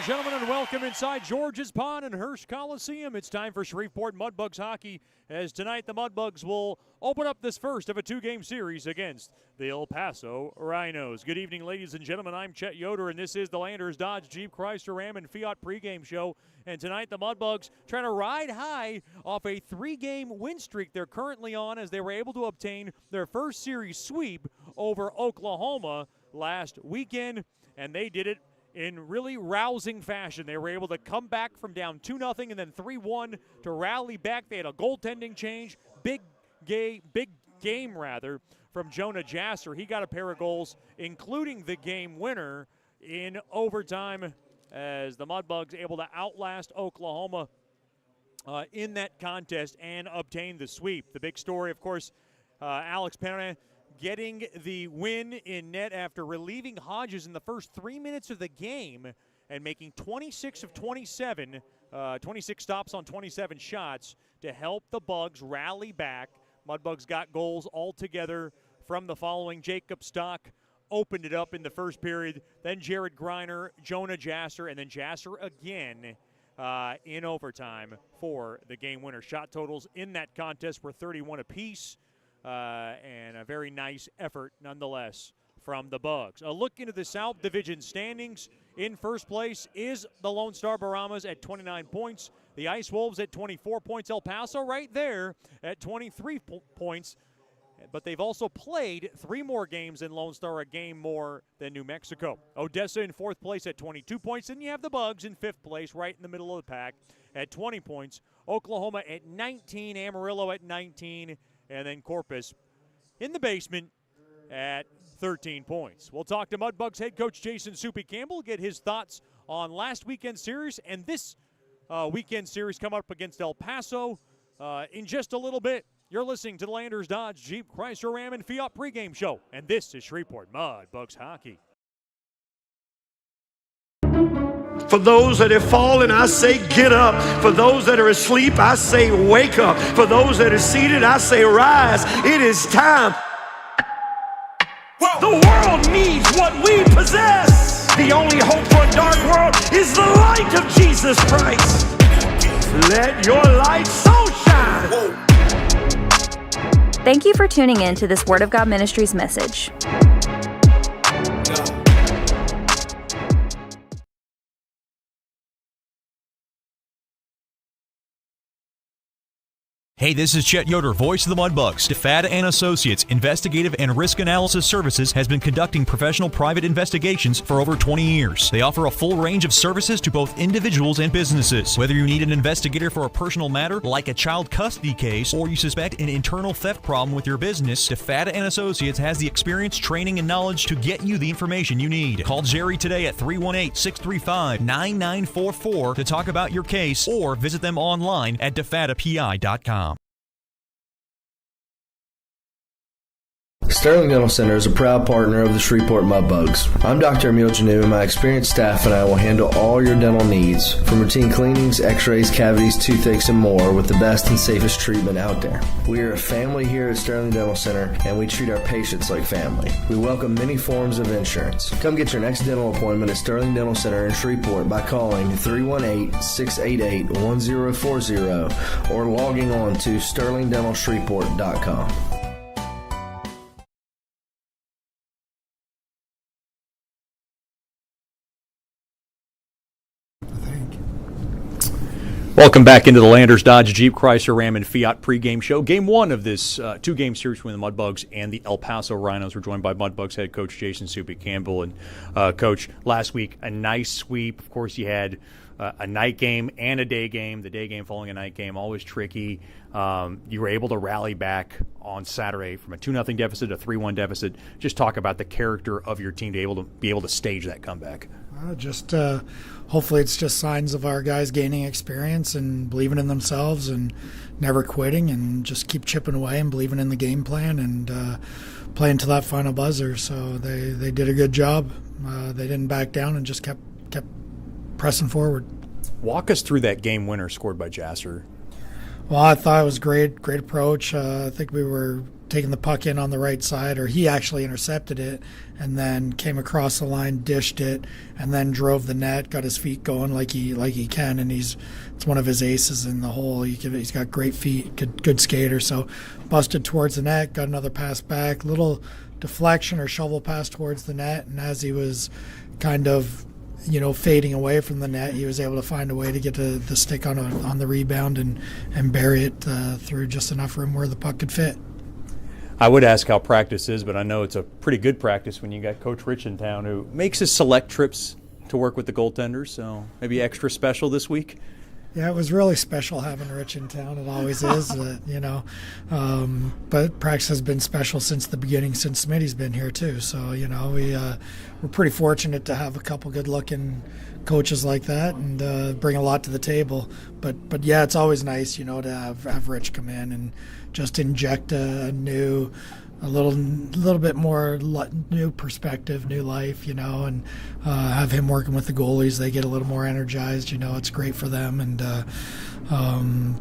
and gentlemen, and welcome inside George's Pond and Hearst Coliseum. It's time for Shreveport Mudbugs hockey, as tonight the Mudbugs will open up this first of a two-game series against the El Paso Rhinos. Good evening, ladies and gentlemen. I'm Chet Yoder, and this is the Landers Dodge Jeep Chrysler Ram and Fiat pregame show. And tonight the Mudbugs trying to ride high off a three-game win streak they're currently on, as they were able to obtain their first series sweep over Oklahoma last weekend, and they did it in really rousing fashion. They were able to come back from down 2-0 and then 3-1 to rally back. They had a goaltending change, big game from Jonah Jasser. He got a pair of goals, including the game winner in overtime, as the Mudbugs able to outlast Oklahoma in that contest and obtain the sweep. The big story, of course, Alex Pena getting the win in net after relieving Hodges in the first 3 minutes of the game and making 26 of 27, 26 stops on 27 shots to help the Bugs rally back. Mudbugs got goals altogether from the following. Jacob Stock opened it up in the first period, then Jared Greiner, Jonah Jasser, and then Jasser again in overtime for the game winner. Shot totals in that contest were 31 apiece. And a very nice effort nonetheless from the Bugs. A look into the South Division standings. In first place is the Lone Star Baramas at 29 points. The Ice Wolves at 24 points. El Paso right there at 23 points. But they've also played 3 more games than Lone Star, a game more than New Mexico. Odessa in fourth place at 22 points. And you have the Bugs in fifth place, right in the middle of the pack at 20 points. Oklahoma at 19, Amarillo at 19, and then Corpus in the basement at 13 points. We'll talk to Mudbugs head coach Jason Soupy Campbell, get his thoughts on last weekend's series and this weekend series coming up against El Paso in just a little bit. You're listening to the Landers Dodge Jeep Chrysler Ram and Fiat pregame show, and this is Shreveport Mudbugs hockey. For those that have fallen, I say get up. For those that are asleep, I say wake up. For those that are seated, I say rise. It is time. The world needs what we possess. The only hope for a dark world is the light of Jesus Christ. Let your light so shine. Thank you for tuning in to this Word of God Ministries message. Hey, this is Chet Yoder, voice of the Mudbugs. DeFada & Associates Investigative and Risk Analysis Services has been conducting professional private investigations for over 20 years. They offer a full range of services to both individuals and businesses. Whether you need an investigator for a personal matter, like a child custody case, or you suspect an internal theft problem with your business, DeFada & Associates has the experience, training, and knowledge to get you the information you need. Call Jerry today at 318-635-9944 to talk about your case, or visit them online at defadapi.com. Sterling Dental Center is a proud partner of the Shreveport Mudbugs. I'm Dr. Emil Janu, and my experienced staff and I will handle all your dental needs, from routine cleanings, x-rays, cavities, toothaches, and more, with the best and safest treatment out there. We are a family here at Sterling Dental Center, and we treat our patients like family. We welcome many forms of insurance. Come get your next dental appointment at Sterling Dental Center in Shreveport by calling 318-688-1040 or logging on to sterlingdentalshreveport.com. Welcome back into the Landers Dodge Jeep Chrysler Ram and Fiat pregame show. Game one of this two-game series between the Mudbugs and the El Paso Rhinos. We're joined by Mudbugs head coach Jason Soupy Campbell. And, Coach, last week, a nice sweep. Of course, you had a night game and a day game. The day game following a night game, always tricky. You were able to rally back on Saturday from a 2-0 deficit to a 3-1 deficit. Just talk about the character of your team to be able to stage that comeback. Hopefully it's just signs of our guys gaining experience and believing in themselves and never quitting, and just keep chipping away and believing in the game plan and playing to that final buzzer. So they did a good job. They didn't back down and just kept pressing forward. Walk us through that game winner scored by Jasser. Well, I thought it was great approach. I think we were taking the puck in on the right side, or he actually intercepted it and then came across the line, dished it, and then drove the net, got his feet going like he can, and it's one of his aces in the hole. He's got great feet, good skater. So busted towards the net, got another pass back, little deflection or shovel pass towards the net, and as he was kind of fading away from the net, he was able to find a way to get the stick on the rebound and bury it through just enough room where the puck could fit. I would ask how practice is, but I know it's a pretty good practice when you got Coach Rich in town, who makes his select trips to work with the goaltenders, so maybe extra special this week. Yeah, it was really special having Rich in town. It always is, but practice has been special since the beginning, since Smitty's been here too. So, we're pretty fortunate to have a couple good-looking coaches like that and bring a lot to the table. But yeah, it's always nice, to have Rich come in and just inject a little bit more new perspective, new life, and have him working with the goalies. They get a little more energized. It's great for them, and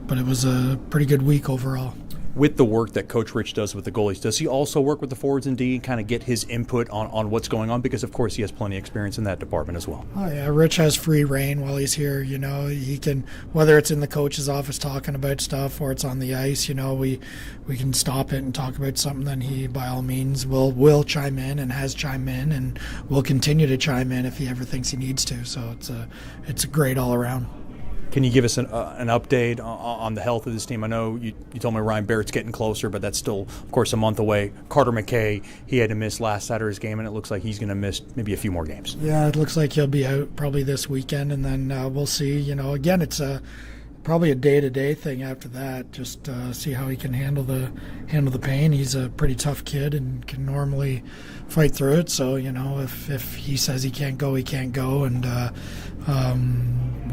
but it was a pretty good week overall. With the work that Coach Rich does with the goalies, does he also work with the forwards and D and kind of get his input on what's going on? Because, of course, he has plenty of experience in that department as well. Oh, yeah. Rich has free reign while he's here. He can, whether it's in the coach's office talking about stuff or it's on the ice, we can stop it and talk about something. Then he, by all means, will chime in and has chimed in and will continue to chime in if he ever thinks he needs to. So it's a great all around. Can you give us an update on the health of this team? I know you told me Ryan Barrett's getting closer, but that's still, of course, a month away. Carter McKay, he had to miss last Saturday's game, and it looks like he's going to miss maybe a few more games. Yeah, it looks like he'll be out probably this weekend, and then we'll see. Again, it's probably a day-to-day thing after that. Just see how he can handle the pain. He's a pretty tough kid and can normally fight through it. So if he says he can't go, he can't go, and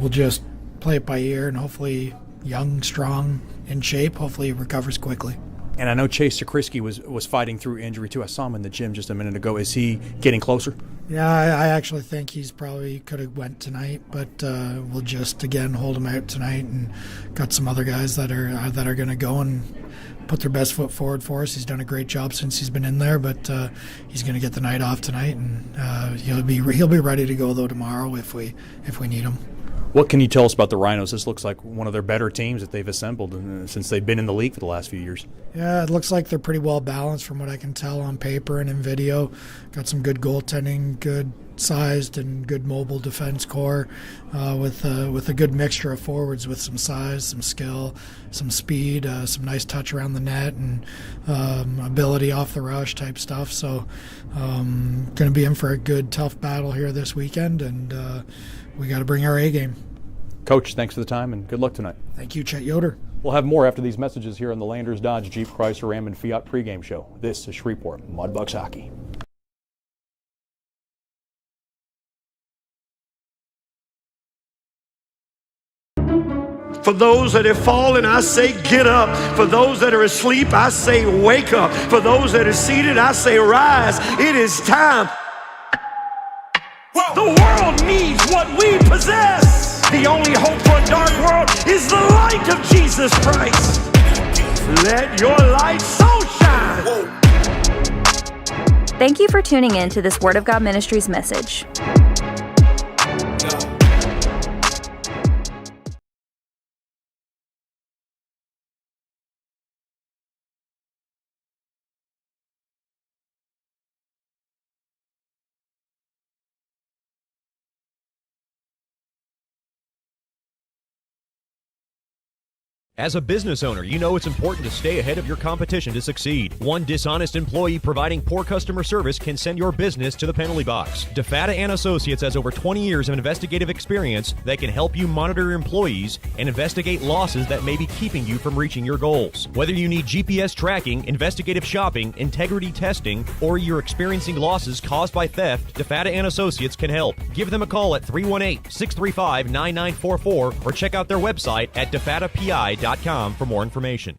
we'll just play it by ear, and hopefully young, strong, in shape, hopefully he recovers quickly. And I know Chase Sakrisky was fighting through injury too. I saw him in the gym just a minute ago. Is he getting closer? Yeah, I actually think he's probably could have went tonight, but we'll just again hold him out tonight, and got some other guys that are going to go and put their best foot forward for us. He's done a great job since he's been in there, but he's going to get the night off tonight, and he'll be ready to go though tomorrow if we need him. What can you tell us about the Rhinos? This looks like one of their better teams that they've assembled since they've been in the league for the last few years. Yeah, it looks like they're pretty well balanced from what I can tell on paper and in video. Got some good goaltending, good sized and good mobile defense core with a good mixture of forwards with some size, some skill, some speed, some nice touch around the net, and ability off the rush type stuff. So going to be in for a good, tough battle here this weekend, and we got to bring our A game. Coach, thanks for the time and good luck tonight. Thank you, Chet Yoder. We'll have more after these messages here on the Landers Dodge Jeep Chrysler Ram and Fiat pregame show. This is Shreveport Mudbugs Hockey. For those that have fallen, I say get up. For those that are asleep, I say wake up. For those that are seated, I say rise. It is time. The world needs what we possess. The only hope for a dark world is the light of Jesus Christ. Let your light so shine. Thank you for tuning in to this Word of God Ministries message. As a business owner, you know it's important to stay ahead of your competition to succeed. One dishonest employee providing poor customer service can send your business to the penalty box. DeFata & Associates has over 20 years of investigative experience that can help you monitor your employees and investigate losses that may be keeping you from reaching your goals. Whether you need GPS tracking, investigative shopping, integrity testing, or you're experiencing losses caused by theft, DeFata & Associates can help. Give them a call at 318-635-9944 or check out their website at defatapi.com for more information.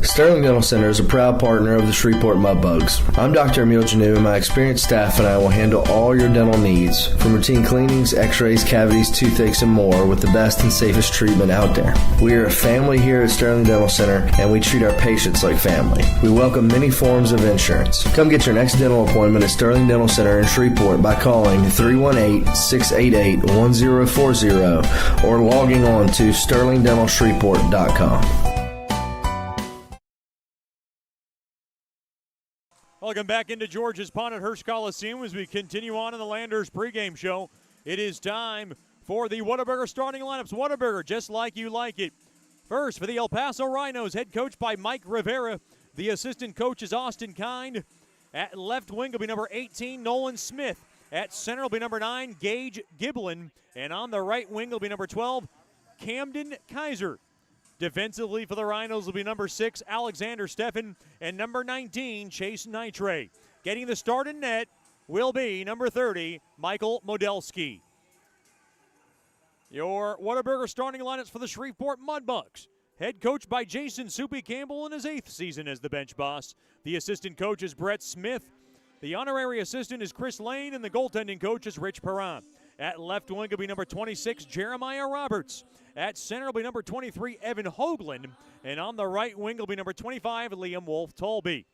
Sterling Dental Center is a proud partner of the Shreveport Mudbugs. I'm Dr. Emil Janu, and my experienced staff and I will handle all your dental needs, from routine cleanings, x-rays, cavities, toothaches, and more, with the best and safest treatment out there. We are a family here at Sterling Dental Center, and we treat our patients like family. We welcome many forms of insurance. Come get your next dental appointment at Sterling Dental Center in Shreveport by calling 318-688-1040 or logging on to sterlingdentalshreveport.com. Welcome back into George's Pond at Hirsch Coliseum as we continue on in the Landers pregame show. It is time for the Whataburger starting lineups. Whataburger, just like you like it. First, for the El Paso Rhinos, head coach by Mike Rivera. The assistant coach is Austin Kind. At left wing will be number 18, Nolan Smith. At center will be number 9, Gage Giblin. And on the right wing will be number 12, Camden Kaiser. Defensively for the Rhinos will be number 6, Alexander Steffen, and number 19, Chase Nitre. Getting the start in net will be number 30, Michael Modelski. Your Whataburger starting lineups for the Shreveport Mudbugs. Head coach by Jason Soupy Campbell in his 8th season as the bench boss. The assistant coach is Brett Smith. The honorary assistant is Chris Lane, and the goaltending coach is Rich Perron. At left wing will be number 26, Jeremiah Roberts. At center will be number 23, Evan Hoagland. And on the right wing will be number 25, Liam Wolf-Tolby.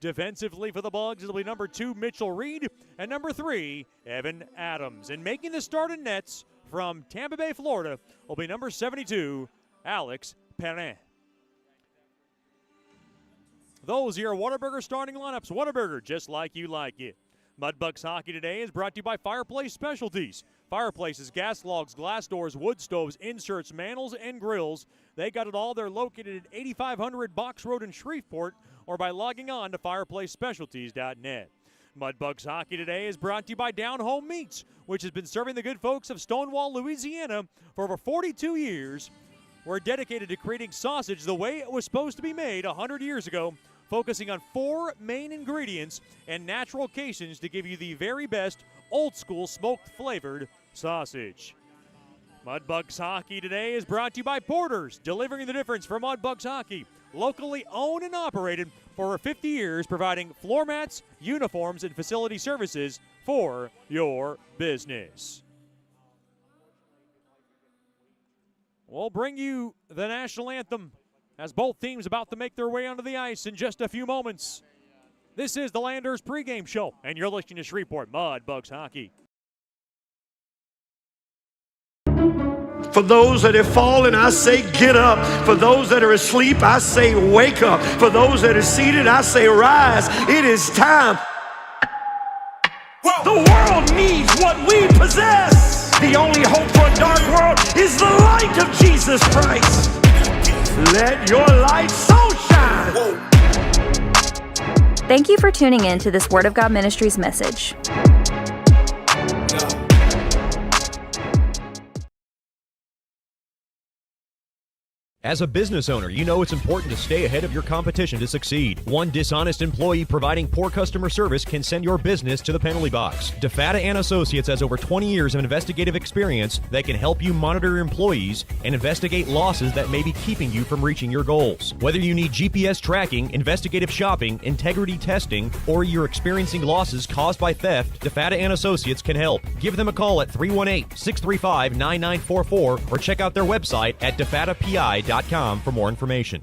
Defensively for the Bugs, it'll be number 2, Mitchell Reed, and number 3, Evan Adams. And making the start in nets from Tampa Bay, Florida, will be number 72, Alex Perrin. Those are your Whataburger starting lineups. Whataburger, just like you like it. Mudbugs Hockey today is brought to you by Fireplace Specialties. Fireplaces, gas logs, glass doors, wood stoves, inserts, mantles, and grills. They got it all. They're located at 8500 Box Road in Shreveport or by logging on to fireplacespecialties.net. Mudbugs Hockey today is brought to you by Down Home Meats, which has been serving the good folks of Stonewall, Louisiana for over 42 years. We're dedicated to creating sausage the way it was supposed to be made 100 years ago, focusing on 4 main ingredients and natural casings to give you the very best old-school smoked-flavored sausage. Mudbugs Hockey today is brought to you by Porter's, delivering the difference for Mudbugs Hockey. Locally owned and operated for over 50 years, providing floor mats, uniforms, and facility services for your business. We'll bring you the national anthem as both teams about to make their way onto the ice in just a few moments. This is the Landers pregame show, and you're listening to Shreveport Mudbugs Hockey. For those that have fallen, I say get up. For those that are asleep, I say wake up. For those that are seated, I say rise. It is time. The world needs what we possess. The only hope for a dark world is the light of Jesus Christ. Let your light so shine. Thank you for tuning in to this Word of God Ministries message. As a business owner, you know it's important to stay ahead of your competition to succeed. One dishonest employee providing poor customer service can send your business to the penalty box. DeFata & Associates has over 20 years of investigative experience that can help you monitor your employees and investigate losses that may be keeping you from reaching your goals. Whether you need GPS tracking, investigative shopping, integrity testing, or you're experiencing losses caused by theft, DeFata & Associates can help. Give them a call at 318-635-9944 or check out their website at defatapi.com for more information.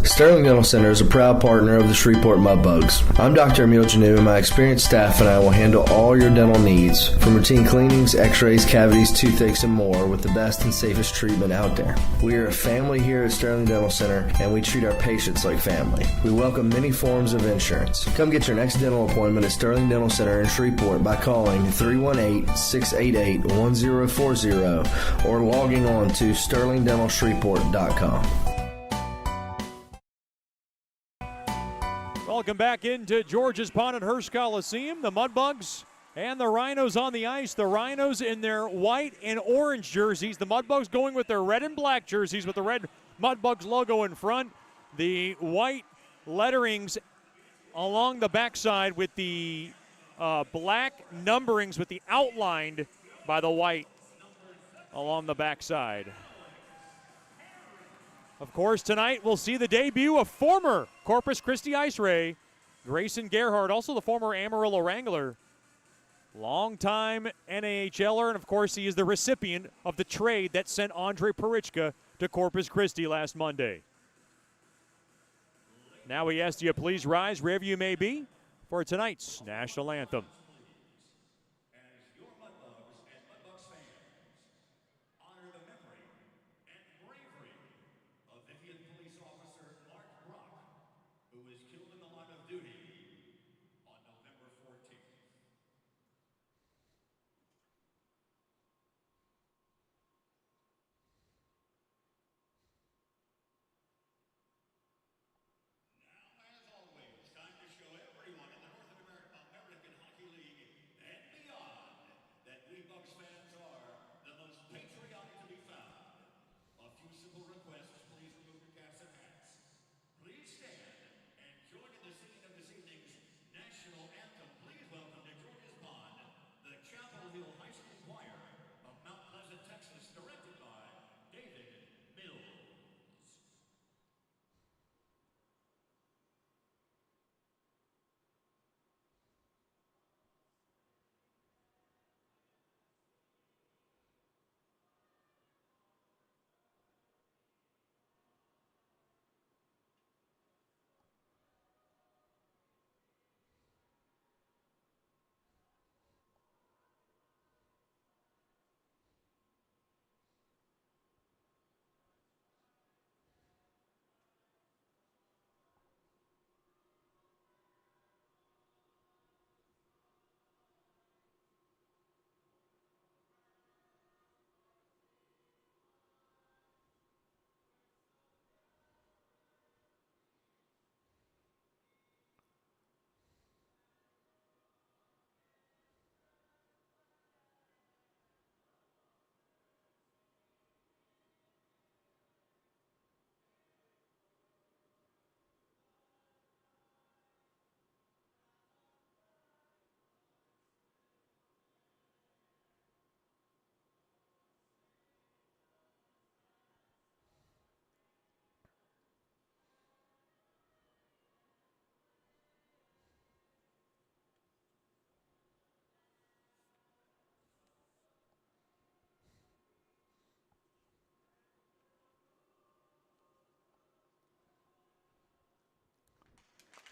Sterling Dental Center is a proud partner of the Shreveport Mudbugs. I'm Dr. Emil Janu, and my experienced staff and I will handle all your dental needs, from routine cleanings, x-rays, cavities, toothaches, and more, with the best and safest treatment out there. We are a family here at Sterling Dental Center, and we treat our patients like family. We welcome many forms of insurance. Come get your next dental appointment at Sterling Dental Center in Shreveport by calling 318-688-1040 or logging on to sterlingdentalshreveport.com. Welcome back into George's Pond at Hirsch Coliseum. The Mudbugs and the Rhinos on the ice. The Rhinos in their white and orange jerseys. The Mudbugs going with their red and black jerseys with the red Mudbugs logo in front. The white letterings along the backside with the black numberings with the outlined by the white along the backside. Of course, tonight we'll see the debut of former Corpus Christi Ice Ray, Grayson Gerhardt, also the former Amarillo Wrangler. Longtime NAHLer, and of course he is the recipient of the trade that sent Andre Parichka to Corpus Christi last Monday. Now we ask you please rise wherever you may be for tonight's national anthem.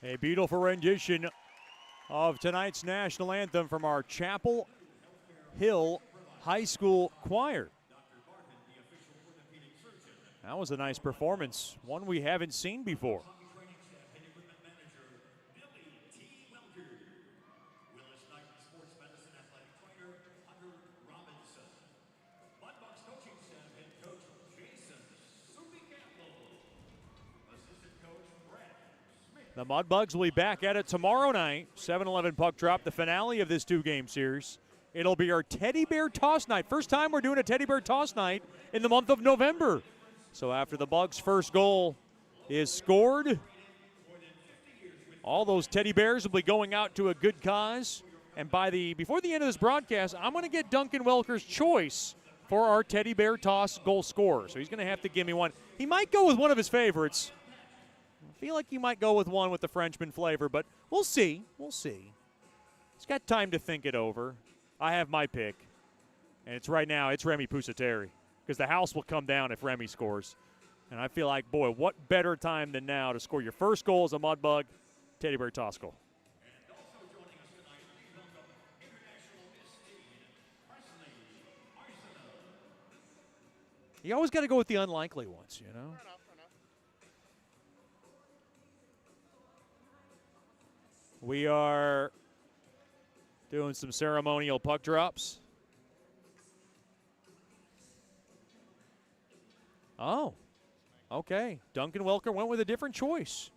A beautiful rendition of tonight's national anthem from our Chapel Hill High School choir. That was a nice performance, one we haven't seen before. The Mudbugs will be back at it tomorrow night, 7-11 puck drop, the finale of this two-game series. It'll be our teddy bear toss night. First time we're doing a teddy bear toss night in the month of November. So after the Bugs' first goal is scored, all those teddy bears will be going out to a good cause. And before the end of this broadcast, I'm going to get Duncan Welker's choice for our teddy bear toss goal scorer. So he's going to have to give me one. He might go with one of his favorites. I feel like he might go with one with the Frenchman flavor, but we'll see. We'll see. He's got time to think it over. I have my pick, and it's right now, it's Remy Pusateri, because the house will come down if Remy scores. And I feel like, boy, what better time than now to score your first goal as a Mudbug, teddy bear toss goal. You always got to go with the unlikely ones, you know? We are doing some ceremonial puck drops. Oh, okay. Duncan Welker went with a different choice.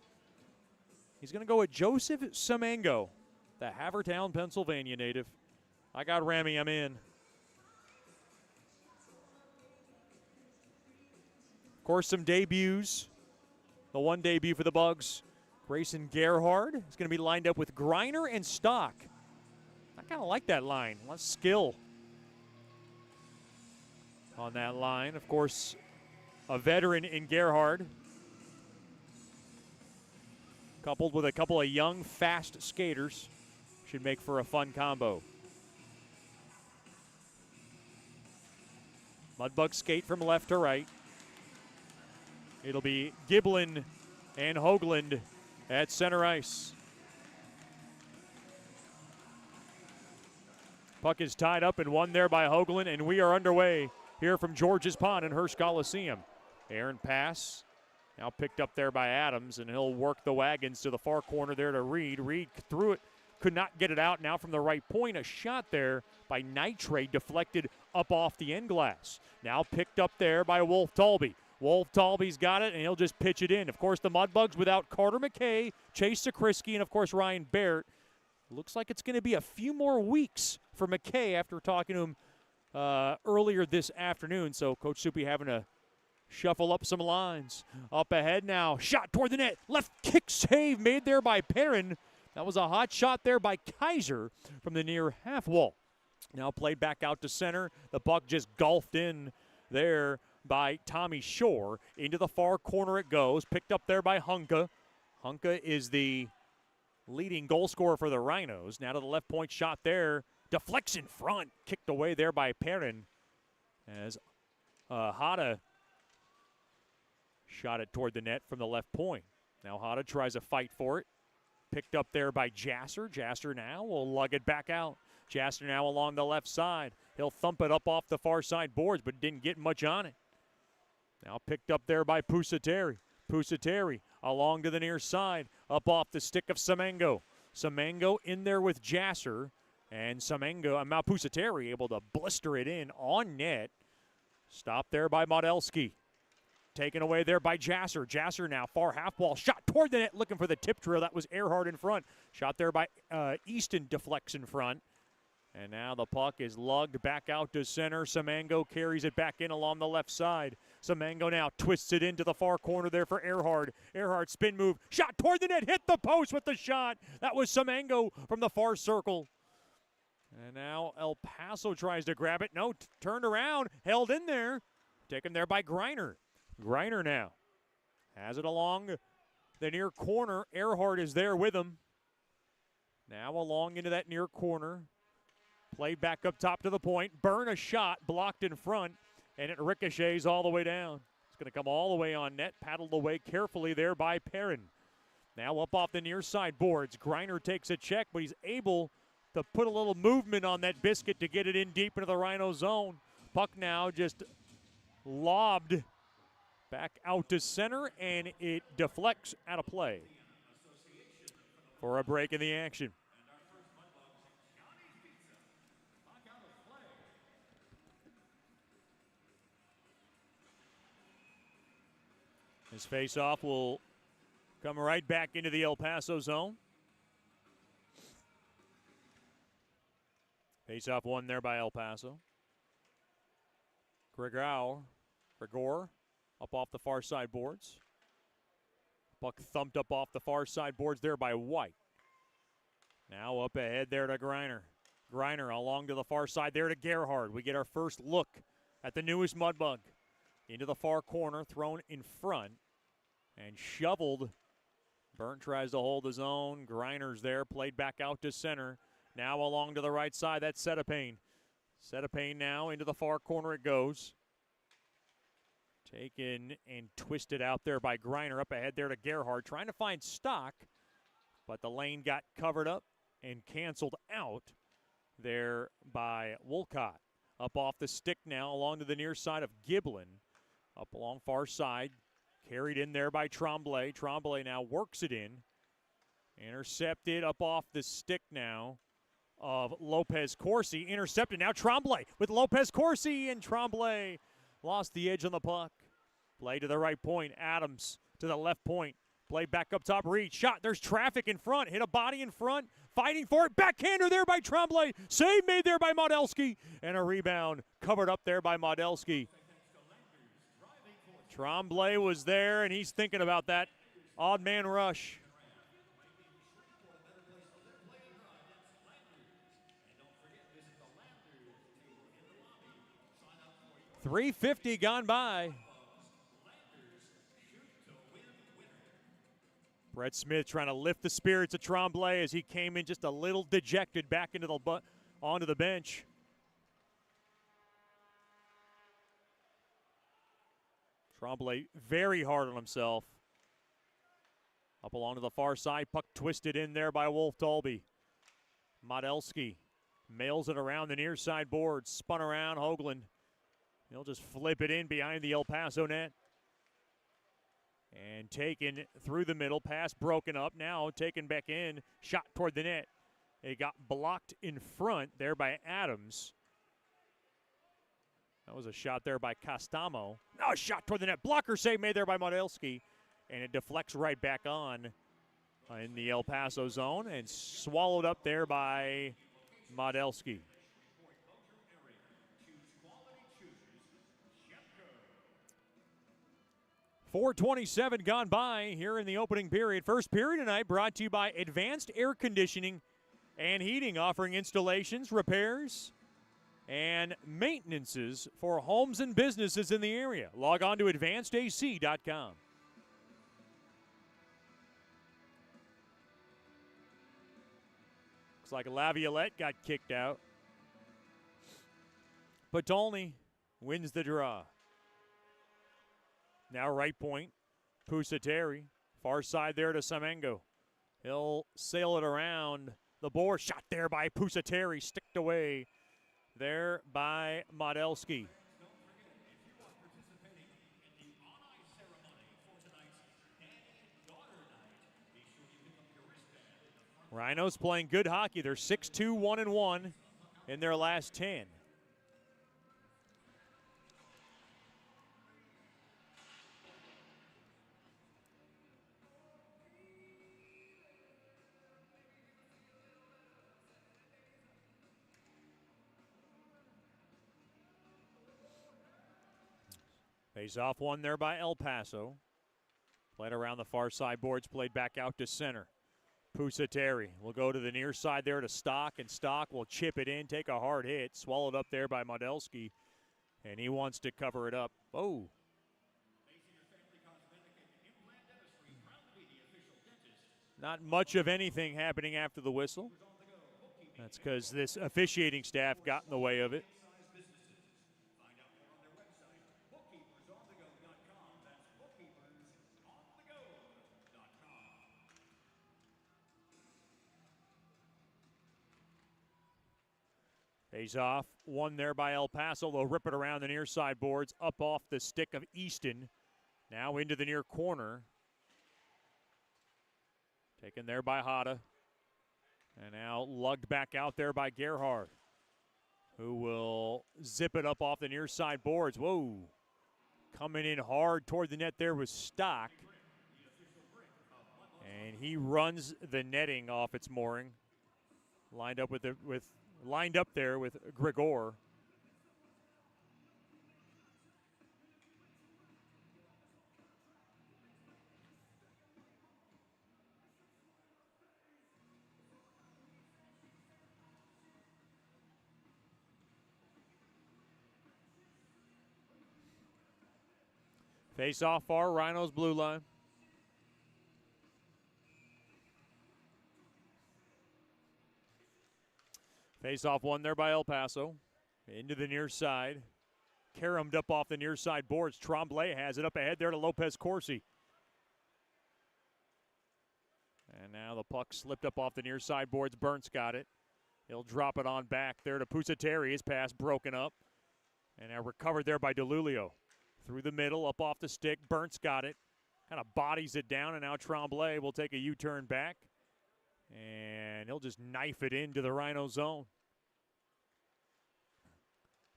He's going to go with Joseph Semengo, the Havertown, Pennsylvania native. I got Remy. I'm in. Of course, some debuts. The one debut for the Bugs, Grayson Gerhardt, is going to be lined up with Griner and Stock. I kind of like that line. A lot of skill on that line. Of course, a veteran in Gerhard, coupled with a couple of young, fast skaters, should make for a fun combo. Mudbugs skate from left to right. It'll be Giblin and Hoagland at center ice. Puck is tied up and won there by Hoagland, and we are underway here from George's Pond in Hearst Coliseum. Aaron pass, now picked up there by Adams, and he'll work the wagons to the far corner there to Reed. Reed threw it, could not get it out. Now from the right point, a shot there by Nitrate, deflected up off the end glass. Now picked up there by Wolf Talby. Wolf Talby's got it, and he'll just pitch it in. Of course, the Mudbugs without Carter McKay, Chase Sakrisky, and of course Ryan Barrett. Looks like it's going to be a few more weeks for McKay after talking to him earlier this afternoon. So Coach Soupy having to shuffle up some lines. Up ahead now, shot toward the net. Left kick save made there by Perrin. That was a hot shot there by Kaiser from the near half wall. Now played back out to center. The puck just golfed in there by Tommy Shore. Into the far corner it goes. Picked up there by Hunka. Hunka is the leading goal scorer for the Rhinos. Now to the left point shot there. Deflects in front. Kicked away there by Perrin as Hada shot it toward the net from the left point. Now Hada tries a fight for it. Picked up there by Jasser. Jasser now will lug it back out. Jasser now along the left side. He'll thump it up off the far side boards, but didn't get much on it. Now picked up there by Pusateri. Pusateri along to the near side, up off the stick of Semengo. Semengo in there with Jasser, and Semengo, Pusateri able to blister it in on net. Stopped there by Modelski. Taken away there by Jasser. Jasser now far half wall. Shot toward the net looking for the tip drill. That was Earhart in front. Shot there by Easton, deflects in front. And now the puck is lugged back out to center. Semengo carries it back in along the left side. Semengo now twists it into the far corner there for Earhart. Earhart spin move. Shot toward the net. Hit the post with the shot. That was Semengo from the far circle. And now El Paso tries to grab it. No, turned around. Held in there. Taken there by Greiner. Greiner now has it along the near corner. Earhart is there with him. Now along into that near corner. Played back up top to the point. Burn a shot, blocked in front, and it ricochets all the way down. It's going to come all the way on net, paddled away carefully there by Perrin. Now up off the near side boards. Greiner takes a check, but he's able to put a little movement on that biscuit to get it in deep into the Rhino zone. Puck now just lobbed back out to center, and it deflects out of play for a break in the action. His face-off will come right back into the El Paso zone. Face-off won there by El Paso. Gregor up off the far side boards. Puck thumped up off the far side boards there by White. Now up ahead there to Greiner. Greiner along to the far side there to Gerhard. We get our first look at the newest Mudbug. Into the far corner, thrown in front, and shoveled. Burnt tries to hold his own. Greiner's there, played back out to center. Now along to the right side, that's Setapane. Setapane now into the far corner it goes. Taken and twisted out there by Greiner. Up ahead there to Gerhard, trying to find Stock, but the lane got covered up and canceled out there by Wolcott. Up off the stick now, along to the near side of Giblin. Up along far side, carried in there by Tremblay. Tremblay now works it in. Intercepted up off the stick now of Lopez Corsi. Intercepted now Tremblay with Lopez Corsi, and Tremblay lost the edge on the puck. Play to the right point. Adams to the left point. Play back up top. Reed shot. There's traffic in front. Hit a body in front. Fighting for it. Backhander there by Tremblay. Save made there by Modelski. And a rebound covered up there by Modelski. Tremblay was there, and he's thinking about that odd man rush. .350 gone by. Brett Smith trying to lift the spirits of Tremblay as he came in just a little dejected back into onto the bench. Tremblay very hard on himself. Up along to the far side, puck twisted in there by Wolf Dolby. Modelski mails it around the near side board, spun around Hoagland. He'll just flip it in behind the El Paso net. And taken through the middle, pass broken up, now taken back in, shot toward the net. It got blocked in front there by Adams. That was a shot there by Costamo. Now a shot toward the net. Blocker save made there by Modelski. And it deflects right back on in the El Paso zone and swallowed up there by Modelski. .427 gone by here in the opening period. First period tonight brought to you by Advanced Air Conditioning and Heating, offering installations, repairs, and maintenances for homes and businesses in the area. Log on to advancedac.com. Looks like Laviolette got kicked out. Potolny wins the draw. Now right point, Pusateri. Far side there to Semengo. He'll sail it around the board. Shot there by Pusateri, sticked away there by Modelski. Rhinos playing good hockey. They're 6-2, 1-1 in their last 10. Face off one there by El Paso. Played around the far side boards, played back out to center. Pusateri will go to the near side there to Stock, and Stock will chip it in, take a hard hit, swallowed up there by Modelski, and he wants to cover it up. Oh. Not much of anything happening after the whistle. That's because this officiating staff got in the way of it. Pays off one there by El Paso. They'll rip it around the near side boards, up off the stick of Easton. Now into the near corner. Taken there by Hada. And now lugged back out there by Gerhard, who will zip it up off the near side boards. Whoa. Coming in hard toward the net there was Stock. And he runs the netting off its mooring. Lined up lined up there with Gregor. Face off far, Rhinos blue line. Face off one there by El Paso. Into the near side. Caromed up off the near side boards. Tremblay has it up ahead there to Lopez Corsi. And now the puck slipped up off the near side boards. Burnt's got it. He'll drop it on back there to Pusateri. His pass broken up. And now recovered there by DeLulio. Through the middle, up off the stick. Burnt's got it. Kind of bodies it down, and now Tremblay will take a U-turn back. And he'll just knife it into the Rhino zone.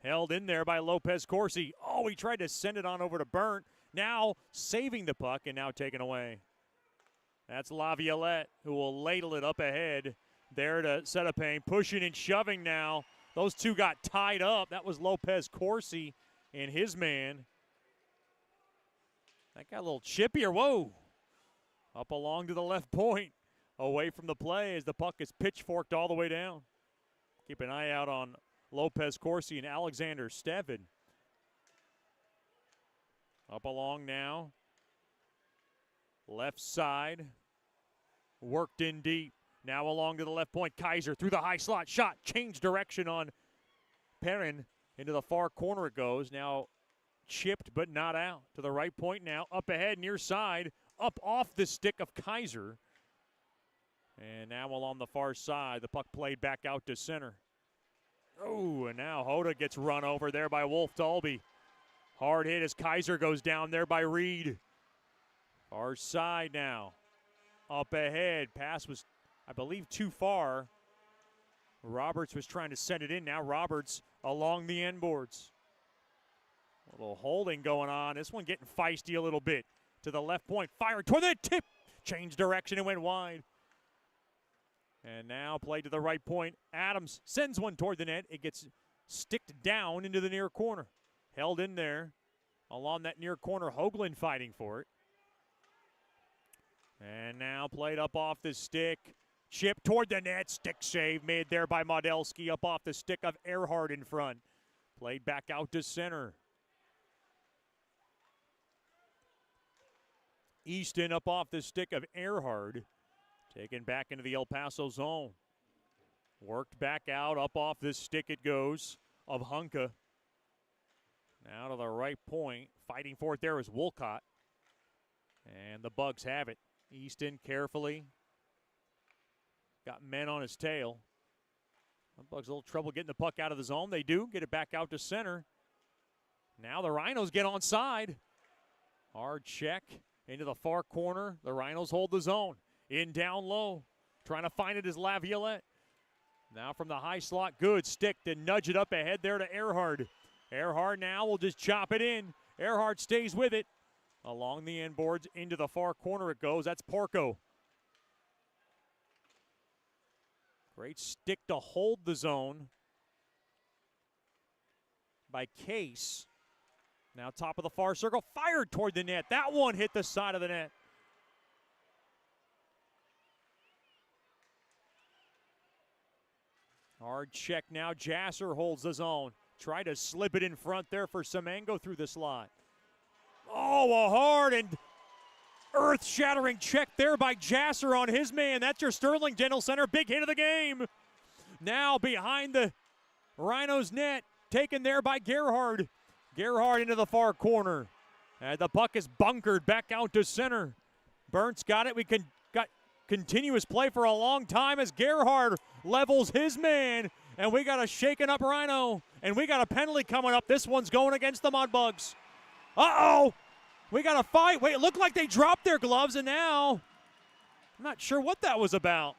Held in there by Lopez Corsi. Oh, he tried to send it on over to Burnt. Now saving the puck and now taken away. That's Laviolette, who will ladle it up ahead there to Setapane. Pushing and shoving now. Those two got tied up. That was Lopez Corsi and his man. That got a little chippier. Whoa. Up along to the left point. Away from the play as the puck is pitchforked all the way down. Keep an eye out on Lopez Corsi and Alexander Steven. Up along now. Left side. Worked in deep. Now along to the left point. Kaiser through the high slot. Shot. Changed direction on Perrin. Into the far corner it goes. Now chipped but not out. To the right point now. Up ahead, near side. Up off the stick of Kaiser. And now along the far side, the puck played back out to center. Oh, and now Hoda gets run over there by Wolf Dalby. Hard hit as Kaiser goes down there by Reed. Far side now. Up ahead. Pass was, I believe, too far. Roberts was trying to send it in. Now Roberts along the end boards. A little holding going on. This one getting feisty a little bit. To the left point. Fired toward the tip. Changed direction and went wide. And now played to the right point. Adams sends one toward the net. It gets sticked down into the near corner. Held in there. Along that near corner. Hoagland fighting for it. And now played up off the stick. Chip toward the net. Stick save made there by Modelski. Up off the stick of Earhart in front. Played back out to center. Easton up off the stick of Earhart. Taken back into the El Paso zone. Worked back out. Up off this stick it goes of Hunka. Now to the right point. Fighting for it there is Wolcott. And the Bugs have it. Easton carefully. Got men on his tail. The Bugs a little trouble getting the puck out of the zone. They do. Get it back out to center. Now the Rhinos get onside. Hard check into the far corner. The Rhinos hold the zone. In down low. Trying to find it is Laviolette. Now from the high slot. Good stick to nudge it up ahead there to Earhart. Earhart now will just chop it in. Earhart stays with it. Along the end boards into the far corner it goes. That's Porco. Great stick to hold the zone by Case. Now top of the far circle. Fired toward the net. That one hit the side of the net. Hard check now. Jasser holds the zone. Try to slip it in front there for Semengo through the slot. Oh, a hard and earth-shattering check there by Jasser on his man. That's your Sterling Dental Center big hit of the game. Now behind the Rhinos net. Taken there by Gerhard. Gerhard into the far corner. And the puck is bunkered back out to center. Burnt's got it. We got continuous play for a long time as Gerhard levels his man. And we got a shaken up Rhino. And we got a penalty coming up. This one's going against the Mudbugs. Uh-oh. We got a fight. Wait, it looked like they dropped their gloves, and now I'm not sure what that was about.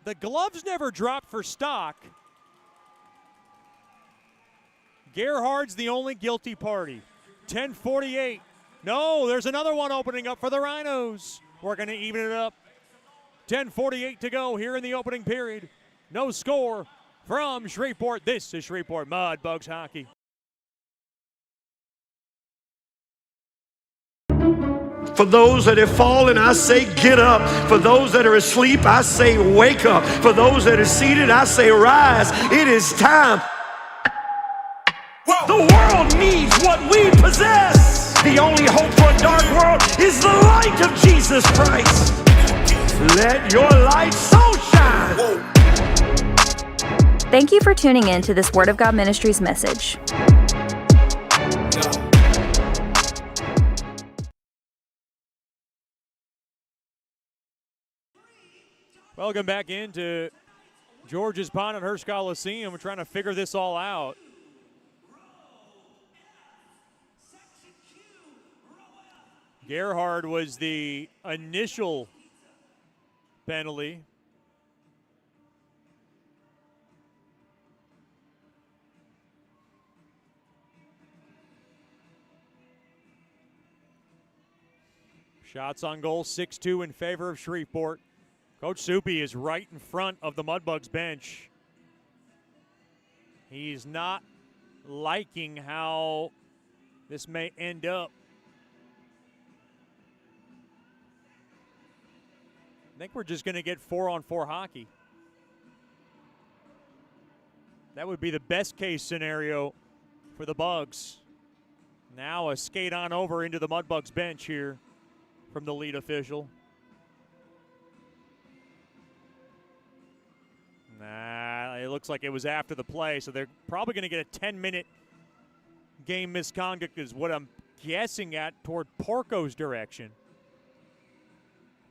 The gloves never dropped for Stock. Gerhard's the only guilty party. 10:48. No, there's another one opening up for the Rhinos. We're going to even it up. 10:48 to go here in the opening period. No score from Shreveport. This is Shreveport Mudbugs hockey. For those that have fallen, I say get up. For those that are asleep, I say wake up. For those that are seated, I say rise. It is time. The world needs what we possess. The only hope for a dark world is the light of Jesus Christ. Let your light so shine. Thank you for tuning in to this Word of God Ministries message. Welcome back into George's Pond at Hirsch Coliseum. We're trying to figure this all out. Gerhard was the initial penalty. Shots on goal, 6-2 in favor of Shreveport. Coach Soupy is right in front of the Mudbugs bench. He's not liking how this may end up. I think we're just going to get 4-on-4 hockey. That would be the best case scenario for the Bugs. Now a skate on over into the Mudbugs bench here. from the lead official. Nah, it looks like it was after the play, so they're probably going to get a 10-minute game misconduct is what I'm guessing at toward Porco's direction.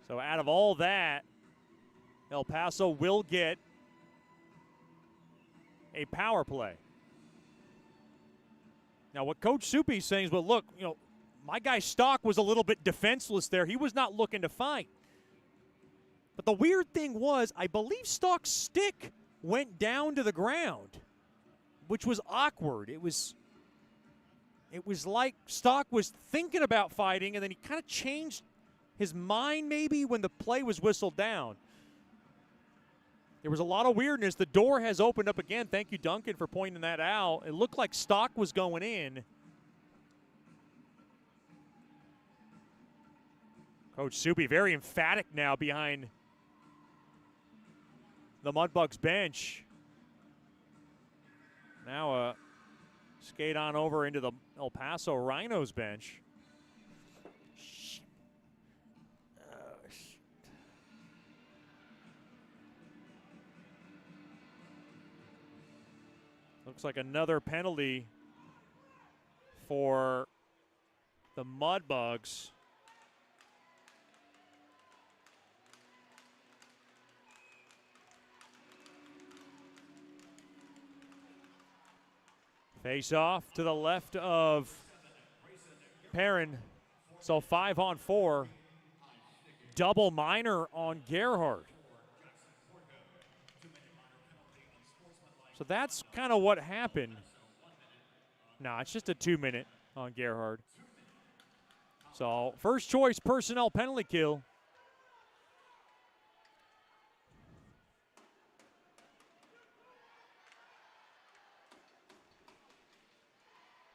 So out of all that, El Paso will get a power play. Now, what Coach Soupy's saying is, well, look, my guy Stock was a little bit defenseless there. He was not looking to fight. But the weird thing was, I believe Stock's stick went down to the ground, which was awkward. It was like Stock was thinking about fighting, and then he kind of changed his mind maybe when the play was whistled down. There was a lot of weirdness. The door has opened up again. Thank you, Duncan, for pointing that out. It looked like Stock was going in. Coach Soupy very emphatic now behind the Mudbugs bench. Now skate on over into the El Paso Rhinos bench. Looks like another penalty for the Mudbugs. Face off to the left of Perrin. So 5-on-4. Double minor on Gerhardt. So that's kind of what happened. Nah, it's just a 2-minute on Gerhardt. So first choice personnel penalty kill.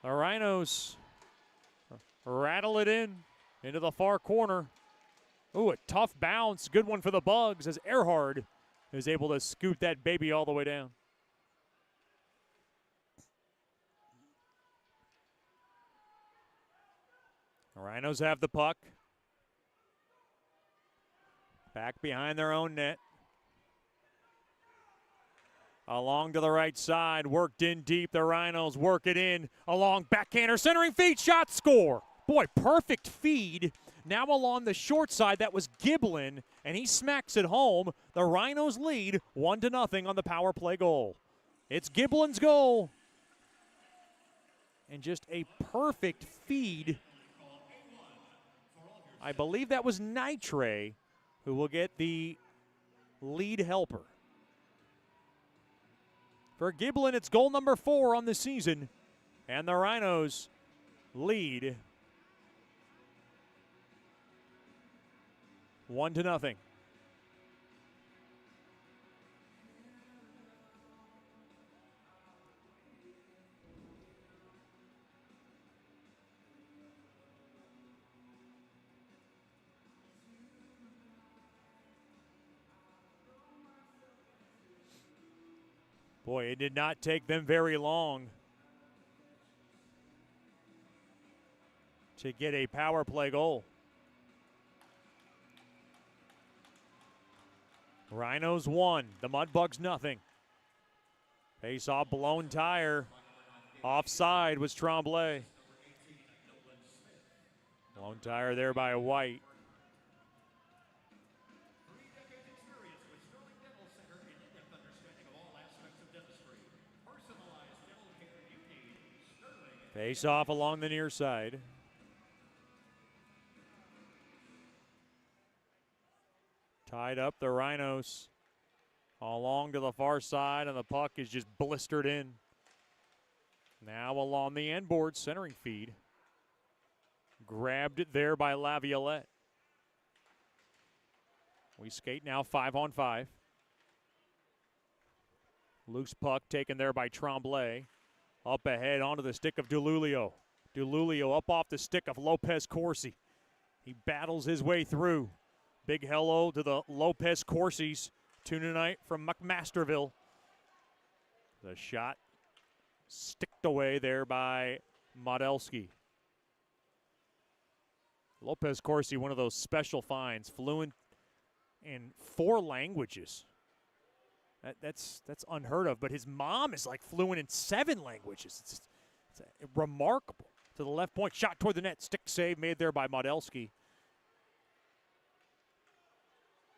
The Rhinos rattle it into the far corner. Ooh, a tough bounce. Good one for the Bugs as Erhard is able to scoot that baby all the way down. The Rhinos have the puck. Back behind their own net. Along to the right side, worked in deep. The Rhinos work it in. Along backhander, centering feed, shot, score. Boy, perfect feed. Now along the short side, that was Giblin, and he smacks it home. The Rhinos lead 1-0 on the power play goal. It's Giblin's goal. And just a perfect feed. I believe that was Nitre who will get the lead helper. For Giblin, it's goal number 4 on the season, and the Rhinos lead 1-0. Boy, it did not take them very long to get a power play goal. Rhinos 1, the Mudbugs nothing. Face off, blown tire. Offside was Tremblay. Blown tire there by White. Face off along the near side. Tied up the Rhinos along to the far side, and the puck is just blistered in. Now along the end board, centering feed. Grabbed it there by Laviolette. We skate now 5-on-5. Loose puck taken there by Tremblay. Up ahead onto the stick of DeLulio. DeLulio up off the stick of Lopez Corsi. He battles his way through. Big hello to the Lopez Corsis tonight from McMasterville. The shot sticked away there by Modelski. Lopez Corsi, one of those special finds, fluent in 4 languages. That's unheard of, but his mom is like fluent in 7 languages. It's remarkable. To the left point, shot toward the net, stick save made there by Modelski.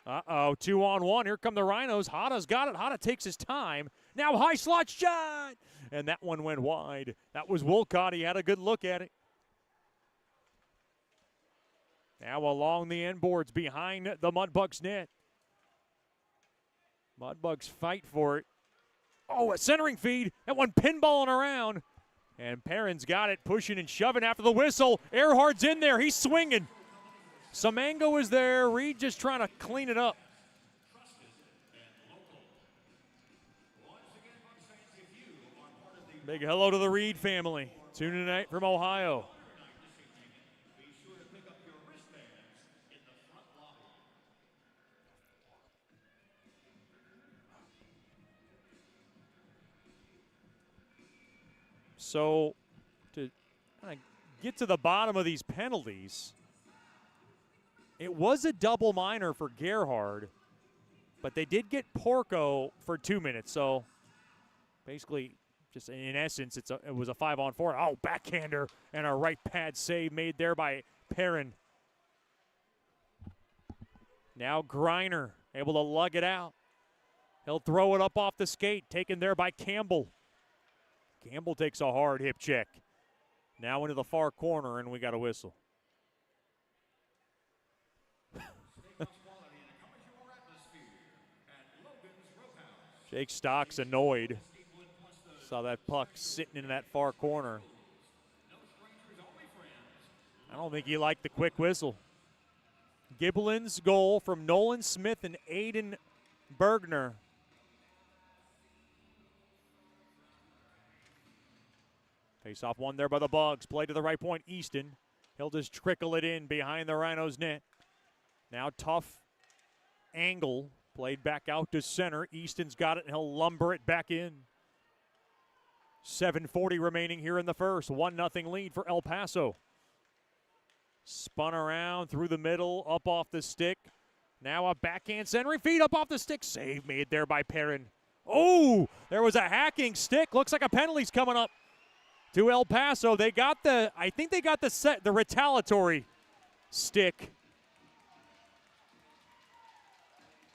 Uh-oh, 2-on-1. Here come the Rhinos. Hada's got it. Hada takes his time. Now high slot shot! And that one went wide. That was Wolcott. He had a good look at it. Now along the end boards behind the Mudbugs net. Mudbugs fight for it. Oh, a centering feed. That one pinballing around. And Perrin's got it, pushing and shoving after the whistle. Earhart's in there. He's swinging. Samango is there. Reed just trying to clean it up. Big hello to the Reed family. Tuning tonight from Ohio. So, to kind of get to the bottom of these penalties, it was a double minor for Gerhard, but they did get Porco for 2 minutes. So, basically, just in essence, it was a 5-on-4. Oh, backhander and a right pad save made there by Perrin. Now Griner able to lug it out. He'll throw it up off the skate, taken there by Campbell. Campbell takes a hard hip check. Now into the far corner, and we got a whistle. Jake Stock's annoyed. Saw that puck sitting in that far corner. I don't think he liked the quick whistle. Giblin's goal from Nolan Smith and Aiden Bergner. Face off one there by the Bugs. Play to the right point, Easton. He'll just trickle it in behind the Rhinos' net. Now tough angle. Played back out to center. Easton's got it, and he'll lumber it back in. 7:40 remaining here in the first. 1-0 lead for El Paso. Spun around through the middle, up off the stick. Now a backhand centering feed up off the stick. Save made there by Perrin. Oh, there was a hacking stick. Looks like a penalty's coming up to El Paso. They got I think they got the retaliatory stick.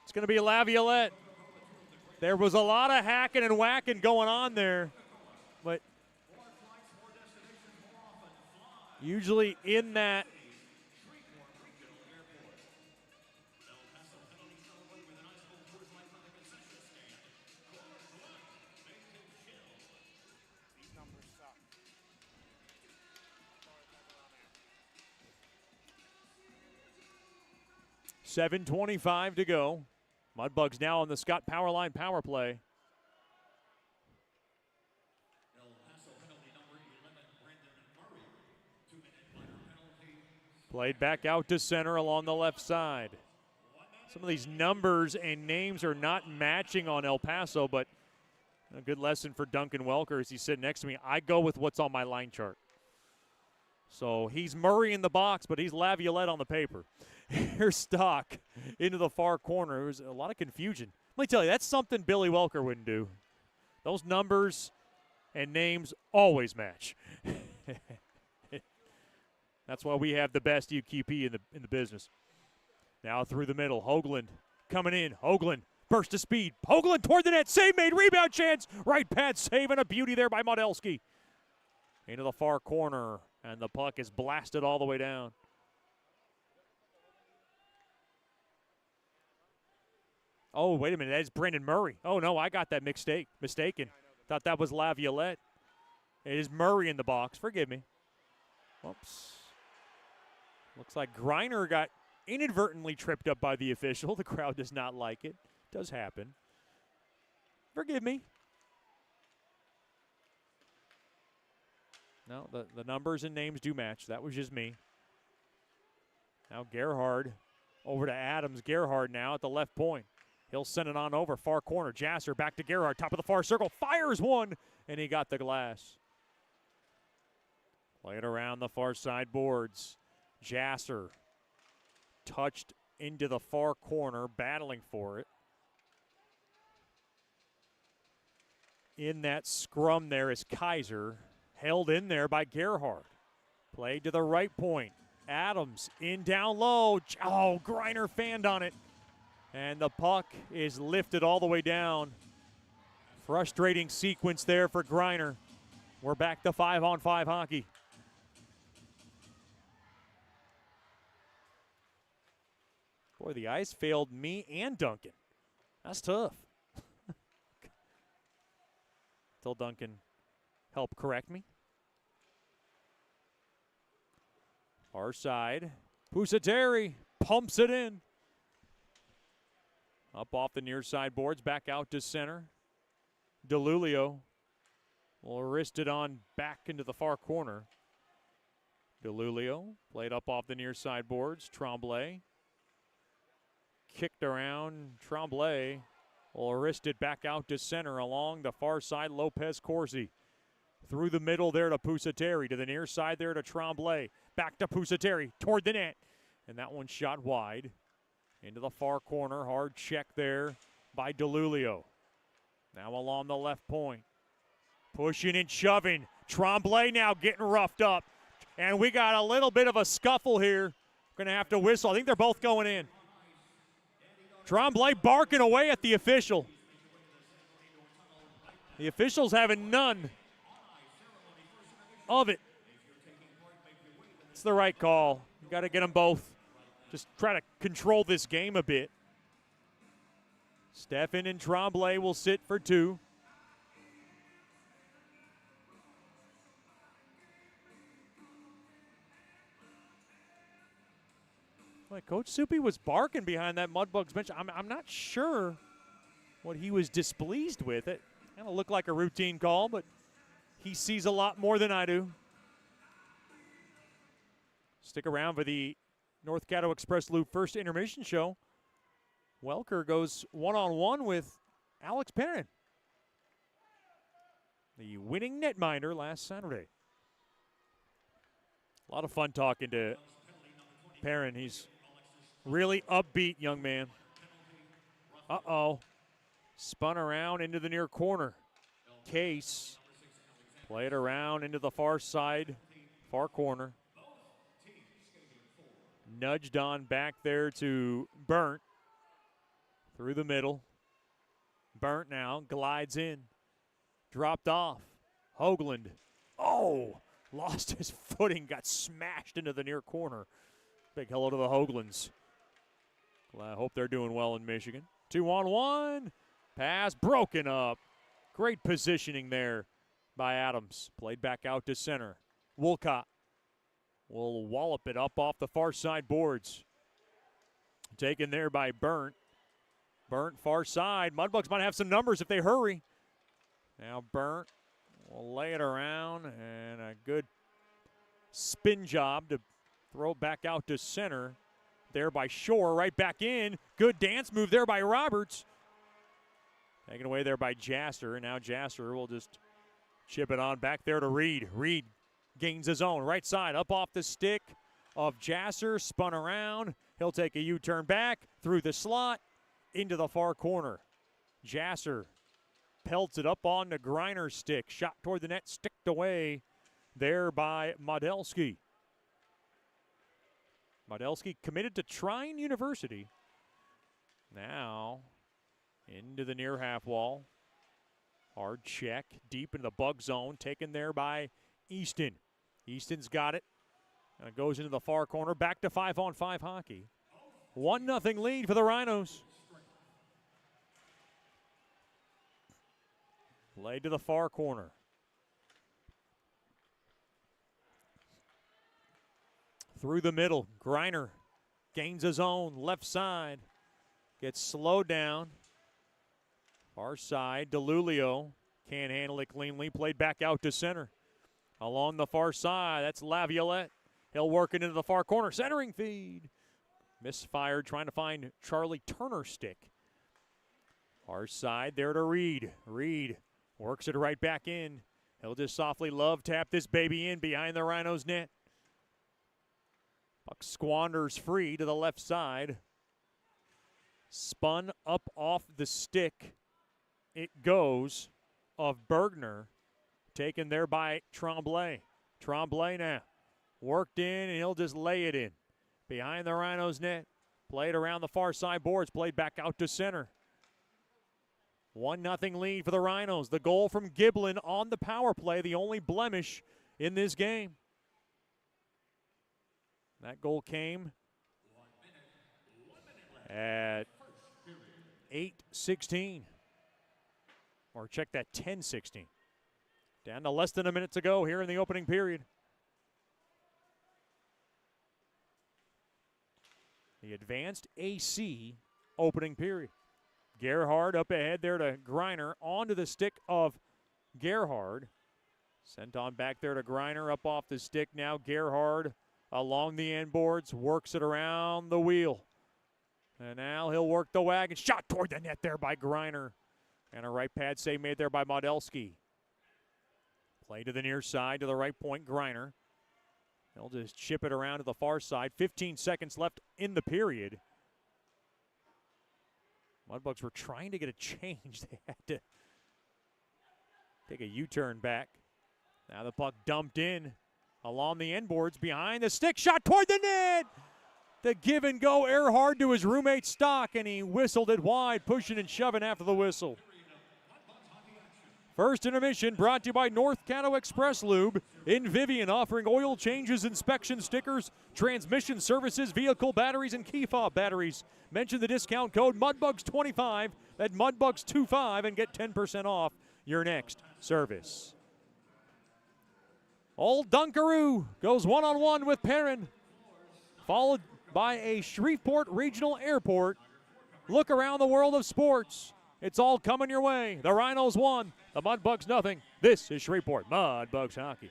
It's going to be Laviolette. There was a lot of hacking and whacking going on there, but usually in that .7:25 to go. Mudbugs now on the Scott Powerline power play. Played back out to center along the left side. Some of these numbers and names are not matching on El Paso, but a good lesson for Duncan Welker as he's sitting next to me. I go with what's on my line chart. So he's Murray in the box, but he's Laviolette on the paper. Here's Stock into the far corner. There was a lot of confusion. Let me tell you, that's something Billy Welker wouldn't do. Those numbers and names always match. That's why we have the best UQP in the business. Now through the middle, Hoagland coming in. Hoagland burst to speed. Hoagland toward the net. Save made. Rebound chance. Right pad save and a beauty there by Modelski. Into the far corner, and the puck is blasted all the way down. Oh, wait a minute. That is Brendan Murray. Oh, no, I got that mistaken. Thought that was Laviolette. It is Murray in the box. Forgive me. Whoops. Looks like Griner got inadvertently tripped up by the official. The crowd does not like it. Does happen. Forgive me. No, the numbers and names do match. That was just me. Now Gerhard over to Adams. Gerhard now at the left point. He'll send it on over. Far corner. Jasser back to Gerhard. Top of the far circle. Fires one. And he got the glass. Play it around the far side boards. Jasser touched into the far corner, battling for it. In that scrum there is Kaiser, held in there by Gerhardt. Played to the right point. Adams in down low. Oh, Griner fanned on it. And the puck is lifted all the way down. Frustrating sequence there for Griner. We're back to 5-on-5 hockey. Boy, the ice failed me and Duncan. That's tough. Till Duncan helped correct me. Far side. Pusateri pumps it in. Up off the near side boards, back out to center. DeLulio will wrist it on back into the far corner. DeLulio played up off the near side boards. Tremblay kicked around. Tremblay will wrist it back out to center along the far side. Lopez Corsi through the middle there to Pusateri. To the near side there to Tremblay. Back to Pusateri toward the net. And that one shot wide. Into the far corner. Hard check there by DeLulio. Now along the left point. Pushing and shoving. Tremblay now getting roughed up. And we got a little bit of a scuffle here. Going to have to whistle. I think they're both going in. Tremblay barking away at the official. The official's having none of it. It's the right call. You got to get them both. Just try to control this game a bit. Steffen and Tremblay will sit for two. Boy, Coach Soupy was barking behind that Mudbugs bench. I'm not sure what he was displeased with. It kind of looked like a routine call, but he sees a lot more than I do. Stick around for the North Caddo Express Loop first intermission show. Welker goes one-on-one with Alex Perrin, the winning netminder last Saturday. A lot of fun talking to Perrin. He's really upbeat young man. Uh-oh. Spun around into the near corner. Case played around into the far side, far corner. Nudged on back there to Burnt. Through the middle. Burnt now glides in. Dropped off. Hoagland. Oh! Lost his footing. Got smashed into the near corner. Big hello to the Hoaglands. Well, I hope they're doing well in Michigan. 2-on-1. Pass broken up. Great positioning there by Adams. Played back out to center. Wolcott will wallop it up off the far side boards. Taken there by Burnt. Burnt far side. Mudbugs might have some numbers if they hurry. Now Burnt will lay it around, and a good spin job to throw it back out to center. There by Shore, right back in. Good dance move there by Roberts. Taken away there by Jasser, and now Jasser will just chip it on back there to Reed. Reed gains his own. Right side, up off the stick of Jasser, spun around. He'll take a U-turn back through the slot into the far corner. Jasser pelts it up on the Griner stick. Shot toward the net, sticked away there by Modelski. Modelski committed to Trine University. Now into the near half wall. Hard check deep into the bug zone. Taken there by Easton. Easton's got it. And it goes into the far corner. Back to 5-on-5 hockey. 1-0 lead for the Rhinos. Played to the far corner. Through the middle. Griner gains his own. Left side. Gets slowed down. Far side. DeLulio can't handle it cleanly. Played back out to center. Along the far side. That's Laviolette. He'll work it into the far corner. Centering feed. Misfired trying to find Charlie Turner's stick. Far side there to Reed. Reed works it right back in. He'll just softly love tap this baby in behind the Rhinos net. Puck squanders free to the left side. Spun up off the stick. It goes of Bergner. Taken there by Tremblay. Tremblay now worked in, and he'll just lay it in. Behind the Rhinos net. Played around the far side boards. Played back out to center. 1-0 lead for the Rhinos. The goal from Giblin on the power play, the only blemish in this game. That goal came at 8:16. Or check that, 10:16. Down to less than a minute to go here in the opening period. The advanced AC opening period. Gerhard up ahead there to Greiner. Onto the stick of Gerhard. Sent on back there to Greiner. Up off the stick now. Gerhard along the end boards. Works it around the wheel. And now he'll work the wagon. Shot toward the net there by Greiner. And a right pad save made there by Modelski. Play to the near side to the right point, Greiner. They'll just chip it around to the far side. 15 seconds left in the period. Mudbugs were trying to get a change. They had to take a U-turn back. Now the puck dumped in along the end boards behind the stick. Shot toward the net. The give and go Earhart to his roommate Stock, and he whistled it wide, pushing and shoving after the whistle. First intermission brought to you by North Caddo Express Lube in Vivian, offering oil changes, inspection stickers, transmission services, vehicle batteries, and key fob batteries. Mention the discount code MUDBUGS25 at MUDBUGS25 and get 10% off your next service. Old Dunkaroo goes one-on-one with Perrin, followed by a Shreveport Regional Airport. Look around the world of sports. It's all coming your way. The Rhinos won. The Mudbugs nothing. This is Shreveport Mudbugs hockey.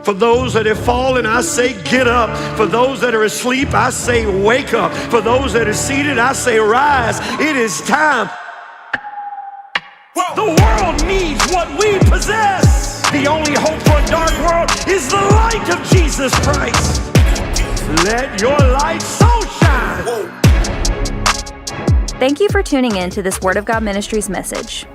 For those that have fallen, I say get up. For those that are asleep, I say wake up. For those that are seated, I say rise. It is time. The world needs what we possess. The only hope for a dark world is the light of Jesus Christ. Let your light so shine. Whoa. Thank you for tuning in to this Word of God Ministries message.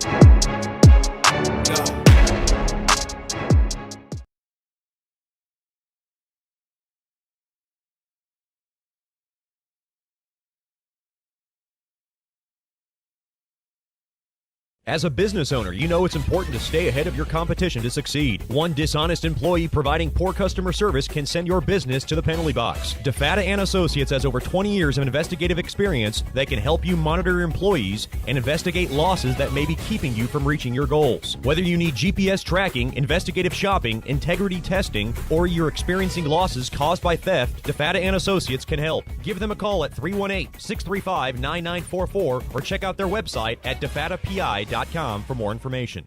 As a business owner, you know it's important to stay ahead of your competition to succeed. One dishonest employee providing poor customer service can send your business to the penalty box. DeFata & Associates has over 20 years of investigative experience that can help you monitor your employees and investigate losses that may be keeping you from reaching your goals. Whether you need GPS tracking, investigative shopping, integrity testing, or you're experiencing losses caused by theft, DeFata & Associates can help. Give them a call at 318-635-9944 or check out their website at defatapi.com for more information.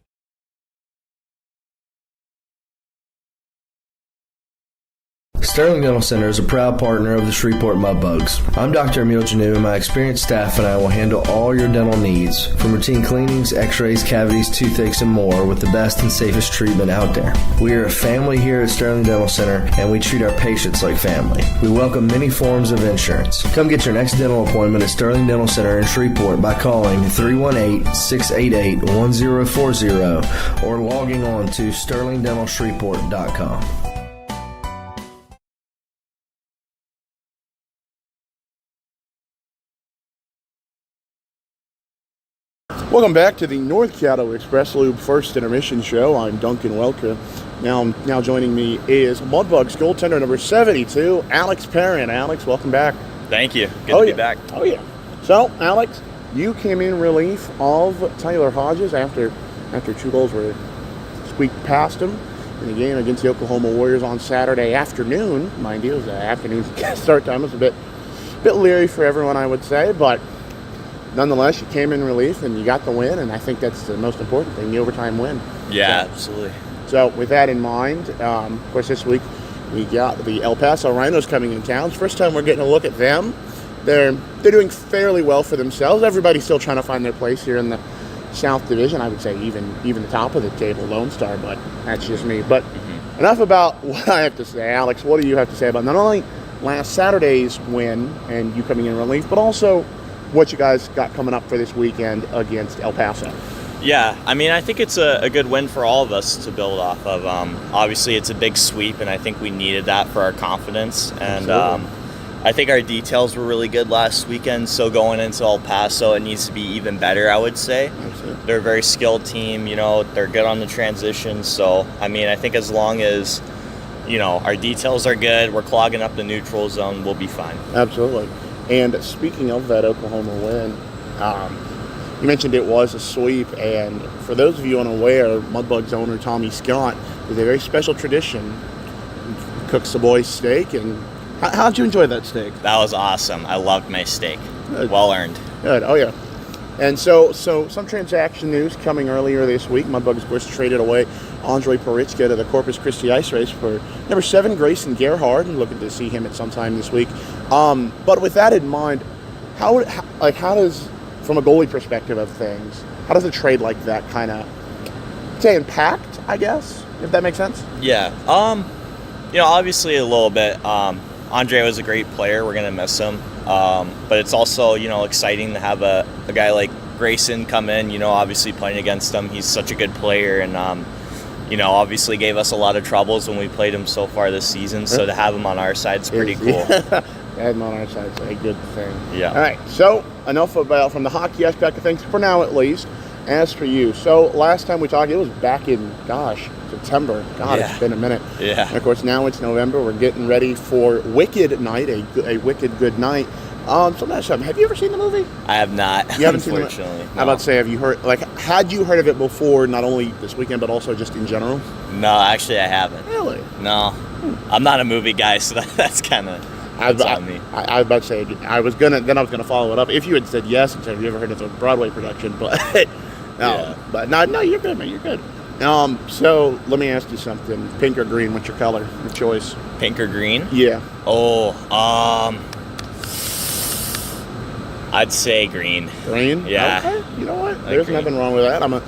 Sterling Dental Center is a proud partner of the Shreveport Mudbugs. I'm Dr. Emil Janu, and my experienced staff and I will handle all your dental needs, from routine cleanings, x-rays, cavities, toothaches, and more, with the best and safest treatment out there. We are a family here at Sterling Dental Center, and we treat our patients like family. We welcome many forms of insurance. Come get your next dental appointment at Sterling Dental Center in Shreveport by calling 318-688-1040 or logging on to sterlingdentalshreveport.com. Welcome back to the North Caddo Express Lube First Intermission Show. I'm Duncan Welke. Now joining me is Mudbugs goaltender number 72, Alex Perrin. Alex, welcome back. Thank you. Good to be back. Oh, yeah. So, Alex, you came in relief of Tyler Hodges after 2 goals were squeaked past him in the game against the Oklahoma Warriors on Saturday afternoon. Mind you, it was an afternoon start time. It was a bit leery for everyone, I would say, but nonetheless, you came in relief and you got the win, and I think that's the most important thing, the overtime win. Yeah, absolutely. So with that in mind, of course, this week we got the El Paso Rhinos coming in town. It's the first time we're getting a look at them. They're doing fairly well for themselves. Everybody's still trying to find their place here in the South Division. I would say even the top of the table, Lone Star, but that's just me. But enough about what I have to say. Alex, what do you have to say about not only last Saturday's win and you coming in relief, but also what you guys got coming up for this weekend against El Paso? Yeah, I mean, I think it's a good win for all of us to build off of. Obviously, it's a big sweep, and I think we needed that for our confidence. And I think our details were really good last weekend, so going into El Paso, it needs to be even better, I would say. Absolutely. They're a very skilled team, they're good on the transition. So, I mean, I think as long as, our details are good, we're clogging up the neutral zone, we'll be fine. Absolutely. And speaking of that Oklahoma win, you mentioned it was a sweep, and for those of you unaware, Mudbugs owner Tommy Scott has a very special tradition. He cooks the boys steak, and how'd you enjoy that steak? That was awesome. I loved my steak. Good. Well earned. Good. Oh, yeah. And so some transaction news coming earlier this week. Mudbugs, of course, traded away Andre Porichka to the Corpus Christi Ice Race for number 7, Grayson Gerhard, and looking to see him at some time this week. But with that in mind, how does, from a goalie perspective of things, how does a trade like that kind of, say, impact, I guess, if that makes sense? Yeah. Obviously a little bit. Andre was a great player. We're going to miss him. But it's also, exciting to have a guy like Grayson come in, obviously playing against him. He's such a good player and, obviously gave us a lot of troubles when we played him so far this season. So to have him on our side is pretty cool. Have him on our side is a good thing. Yeah. All right. So enough about from the hockey aspect of things for now, at least. As for you, so last time we talked, it was back in, September. It's been a minute. Yeah. And of course, now it's November. We're getting ready for Wicked Night, a wicked good night. So that's something. Have you ever seen the movie? I have not. You haven't seen unfortunately. I'm about to say, have you heard? Had you heard of it before? Not only this weekend, but also just in general. No, actually, I haven't. Really? No, I'm not a movie guy, so that's kind of. on me. I was about to say I was gonna follow it up. If you had said yes and said, "Have you ever heard of a Broadway production?" But but no, you're good, man. You're good. So let me ask you something: pink or green? What's your color? Your choice? Pink or green? Yeah. Oh, I'd say green. Green? Yeah. Okay. You know what? There's nothing wrong with that. I'm a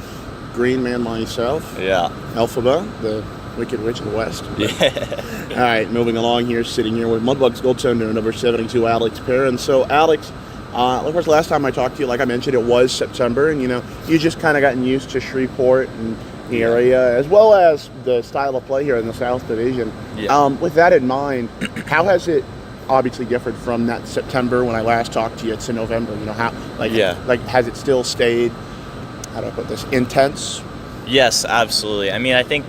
green man myself. Yeah. Elphaba, the Wicked Witch of the West. Yeah. All right, moving along here, sitting here with Mudbugs goaltender number 72, Alex Perrin. So, Alex, of course, last time I talked to you, like I mentioned, it was September, and, you just kind of gotten used to Shreveport and the area, as well as the style of play here in the South Division. Yeah. With that in mind, how has it obviously differed from that September when I last talked to you to November? Has it still stayed, how do I put this, intense? Yes, absolutely. I mean, I think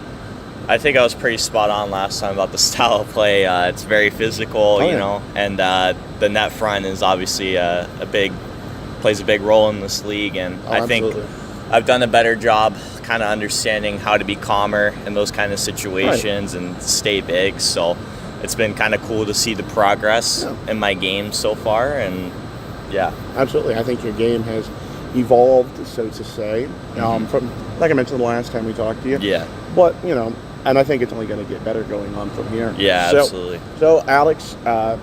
I was pretty spot on last time about the style of play. It's very physical, and the net front is obviously plays a big role in this league, and I think I've done a better job kind of understanding how to be calmer in those kind of situations and stay big. So it's been kind of cool to see the progress in my game so far, and yeah. Absolutely. I think your game has evolved, so to say, from, like I mentioned the last time we talked to you. Yeah. But, and I think it's only going to get better going on from here. Yeah, absolutely. So, Alex, we're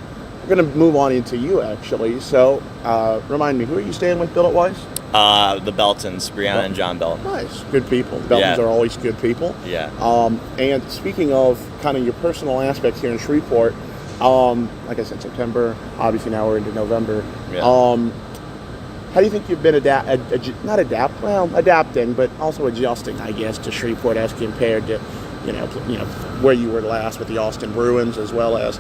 going to move on into you, actually. So, remind me, who are you staying with billet-wise? The Beltons, Brianna and John Belton. Nice. Good people. Beltons are always good people. Yeah. And speaking of kind of your personal aspects here in Shreveport, like I said, September, obviously now we're into November. Yeah. How do you think you've been adapting, but also adjusting, I guess, to Shreveport as compared to, where you were last with the Austin Bruins, as well as,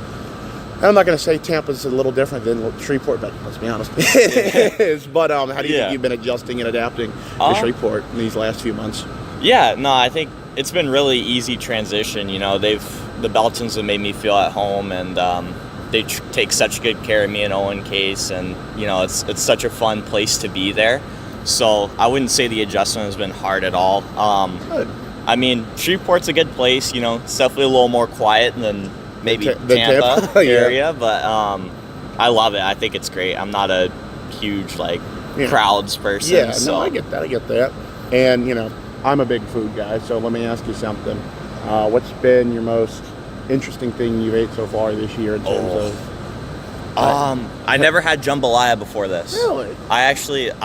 I'm not going to say Tampa's a little different than Shreveport, but let's be honest, it is. But how do you think you've been adjusting and adapting to Shreveport in these last few months? Yeah, no, I think it's been really easy transition. The Beltons have made me feel at home, and they take such good care of me and Owen Case, and it's such a fun place to be there. So I wouldn't say the adjustment has been hard at all. Good. I mean, Shreveport's a good place. It's definitely a little more quiet than maybe Tampa area, but I love it. I think it's great. I'm not a huge crowds person. Yeah, so. No, I get that. And I'm a big food guy, so let me ask you something. What's been your most interesting thing you've ate so far this year in terms of? I never had jambalaya before this. Really? I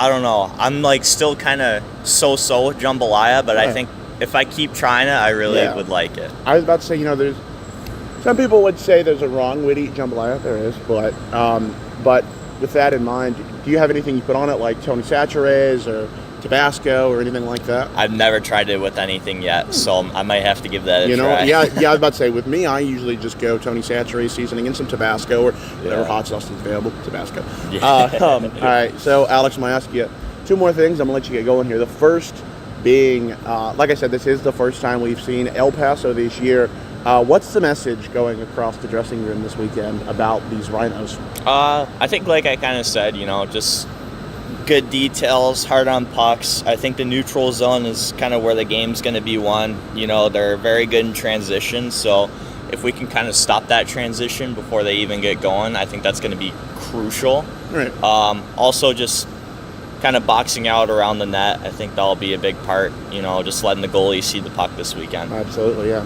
don't know. I'm still kind of so-so with jambalaya, but I think if I keep trying it, I really would like it. I was about to say, there's some people would say there's a wrong way to eat jambalaya. There is, but with that in mind, do you have anything you put on it, like Tony Chachere's or Tabasco or anything like that? I've never tried it with anything yet, so I might have to give that a try. Yeah, I was about to say, with me, I usually just go Tony Chachere's seasoning and some Tabasco or whatever hot sauce is available. Tabasco. Yeah. All right, so Alex, I'm going to ask you two more things. I'm going to let you get going here. The first being, like I said, this is the first time we've seen El Paso this year. What's the message going across the dressing room this weekend about these Rhinos? I think, like I kind of said, just good details, hard on pucks. I think the neutral zone is kind of where the game's going to be won. They're very good in transition, so if we can kind of stop that transition before they even get going, I think that's going to be crucial. Right. Also, just kind of boxing out around the net, I think that'll be a big part, just letting the goalie see the puck this weekend. Absolutely, yeah.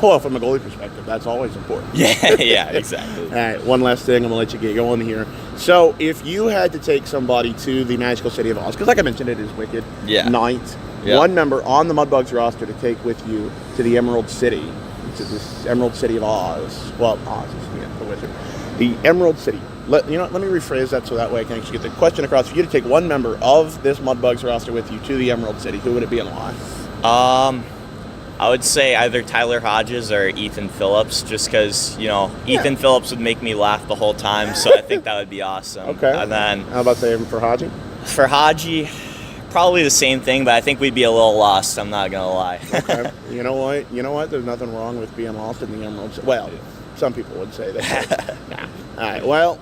Well, from a goalie perspective, that's always important. Yeah, exactly. All right, one last thing, I'm going to let you get going here. So, if you had to take somebody to the magical city of Oz, because like I mentioned, it is Wicked Night, one member on the Mudbugs roster to take with you to the Emerald City, to this Emerald City of Oz. Well, Oz is the wizard. The Emerald City. Let me rephrase that so that way I can actually get the question across. For you to take one member of this Mudbugs roster with you to the Emerald City, who would it be and why? I would say either Tyler Hodges or Ethan Phillips, just because, Ethan Phillips would make me laugh the whole time, so I think that would be awesome. Okay. And then, how about saying for Haji? For Haji, probably the same thing, but I think we'd be a little lost, I'm not going to lie. Okay. You know what? There's nothing wrong with being lost in the Emerald City. Well, some people would say that. Nah. All right, well,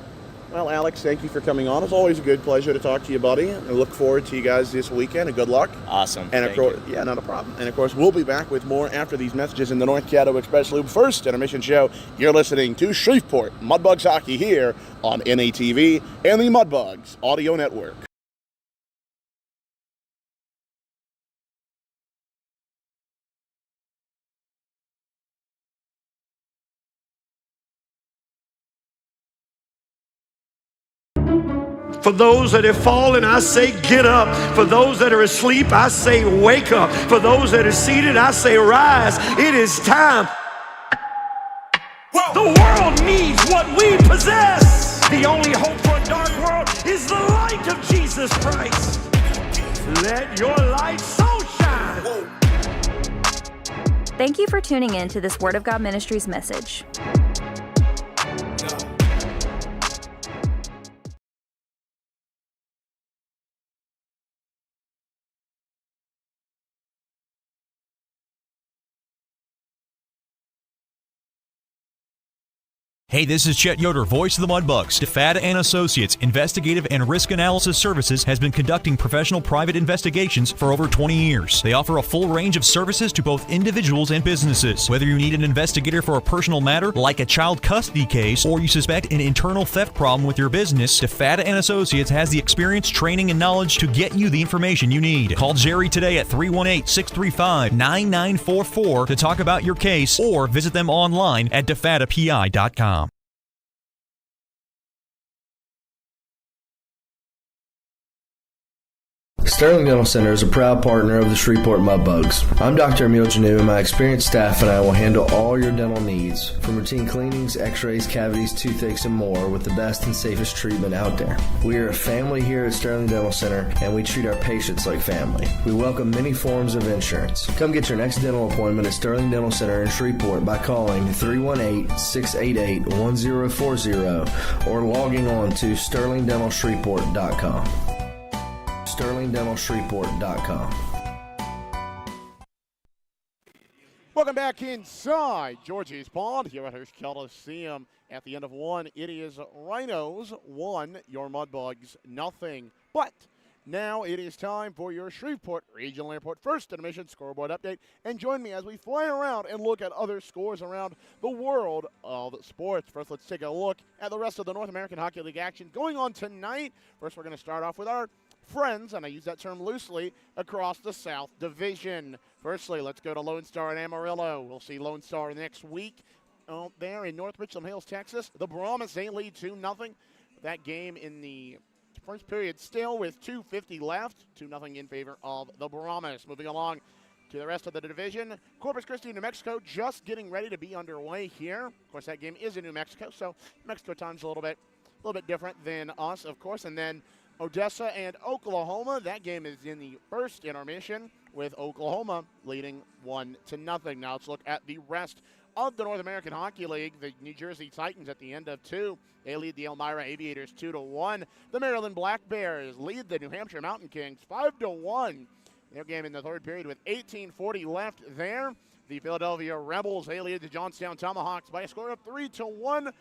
Alex, thank you for coming on. It's always a good pleasure to talk to you, buddy. I look forward to you guys this weekend, and good luck. Awesome. And of course, yeah, not a problem. And of course, we'll be back with more after these messages in the North Caddo Express Loop First Intermission Show. You're listening to Shreveport Mudbugs Hockey here on NATV and the Mudbugs Audio Network. For those that have fallen, I say get up. For those that are asleep, I say wake up. For those that are seated, I say rise. It is time. The world needs what we possess. The only hope for a dark world is the light of Jesus Christ. Let your light so shine. Thank you for tuning in to this Word of God Ministries message. Hey, this is Chet Yoder, voice of the Mudbugs. DeFada and Associates Investigative and Risk Analysis Services has been conducting professional private investigations for over 20 years. They offer a full range of services to both individuals and businesses. Whether you need an investigator for a personal matter like a child custody case or you suspect an internal theft problem with your business, DeFada and Associates has the experience, training, and knowledge to get you the information you need. Call Jerry today at 318-635-9944 to talk about your case or visit them online at defadapi.com. Sterling Dental Center is a proud partner of the Shreveport Mudbugs. I'm Dr. Emil Janu, and my experienced staff and I will handle all your dental needs, from routine cleanings, x-rays, cavities, toothaches, and more, with the best and safest treatment out there. We are a family here at Sterling Dental Center, and we treat our patients like family. We welcome many forms of insurance. Come get your next dental appointment at Sterling Dental Center in Shreveport by calling 318-688-1040 or logging on to sterlingdentalshreveport.com. sterlingdentalshreveport.com. Welcome back inside Georgie's Pond here at Hirsch Coliseum. At the end of one, it is Rhinos 1, your Mudbugs nothing. But now it is time for your Shreveport Regional Airport First Intermission scoreboard update. And join me as we fly around and look at other scores around the world of sports. First, let's take a look at the rest of the North American Hockey League action going on tonight. First, we're going to start off with our friends, and I use that term loosely, across the South Division. Firstly, let's go to Lone Star and Amarillo. We'll see Lone Star next week out there in North Richland Hills, Texas. The Brahmas, they lead 2-0. That game in the first period still with 2:50 left. 2-0 in favor of the Brahmas. Moving along to the rest of the division. Corpus Christi, New Mexico, just getting ready to be underway here. Of course, that game is in New Mexico, so New Mexico time's a little bit different than us, of course. And then Odessa and Oklahoma. That game is in the first intermission with Oklahoma leading 1-0. Now let's look at the rest of the North American Hockey League. The New Jersey Titans at the end of 2. They lead the Elmira Aviators 2-1. The Maryland Black Bears lead the New Hampshire Mountain Kings 5-1. Their game in the third period with 18:40 left there. The Philadelphia Rebels, they lead the Johnstown Tomahawks by a score of 3-1.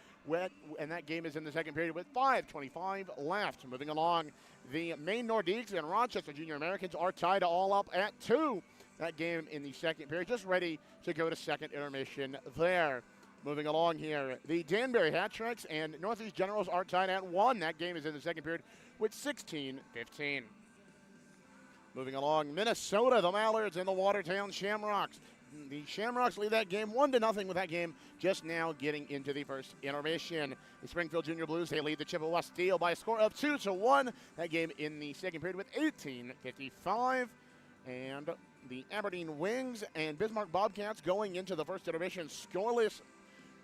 And that game is in the second period with 5:25 left. Moving along, the Maine Nordiques and Rochester Junior Americans are tied all up at 2. That game in the second period, just ready to go to second intermission there. Moving along here, the Danbury Hat-Tricks and Northeast Generals are tied at 1. That game is in the second period with 16:15. Moving along, Minnesota, the Mallards and the Watertown Shamrocks. The Shamrocks lead that game 1-0 with that game just now getting into the first intermission. The Springfield Junior Blues, they lead the Chippewa Steel by a score of 2-1. That game in the second period with 18:55. And the Aberdeen Wings and Bismarck Bobcats going into the first intermission scoreless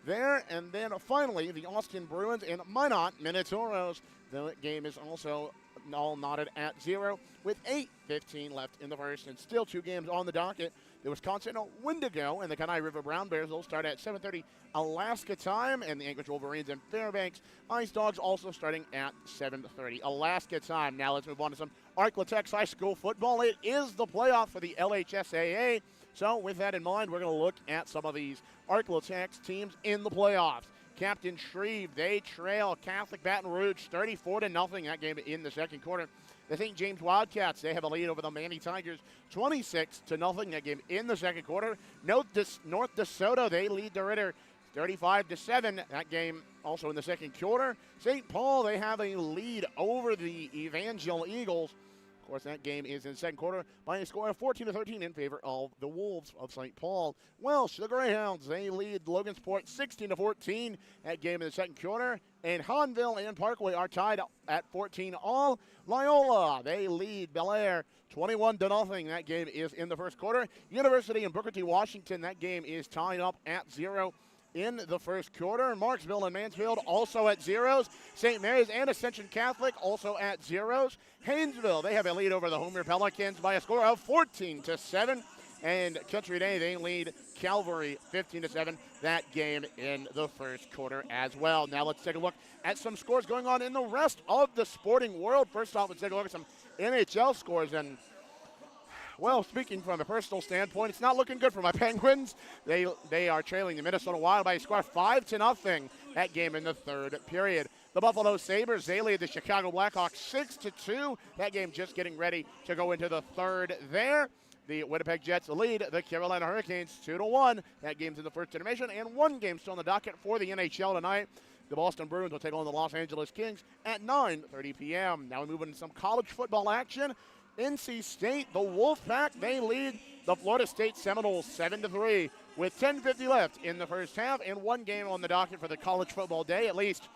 there. And then finally, the Austin Bruins and Minot Minotauros. The game is also all knotted at 0 with 8:15 left in the first, and still 2 games on the docket. The Wisconsin Wendigo and the Kenai River Brown Bears will start at 7:30 Alaska time, and the Anchorage Wolverines and Fairbanks Ice Dogs also starting at 7:30 Alaska time. Now let's move on to some Arklatex High School football. It is the playoff for the LHSAA. So with that in mind, we're going to look at some of these Arklatex teams in the playoffs. Captain Shreve, they trail Catholic Baton Rouge 34-0. That game in the second quarter. The St. James Wildcats, they have a lead over the Manny Tigers 26-0. That game in the second quarter. North DeSoto, they lead the Ritter 35-7. That game also in the second quarter. St. Paul, they have a lead over the Evangel Eagles. Of course, that game is in the second quarter by a score of 14-13 in favor of the Wolves of St. Paul. Welsh, the Greyhounds, they lead Logansport 16-14. That game in the second quarter. And Hanville and Parkway are tied at 14 all. Loyola, they lead Bel Air 21-0. That game is in the first quarter. University and Booker T. Washington, that game is tied up at 0 in the first quarter. Marksville and Mansfield also at 0s. St. Mary's and Ascension Catholic also at 0s. Haynesville, they have a lead over the Homer Pelicans by a score of 14-7. And Country Day, they lead Calvary 15-7. That game in the first quarter as well. Now let's take a look at some scores going on in the rest of the sporting world. First off, let's take a look at some NHL scores. And well, speaking from a personal standpoint, it's not looking good for my Penguins. They are trailing the Minnesota Wild by a score of 5-0. That game in the third period. The Buffalo Sabres, they lead the Chicago Blackhawks 6-2. That game just getting ready to go into the third there. The Winnipeg Jets lead the Carolina Hurricanes 2-1. That game's in the first intermission, and 1 game still on the docket for the NHL tonight. The Boston Bruins will take on the Los Angeles Kings at 9:30 p.m. Now we move into some college football action. NC State, the Wolfpack, they lead the Florida State Seminoles 7-3 with 10:50 left in the first half, and 1 game on the docket for the college football day, at least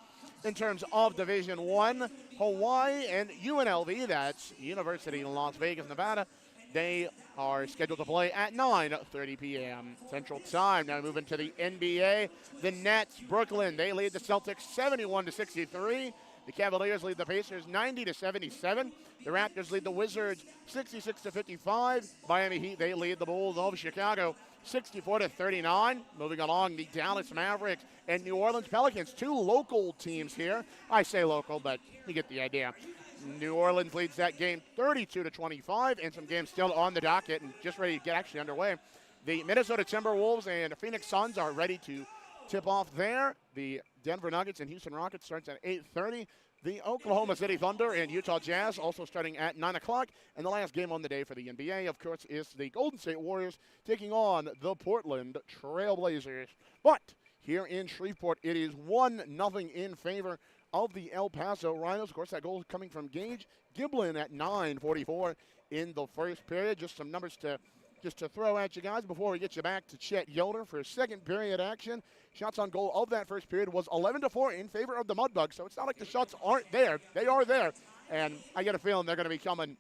in terms of Division I. Hawaii and UNLV, that's University of Las Vegas, Nevada, they are scheduled to play at 9:30 p.m. Central Time. Now moving to the NBA. The Nets, Brooklyn, they lead the Celtics 71-63. The Cavaliers lead the Pacers 90-77. The Raptors lead the Wizards 66-55. Miami Heat, they lead the Bulls of Chicago 64-39. Moving along, the Dallas Mavericks and New Orleans Pelicans, 2 local teams here. I say local, but you get the idea. New Orleans leads that game 32-25, and some games still on the docket and just ready to get actually underway. The Minnesota Timberwolves and Phoenix Suns are ready to tip off there. The Denver Nuggets and Houston Rockets starts at 8:30. The Oklahoma City Thunder and Utah Jazz also starting at 9 o'clock. And the last game on the day for the NBA, of course, is the Golden State Warriors taking on the Portland Trail Blazers. But here in Shreveport, it is 1-0 in favor of the El Paso Rhinos. Of course, that goal is coming from Gage Giblin at 9:44 in the first period. Just some numbers to throw at you guys before we get you back to Chet Yoder for second period action. Shots on goal of that first period was 11-4 in favor of the Mudbugs. So it's not like the shots aren't there. They are there. And I get a feeling they're going to be coming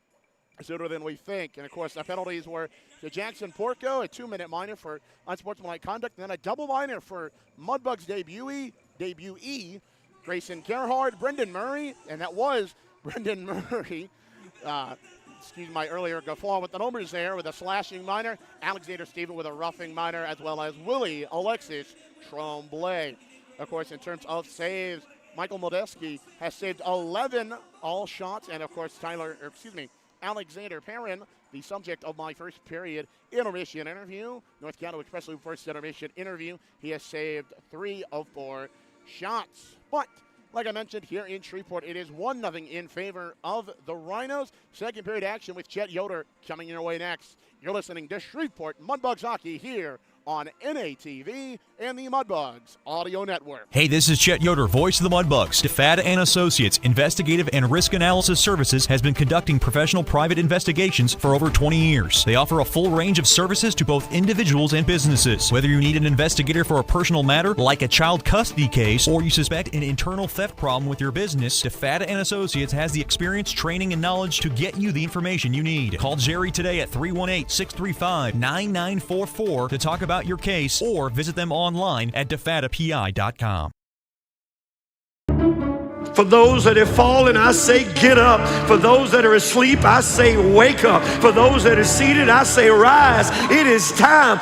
sooner than we think. And, of course, the penalties were to Jackson Porco, a 2-minute minor for unsportsmanlike conduct, and then a double minor for Mudbugs debutee Grayson Gerhard, Brendan Murray, and that was Brendan Murray. Excuse my earlier guffaw with the numbers there, with a slashing minor. Alexander Stephen with a roughing minor, as well as Willie Alexis Tremblay. Of course, in terms of saves, Michael Modeski has saved 11 all shots, and of course, Alexander Perrin, the subject of my first period intermission interview, North Canada Express Loop first intermission interview. He has saved 3 of 4 shots. But like I mentioned, here in Shreveport, it is 1-0 in favor of the Rhinos. Second period action with Chet Yoder coming your way next. You're listening to Shreveport Mudbugs Hockey here on NATV and the Mudbugs Audio Network. Hey, this is Chet Yoder, voice of the Mudbugs. DeFada and Associates Investigative and Risk Analysis Services has been conducting professional private investigations for over 20 years. They offer a full range of services to both individuals and businesses. Whether you need an investigator for a personal matter like a child custody case or you suspect an internal theft problem with your business, DeFada and Associates has the experience, training, and knowledge to get you the information you need. Call Jerry today at 318-635-9944 to talk about your case or visit them online at defadapi.com. For those that have fallen, I say get up. For those that are asleep, I say wake up. For those that are seated, I say rise. It is time.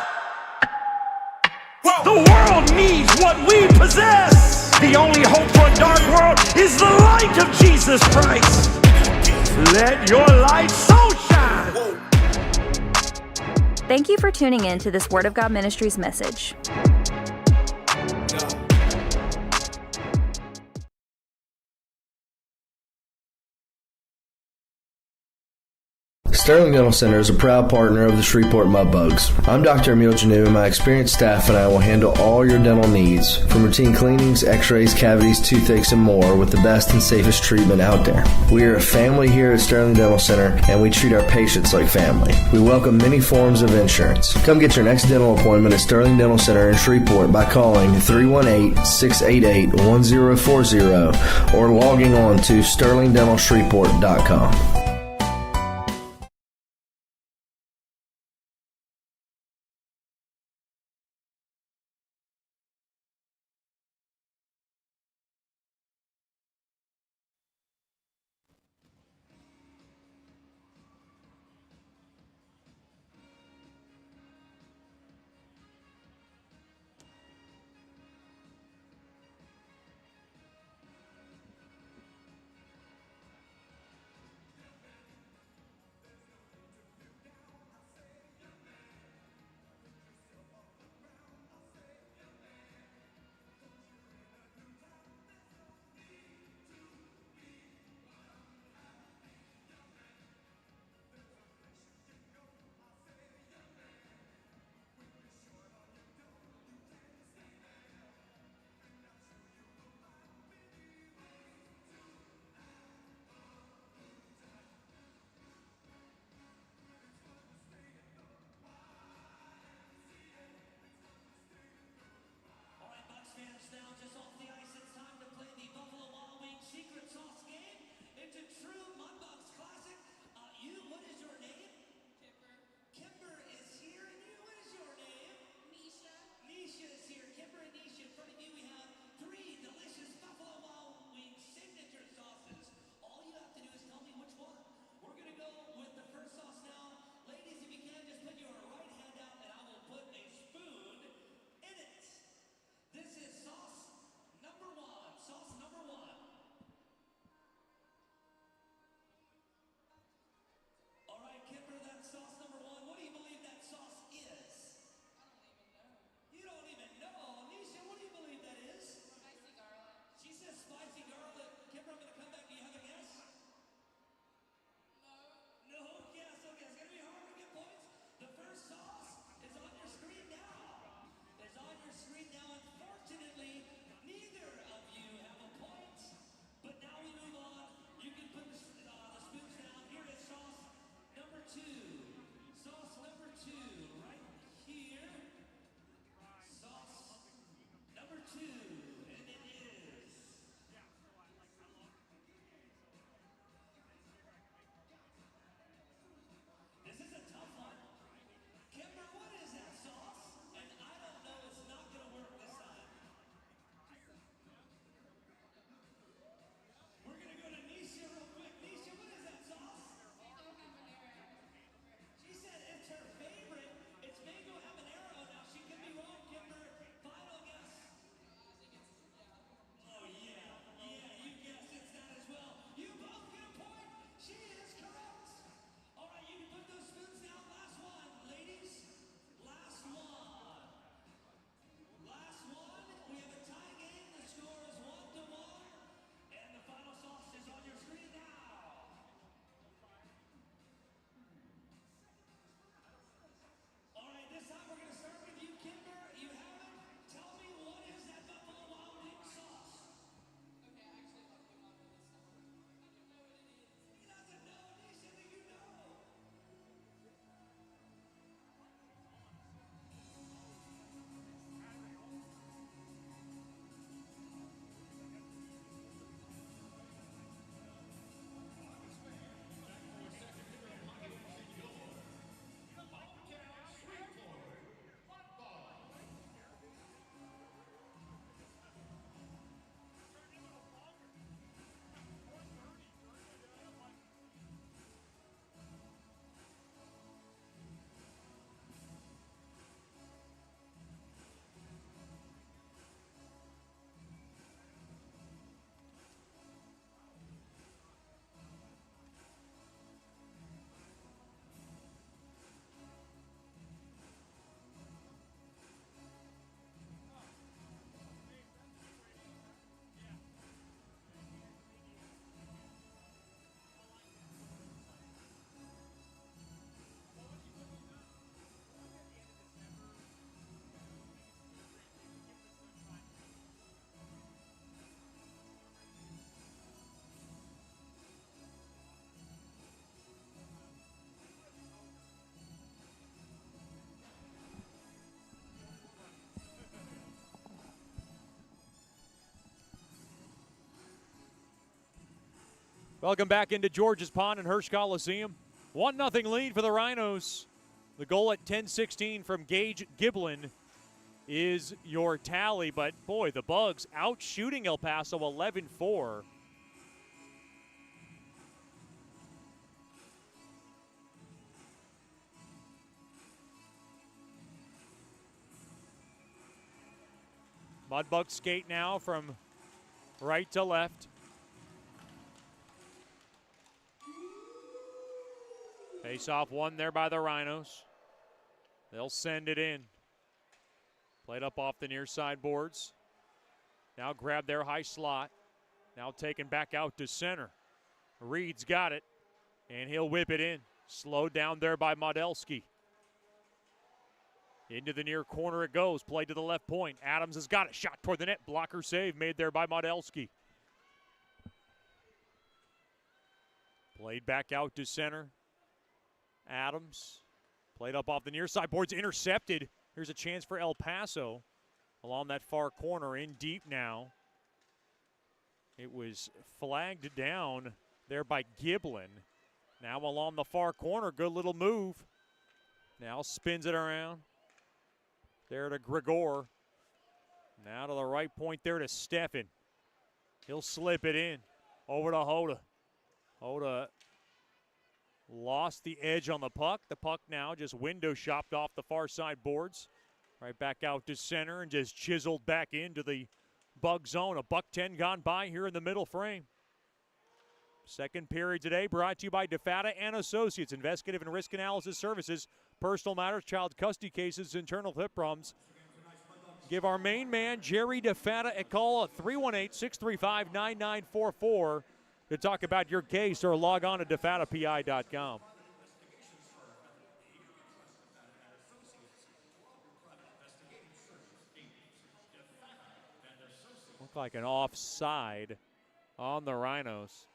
The world needs what we possess. The only hope for a dark world is the light of Jesus Christ. Let your light so shine. Thank you for tuning in to this Word of God Ministries message. Sterling Dental Center is a proud partner of the Shreveport Mudbugs. I'm Dr. Emil Janu, and my experienced staff and I will handle all your dental needs, from routine cleanings, x-rays, cavities, toothaches, and more, with the best and safest treatment out there. We are a family here at Sterling Dental Center, and we treat our patients like family. We welcome many forms of insurance. Come get your next dental appointment at Sterling Dental Center in Shreveport by calling 318-688-1040 or logging on to sterlingdentalshreveport.com. Welcome back into George's Pond and Hirsch Coliseum. 1-0 lead for the Rhinos. The goal at 10:16 from Gage Giblin is your tally, but boy, the Bugs out shooting El Paso 11-4. Mudbugs skate now from right to left. Face-off won there by the Rhinos. They'll send it in. Played up off the near side boards. Now grab their high slot. Now taken back out to center. Reed's got it, and he'll whip it in. Slowed down there by Modelski. Into the near corner it goes. Play to the left point. Adams has got it. Shot toward the net. Blocker save made there by Modelski. Played back out to center. Adams played up off the near side boards, intercepted. Here's a chance for El Paso along that far corner, in deep now. It was flagged down there by Giblin. Now along the far corner, good little move. Now spins it around. There to Gregor. Now to the right point there to Steffen. He'll slip it in. Over to Hoda. Hoda lost the edge on the puck. The puck now just window shopped off the far side boards. Right back out to center and just chiseled back into the Bug zone. A $1:10 gone by here in the middle frame. Second period today brought to you by DeFata and Associates, investigative and risk analysis services, personal matters, child custody cases, internal hip problems. Give our main man, Jerry DeFata, a call at 318-635-9944 to talk about your case, or log on to defatapi.com. Looked like an offside on the Rhinos.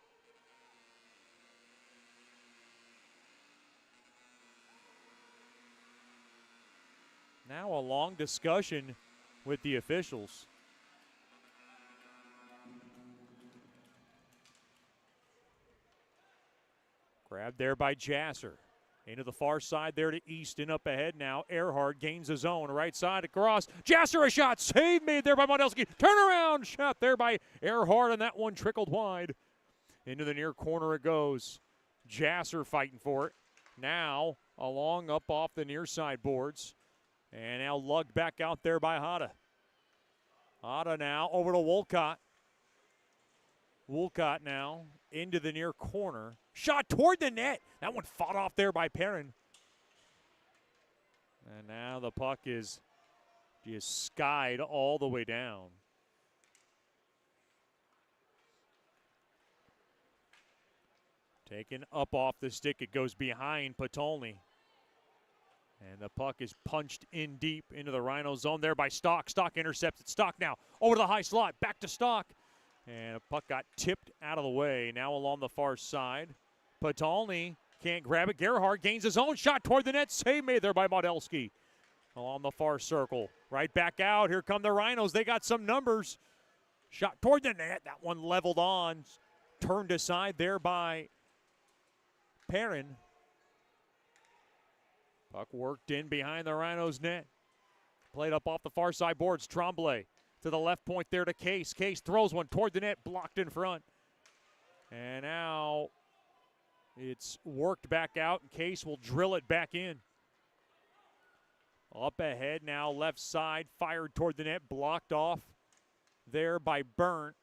Now a long discussion with the officials. Grabbed there by Jasser. Into the far side there to Easton, up ahead now. Earhart gains his own, right side across. Jasser, a shot, save made there by Modelski. Turnaround shot there by Earhart, and that one trickled wide. Into the near corner it goes. Jasser fighting for it. Now along up off the near side boards. And now lugged back out there by Hada. Hada now over to Wolcott. Wolcott now into the near corner. Shot toward the net. That one fought off there by Perrin. And now the puck is just skied all the way down. Taken up off the stick. It goes behind Patolny. And the puck is punched in deep into the Rhino zone there by Stock. Stock intercepts it. Stock now over to the high slot. Back to Stock. And the puck got tipped out of the way. Now along the far side. Patolny can't grab it. Gerhardt gains his own shot toward the net. Save made there by Modelski. Along the far circle. Right back out. Here come the Rhinos. They got some numbers. Shot toward the net. That one leveled on. Turned aside there by Perrin. Puck worked in behind the Rhinos' net. Played up off the far side boards. Tremblay to the left point there to Case. Case throws one toward the net, blocked in front. And now it's worked back out, and Case will drill it back in. Up ahead now, left side, fired toward the net, blocked off there by Burnt.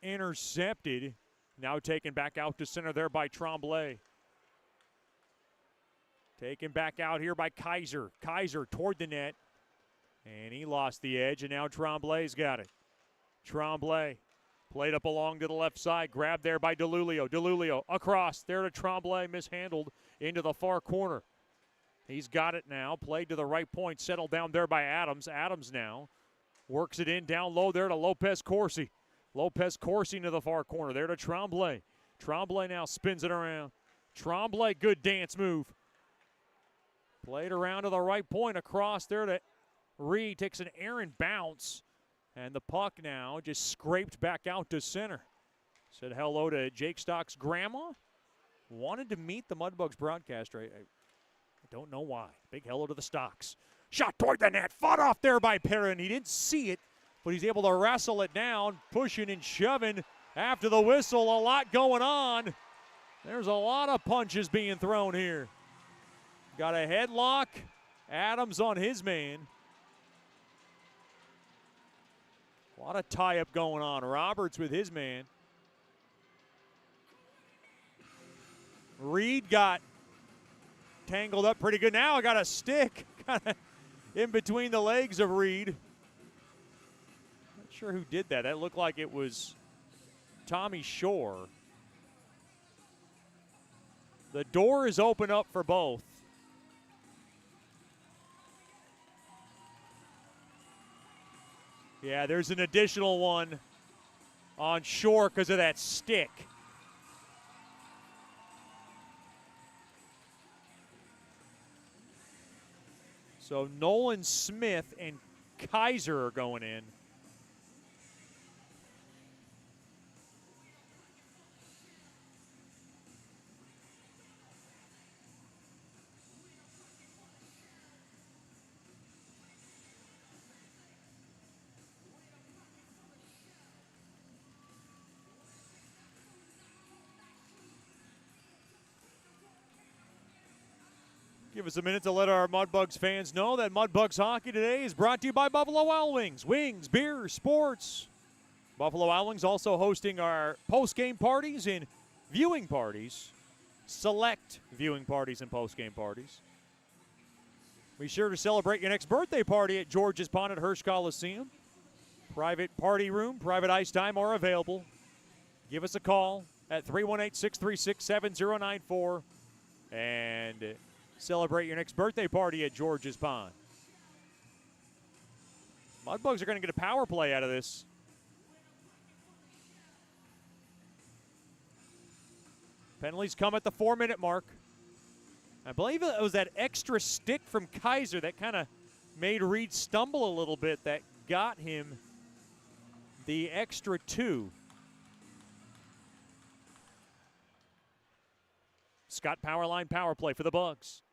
Intercepted. Now taken back out to center there by Tremblay. Taken back out here by Kaiser. Kaiser toward the net. And he lost the edge, and now Tremblay's got it. Tremblay played up along to the left side. Grabbed there by DeLulio. DeLulio across there to Tremblay. Mishandled into the far corner. He's got it now. Played to the right point. Settled down there by Adams. Adams now works it in down low there to Lopez Corsi. Lopez Corsi into the far corner. There to Tremblay. Tremblay now spins it around. Tremblay, good dance move. Played around to the right point, across there to Reed. Takes an errant bounce. And the puck now just scraped back out to center. Said hello to Jake Stock's grandma. Wanted to meet the Mudbugs broadcaster. I don't know why. Big hello to the Stocks. Shot toward the net. Fought off there by Perrin. He didn't see it, but he's able to wrestle it down, pushing and shoving after the whistle. A lot going on. There's a lot of punches being thrown here. Got a headlock. Adams on his man. A lot of tie-up going on. Roberts with his man. Reed got tangled up pretty good. Now I got a stick kind of in between the legs of Reed. Not sure who did that. That looked like it was Tommy Shore. The door is open up for both. Yeah, there's an additional one on Shore because of that stick. So Nolan Smith and Kaiser are going in. Give us a minute to let our Mudbugs fans know that Mudbugs hockey today is brought to you by Buffalo Wild Wings. Wings, beer, sports. Buffalo Wild Wings also hosting our post-game parties and viewing parties. Select viewing parties and post-game parties. Be sure to celebrate your next birthday party at George's Pond at Hirsch Coliseum. Private party room, private ice time are available. Give us a call at 318-636-7094 and celebrate your next birthday party at George's Pond. Mudbugs are going to get a power play out of this. Penalties come at the 4-minute mark. I believe it was that extra stick from Kaiser that kind of made Reed stumble a little bit that got him the extra 2. Scott Powerline power play for the Bugs.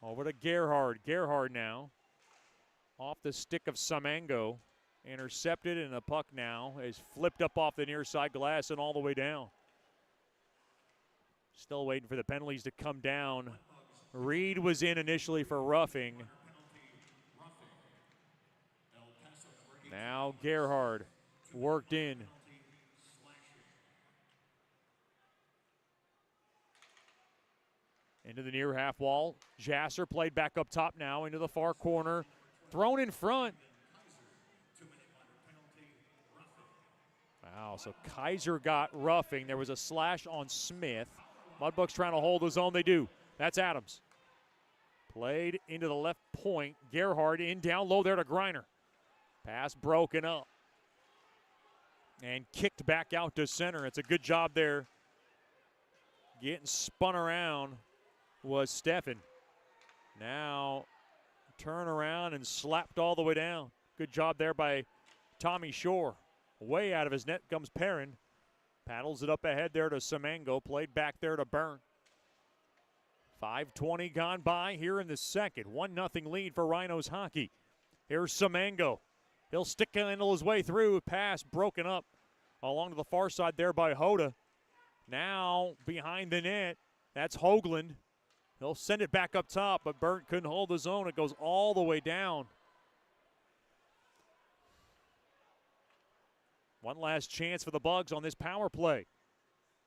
Over to Gerhard. Gerhard now off the stick of Samango. Intercepted, and the puck now is flipped up off the near side glass and all the way down. Still waiting for the penalties to come down. Reed was in initially for roughing. Now Gerhard worked in. Into the near half wall. Jasser played back up top now into the far corner. Thrown in front. Wow, so Kaiser got roughing. There was a slash on Smith. Mudbugs trying to hold his own. They do. That's Adams. Played into the left point. Gerhard in down low there to Griner. Pass broken up. And kicked back out to center. It's a good job there. Getting spun around was Steffen. Now turn around and slapped all the way down. Good job there by Tommy Shore. Way out of his net comes Perrin. Paddles it up ahead there to Samango. Played back there to Byrne. 5:20 gone by here in the second. 1-0 lead for Rhinos hockey. Here's Samango. He'll stick handle his way through. Pass broken up along to the far side there by Hoda. Now behind the net. That's Hoagland. He'll send it back up top, but Byrne couldn't hold his own. It goes all the way down. One last chance for the Bugs on this power play.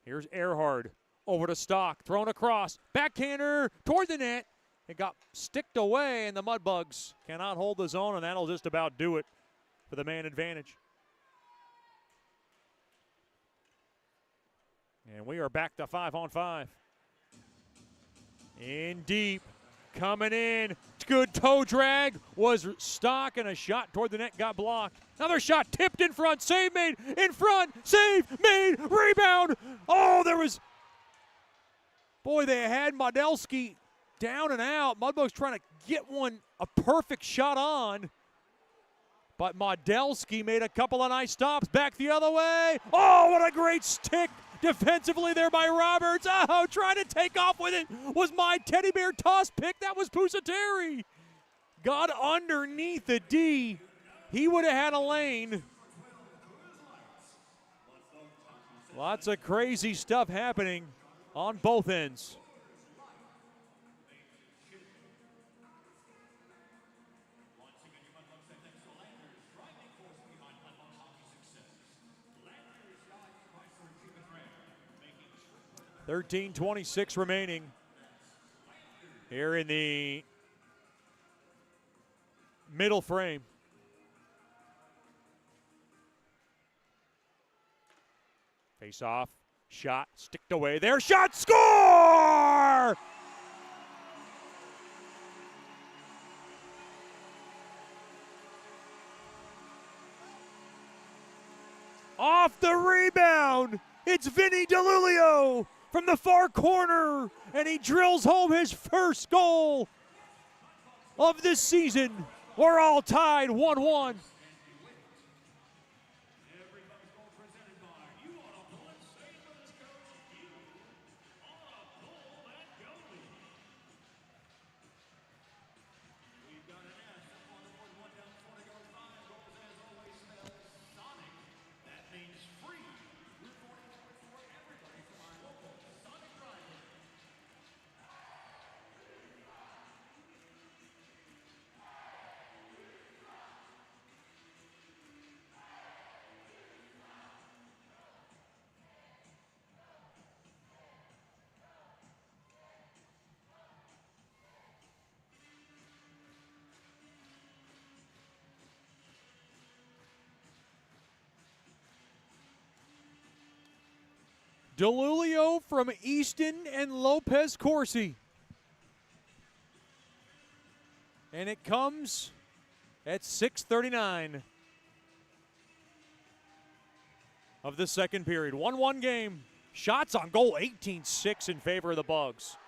Here's Earhart over to Stock. Thrown across. Backhander toward the net. It got sticked away, and the Mudbugs cannot hold his own, and that'll just about do it for the man advantage. And we are back to 5-on-5. In deep, coming in. Good toe drag was Stock, and a shot toward the net got blocked. Another shot tipped in front. Save made in front. Save made. Rebound. Oh, there was. Boy, they had Modelski down and out. Mudbugs trying to get one, a perfect shot on. But Modelski made a couple of nice stops. Back the other way. Oh, what a great stick defensively there by Roberts. Oh, trying to take off with it was my teddy bear toss pick. That was Pusateri. Got underneath the D. He would have had a lane. Lots of crazy stuff happening on both ends. $13:26 remaining here in the middle frame. Face off, shot, sticked away there, shot, score! Off the rebound, it's Vinny DeLulio from the far corner, and he drills home his first goal of this season. We're all tied 1-1. DeLulio from Easton and Lopez Corsi. And it comes at 6:39 of the second period. 1-1 game. Shots on goal, 18-6 in favor of the Bugs.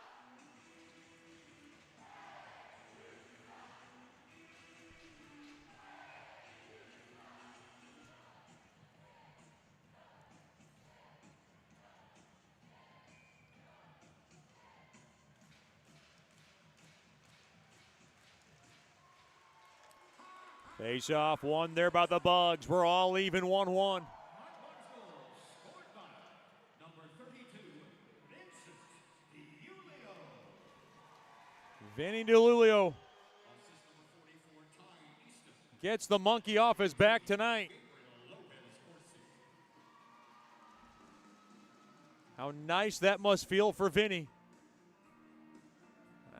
Face off, one there by the Bugs. We're all even 1-1. Vinny DeLulio gets the monkey off his back tonight. How nice that must feel for Vinny.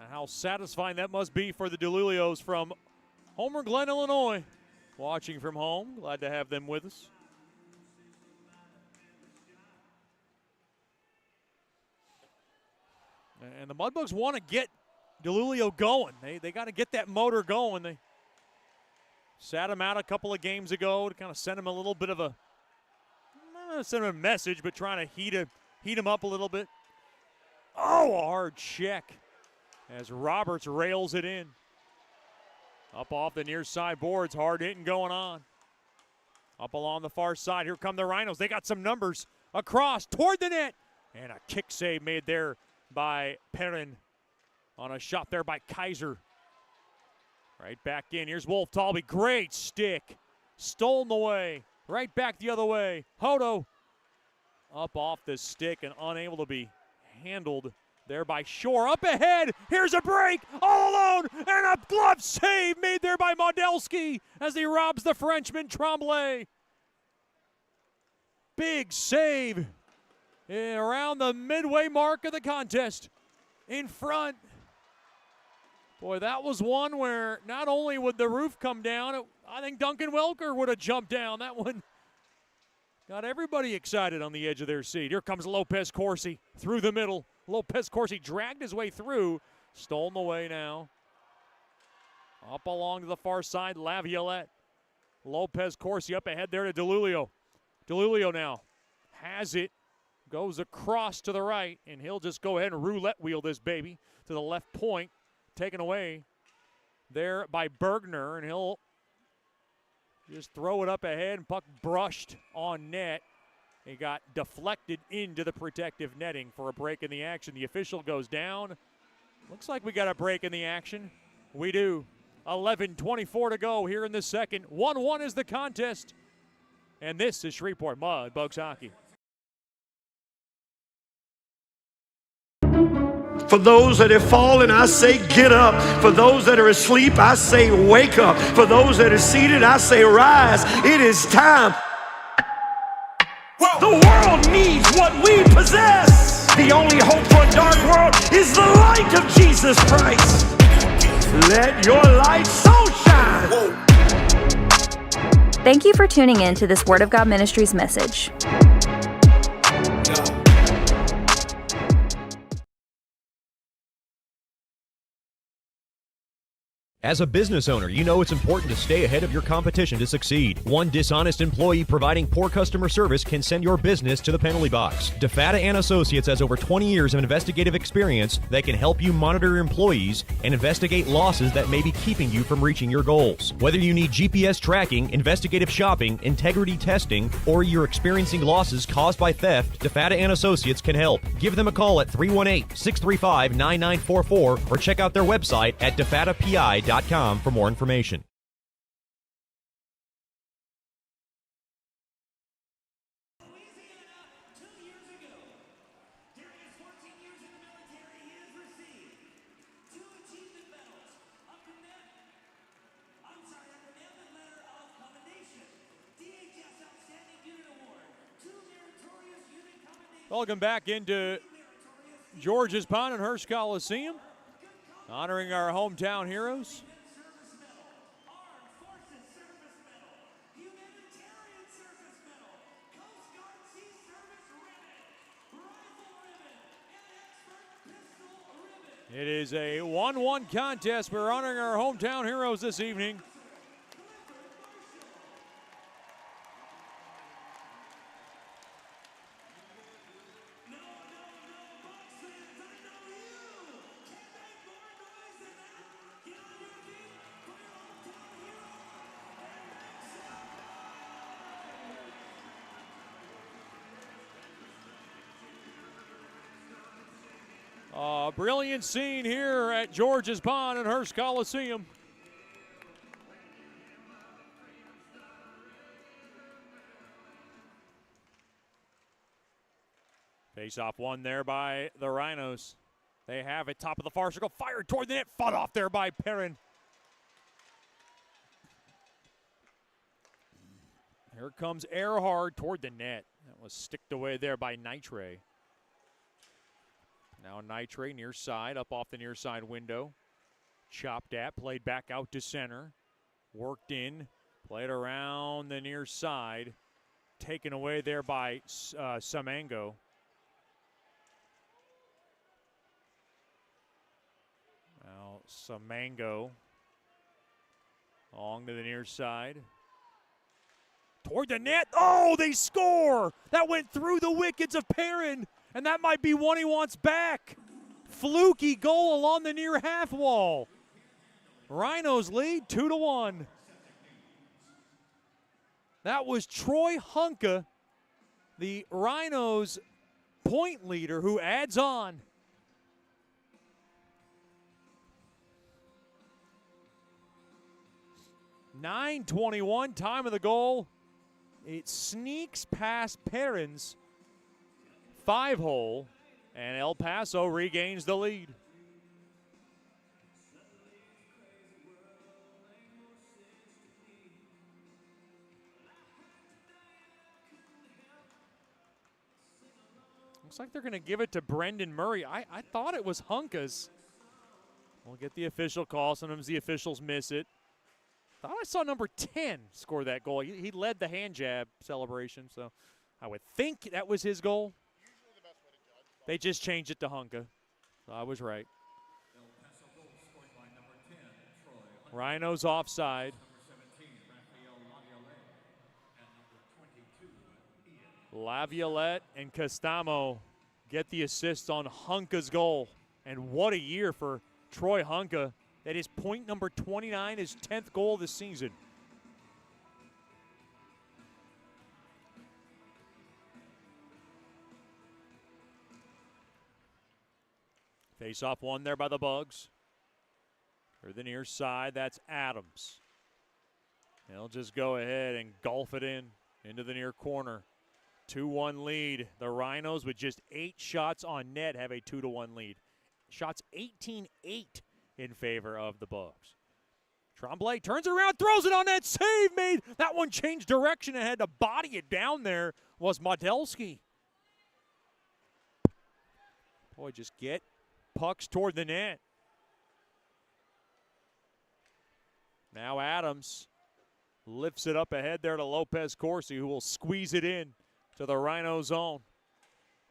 And how satisfying that must be for the DeLulios from Homer Glen, Illinois. Watching from home. Glad to have them with us. And the Mudbugs want to get DeLulio going. They got to get that motor going. They sat him out a couple of games ago to kind of send him a little bit of a, not send him a message, but trying to heat him up a little bit. Oh, a hard check as Roberts rails it in. Up off the near side boards, hard hitting going on. Up along the far side, here come the Rhinos. They got some numbers across toward the net. And a kick save made there by Perrin on a shot there by Kaiser. Right back in, here's Wolf Talby, great stick. Stolen away, right back the other way. Hodo up off the stick and unable to be handled there by Shore. Up ahead, here's a break, all alone, and a glove save made there by Modelski as he robs the Frenchman Tremblay. Big save around the midway mark of the contest. In front. Boy, that was one where not only would the roof come down, I think Duncan Welker would have jumped down. That one got everybody excited on the edge of their seat. Here comes Lopez Corsi through the middle. Lopez Corsi dragged his way through. Stolen away now. Up along to the far side, Laviolette. Lopez Corsi up ahead there to DeLulio. DeLulio now has it. Goes across to the right, and he'll just go ahead and roulette wheel this baby to the left point. Taken away there by Bergner, and he'll Just throw it up ahead, and puck brushed on net. It got deflected into the protective netting for a break in the action. The official goes down. Looks like we got a break in the action. We do. 11:24 to go here in the second. 1-1 is the contest. And this is Shreveport Mudbugs hockey. For those that have fallen, I say get up. For those that are asleep, I say wake up. For those that are seated, I say rise. It is time. The world needs what we possess. The only hope for a dark world is the light of Jesus Christ. Let your light so shine. Thank you for tuning in to this Word of God Ministries message. As a business owner, you know it's important to stay ahead of your competition to succeed. One dishonest employee providing poor customer service can send your business to the penalty box. DeFata and Associates has over 20 years of investigative experience that can help you monitor your employees and investigate losses that may be keeping you from reaching your goals. Whether you need GPS tracking, investigative shopping, integrity testing, or you're experiencing losses caused by theft, DeFata and Associates can help. Give them a call at 318-635-9944 or check out their website at defatapi.com for more information. Welcome back into George's Pond and Hearst Coliseum, honoring our hometown heroes. It is a 1-1 contest. We're honoring our hometown heroes this evening. Brilliant scene here at George's Pond and Hearst Coliseum. Face-off won there by the Rhinos. They have it, top of the far circle, fired toward the net, fought off there by Perrin. Here comes Earhart toward the net. That was sticked away there by Nitre. Now Nitre near side, up off the near side window. Chopped at, played back out to center. Worked in, played around the near side. Taken away there by Samango. Now Samango along to the near side. Toward the net. Oh, they score! That went through the wickets of Perrin. And that might be one he wants back. Fluky goal along the near half wall. Rhinos lead 2-1. That was Troy Hunka, the Rhinos point leader, who adds on. .921 time of the goal. It sneaks past Perrin's 5-hole, and El Paso regains the lead. Looks like they're going to give it to Brendan Murray. I thought it was Hunka's. We'll get the official call. Sometimes the officials miss it. Thought I saw number 10 score that goal. He led the hand jab celebration, so I would think that was his goal. They just changed it to Hunka, so I was right. Rhinos offside. Laviolette and Castamo get the assist on Hunka's goal. And what a year for Troy Hunka. That is point number 29, his 10th goal this season. Face off one there by the Bugs. Through the near side, that's Adams. He'll just go ahead and golf it into the near corner. 2-1 lead. The Rhinos with just 8 shots on net have a 2-1 lead. Shots 18-8 in favor of the Bugs. Tremblay turns around, throws it on that save made. That one changed direction and had to body it down there was Modelski. Boy, just get pucks toward the net. Now Adams lifts it up ahead there to Lopez Corsi, who will squeeze it in to the Rhino zone.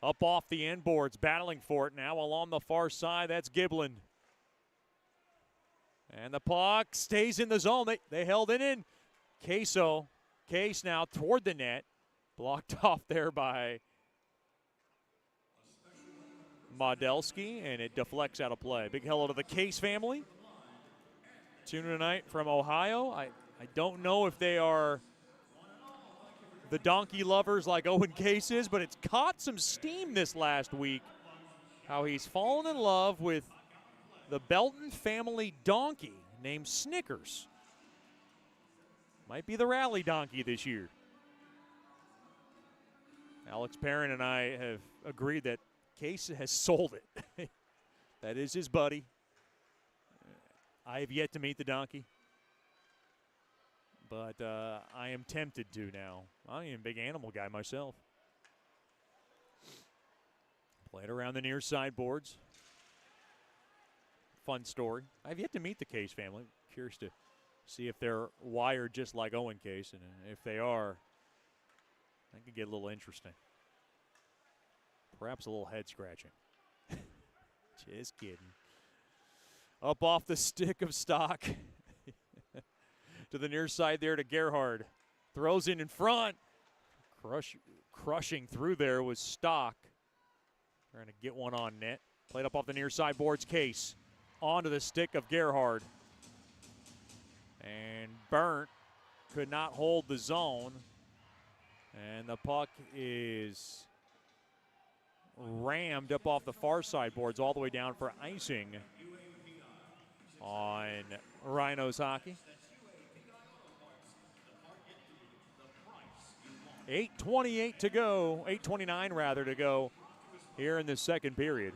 Up off the end boards, battling for it now along the far side. That's Giblin. And the puck stays in the zone. They held it in. Case now toward the net. Blocked off there by Modelski, and it deflects out of play. Big hello to the Case family. Tuning tonight from Ohio. I don't know if they are the donkey lovers like Owen Case is, but it's caught some steam this last week. How he's fallen in love with the Belton family donkey named Snickers. Might be the rally donkey this year. Alex Perrin and I have agreed that Case has sold it. That is his buddy. I have yet to meet the donkey, but I am tempted to now. I am a big animal guy myself. Played around the near side boards. Fun story. I've yet to meet the Case family. Curious to see if they're wired just like Owen Case, and if they are, that could get a little interesting. Perhaps a little head scratching. Just kidding. Up off the stick of Stock to the near side there to Gerhard. Throws in front. Crushing through there was Stock. Trying to get one on net. Played up off the near side boards. Case onto the stick of Gerhard. And Burnt could not hold the zone. And the puck is rammed up off the far side boards all the way down for icing on Rhinos hockey. 8:28 to go, 8:29 rather to go here in the second period.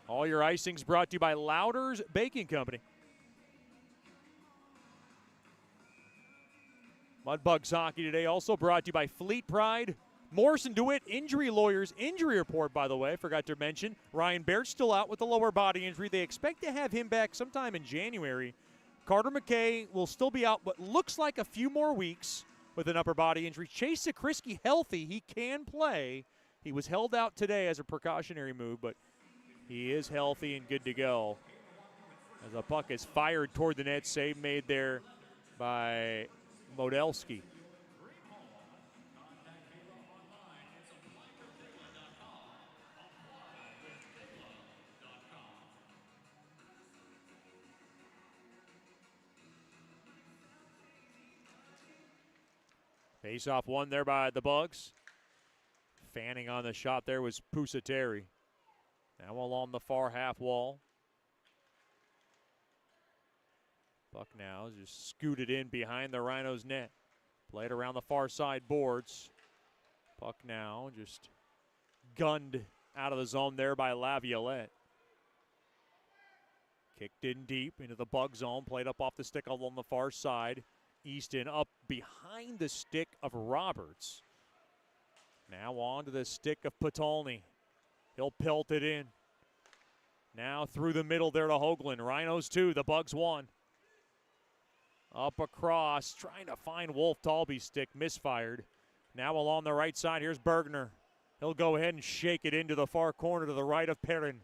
All your icings brought to you by Lauder's Baking Company. Mudbugs hockey today also brought to you by Fleet Pride. Morrison DeWitt Injury Lawyers injury report, by the way, forgot to mention. Ryan Baird still out with the lower body injury. They expect to have him back sometime in January. Carter McKay will still be out, but looks like a few more weeks with an upper body injury. Chase Zakrisky healthy. He can play. He was held out today as a precautionary move, but he is healthy and good to go. As the puck is fired toward the net, save made there by Modelski. Face off one there by the Bugs. Fanning on the shot there was Pusateri. Now along the far half wall. Buck now just scooted in behind the Rhinos net. Played around the far side boards. Puck now just gunned out of the zone there by Laviolette. Kicked in deep into the Bug zone. Played up off the stick along the far side. Easton up behind the stick of Roberts. Now on to the stick of Patolny. He'll pelt it in. Now through the middle there to Hoagland. Rhinos 2, the Bugs 1. Up across, trying to find Wolf Talby's stick, misfired. Now along the right side, here's Bergner. He'll go ahead and shake it into the far corner to the right of Perrin.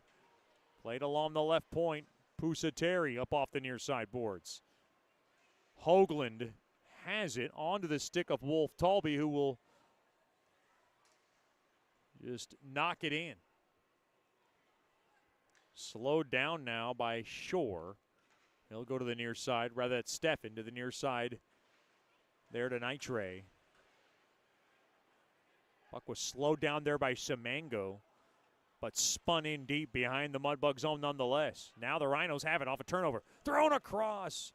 Played along the left point. Pusateri up off the near side boards. Hoagland has it onto the stick of Wolf Talby, who will just knock it in. Slowed down now by Shore. He'll go to the near side. Rather, that's Steffen to the near side. There to Nitre. Puck was slowed down there by Semango. but spun in deep behind the Mudbug zone nonetheless. Now the Rhinos have it off a turnover. Thrown across.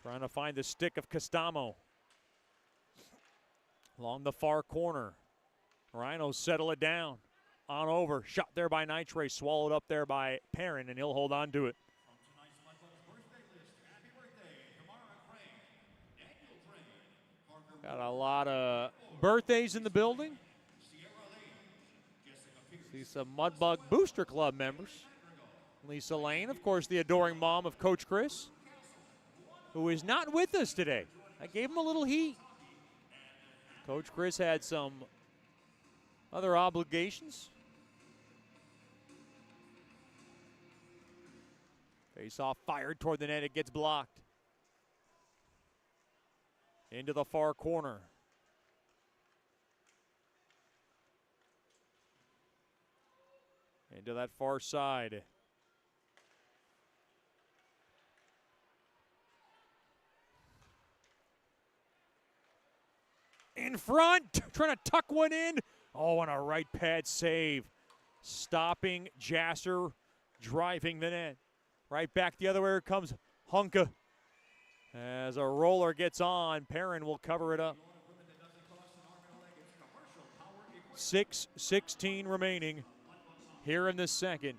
Trying to find the stick of Castamo. Along the far corner. Rhinos settle it down. On over. Shot there by Nitre. Swallowed up there by Perrin, and he'll hold on to it. Got a lot of birthdays in the building. See some Mudbug Booster Club members. Lisa Lane, of course, the adoring mom of Coach Chris, who is not with us today. I gave him a little heat. Coach Chris had some other obligations. Face-off fired toward the net. It gets blocked. Into the far corner. Into that far side. In front, trying to tuck one in. Oh, and a right pad save. Stopping Jasser, driving the net. Right back the other way comes Hunka. As a roller gets on, Perrin will cover it up. 6:16 remaining here in the second.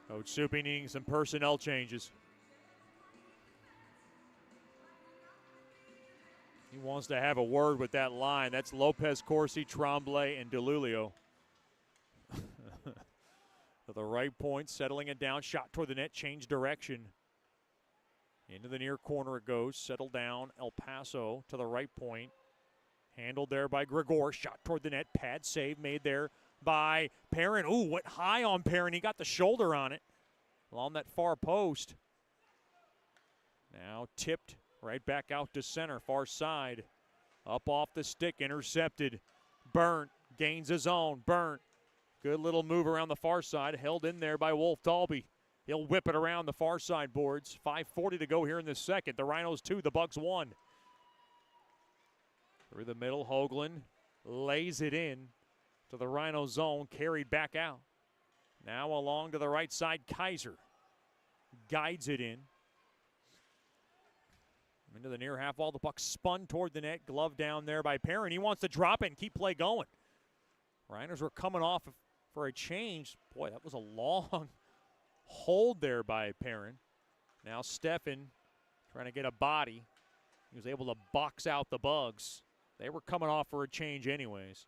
Coach Soupy needing some personnel changes. He wants to have a word with that line. That's Lopez, Corsi, Tremblay, and DeLulio. To the right point, settling it down. Shot toward the net, change direction. Into the near corner it goes. Settled down, El Paso to the right point. Handled there by Gregor. Shot toward the net, pad save made there by Perrin. Ooh, went high on Perrin. He got the shoulder on it along that far post. Now tipped right back out to center, far side. Up off the stick, intercepted. Burnt, gains his own. Burnt, good little move around the far side. Held in there by Wolf Dalby. He'll whip it around the far side boards. 5:40 to go here in the second. The Rhinos 2, the Bucks 1. Through the middle, Hoagland lays it in to the Rhino zone, carried back out. Now along to the right side, Kaiser guides it in. Into the near half wall, the puck spun toward the net, glove down there by Perrin. He wants to drop it and keep play going. Rhinos were coming off for a change. Boy, that was a long hold there by Perrin. Now Steffen trying to get a body. He was able to box out the Bugs. They were coming off for a change anyways.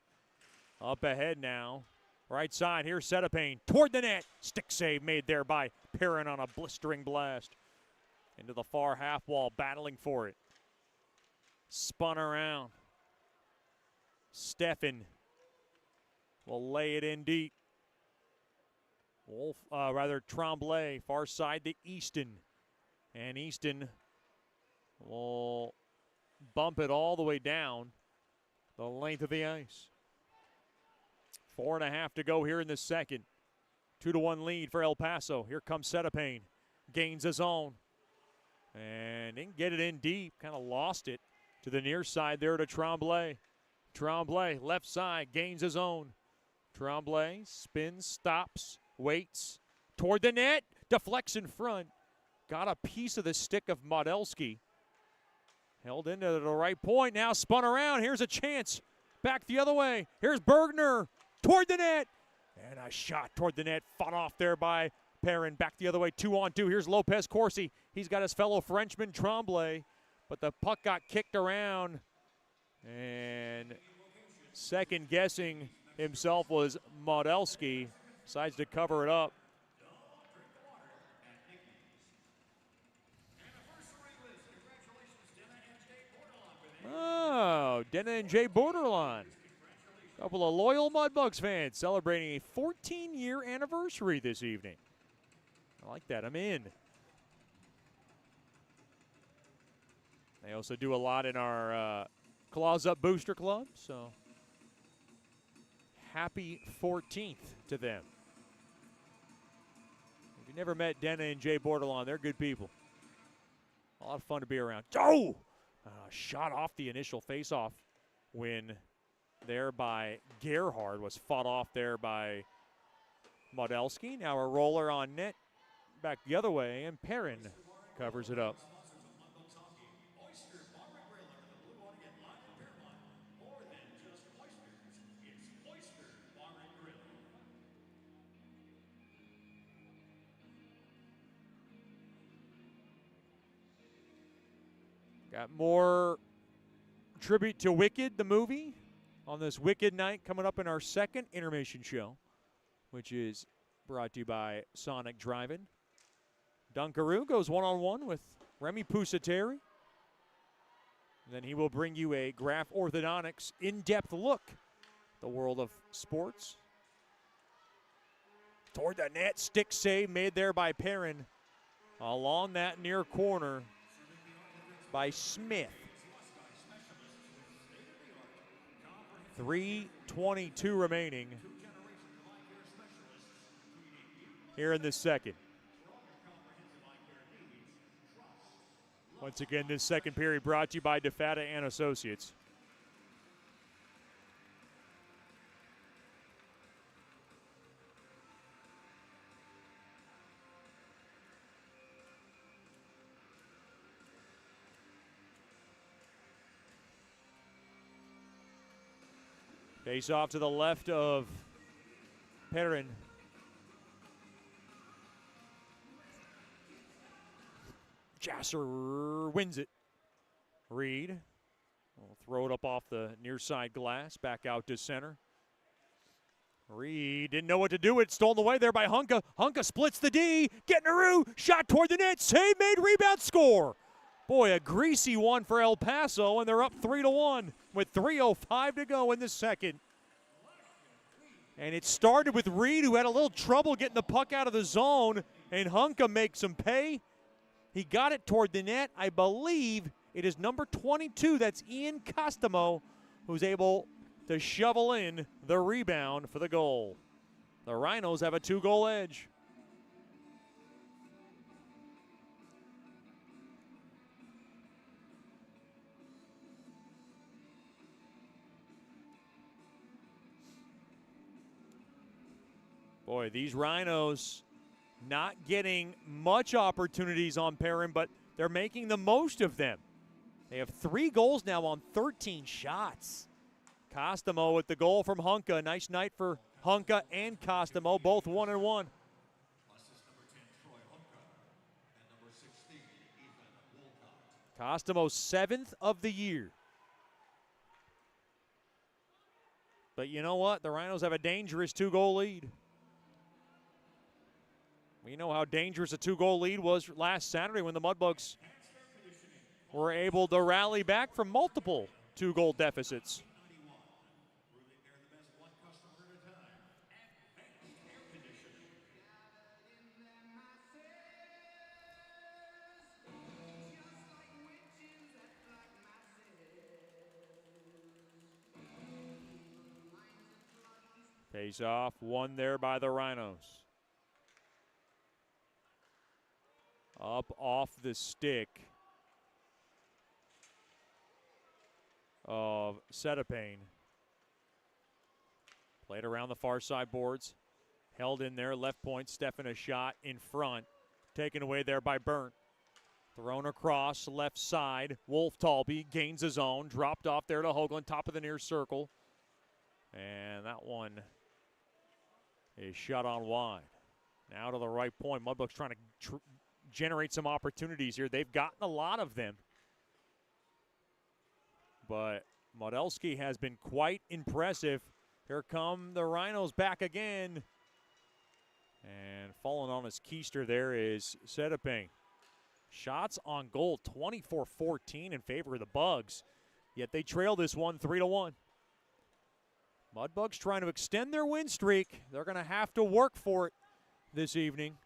Up ahead now. Right side, here's Setapane. Toward the net. Stick save made there by Perrin on a blistering blast. Into the far half wall, battling for it. Spun around. Steffen will lay it in deep. Tremblay, far side to Easton. And Easton will bump it all the way down the length of the ice. 4.5 to go here in the second. 2-1 lead for El Paso. Here comes Setapane. Gains his own. And didn't get it in deep. Kind of lost it to the near side there to Tremblay. Tremblay, left side, gains his own. Tremblay spins, stops, waits. Toward the net. Deflects in front. Got a piece of the stick of Modelski. Held into the right point. Now spun around. Here's a chance. Back the other way. Here's Bergner. Toward the net. And a shot toward the net. Fought off there by Perrin. Back the other way. 2-on-2. Here's Lopez Corsi. He's got his fellow Frenchman Tremblay. But the puck got kicked around. And second guessing himself was Modelski. Decides to cover it up. Oh, Denna and Jay Borderline. Couple of loyal Mudbugs fans celebrating a 14-year anniversary this evening. I like that. I'm in. They also do a lot in our Claws Up Booster Club, so happy 14th to them. If you never met Denna and Jay Bordelon, they're good people. A lot of fun to be around. Oh! Shot off the initial face-off win there by Gerhard, was fought off there by Modelski. Now a roller on net, back the other way, and Perrin covers it up. Got more tribute to Wicked, the movie, on this Wicked night coming up in our second intermission show, which is brought to you by Sonic Drive-In. Dunkaroo goes one-on-one with Remy Pusateri. Then he will bring you a Graph Orthodontics in-depth look at the world of sports. Toward the net, stick save made there by Perrin. Along that near corner by Smith. 3:22 remaining here in the second. Once again, this second period brought to you by DeFata and Associates. Face off to the left of Perrin. Jasser wins it. Reed will throw it up off the near side glass, back out to center. Reed didn't know what to do. It stolen away there by Hunka. Hunka splits the D. Getneroo, shot toward the net. Save made, rebound, score. Boy, a greasy one for El Paso, and they're up 3-1 with 3:05 to go in the second. And it started with Reed, who had a little trouble getting the puck out of the zone, and Hunka makes him pay. He got it toward the net. I believe it is number 22, that's Ian Costomo, who's able to shovel in the rebound for the goal. The Rhinos have a 2-goal edge. Boy, these Rhinos not getting much opportunities on Perrin, but they're making the most of them. They have 3 goals now on 13 shots. Costomo with the goal from Hunka. Nice night for Hunka and Costomo, both 1-1. Costomo's 7th of the year. But you know what? The Rhinos have a dangerous 2-goal lead. We know how dangerous a 2-goal lead was last Saturday when the Mudbugs were able to rally back from multiple 2-goal deficits. Pays off, won there by the Rhinos. Up off the stick of Setapane. Played around the far side boards. Held in there, left point, Stefan a shot in front. Taken away there by Burnt. Thrown across, left side. Wolf Talby gains his own. Dropped off there to Hoagland, top of the near circle. And that one is shot on wide. Now to the right point. Mudbugs trying to generate some opportunities here. They've gotten a lot of them. But Modelski has been quite impressive. Here come the Rhinos back again. And falling on his keister there is Setapane. Shots on goal, 24-14 in favor of the Bugs. Yet they trail this one 3-1. Mudbugs trying to extend their win streak. They're going to have to work for it this evening.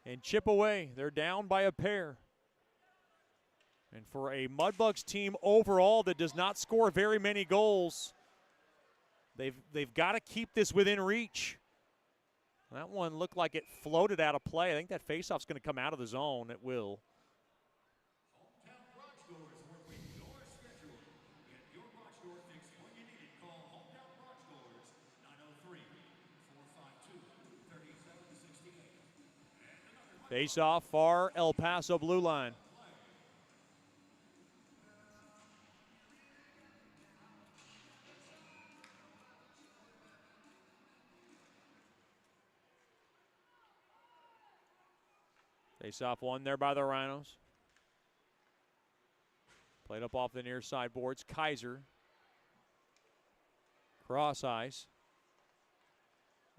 And chip away. They're down by a pair. And for a Mudbugs team overall that does not score very many goals, they've got to keep this within reach. That one looked like it floated out of play. I think that faceoff's going to come out of the zone. It will. Face-off far El Paso blue line. Face-off one there by the Rhinos. Played up off the near side boards. Kaiser. Cross ice.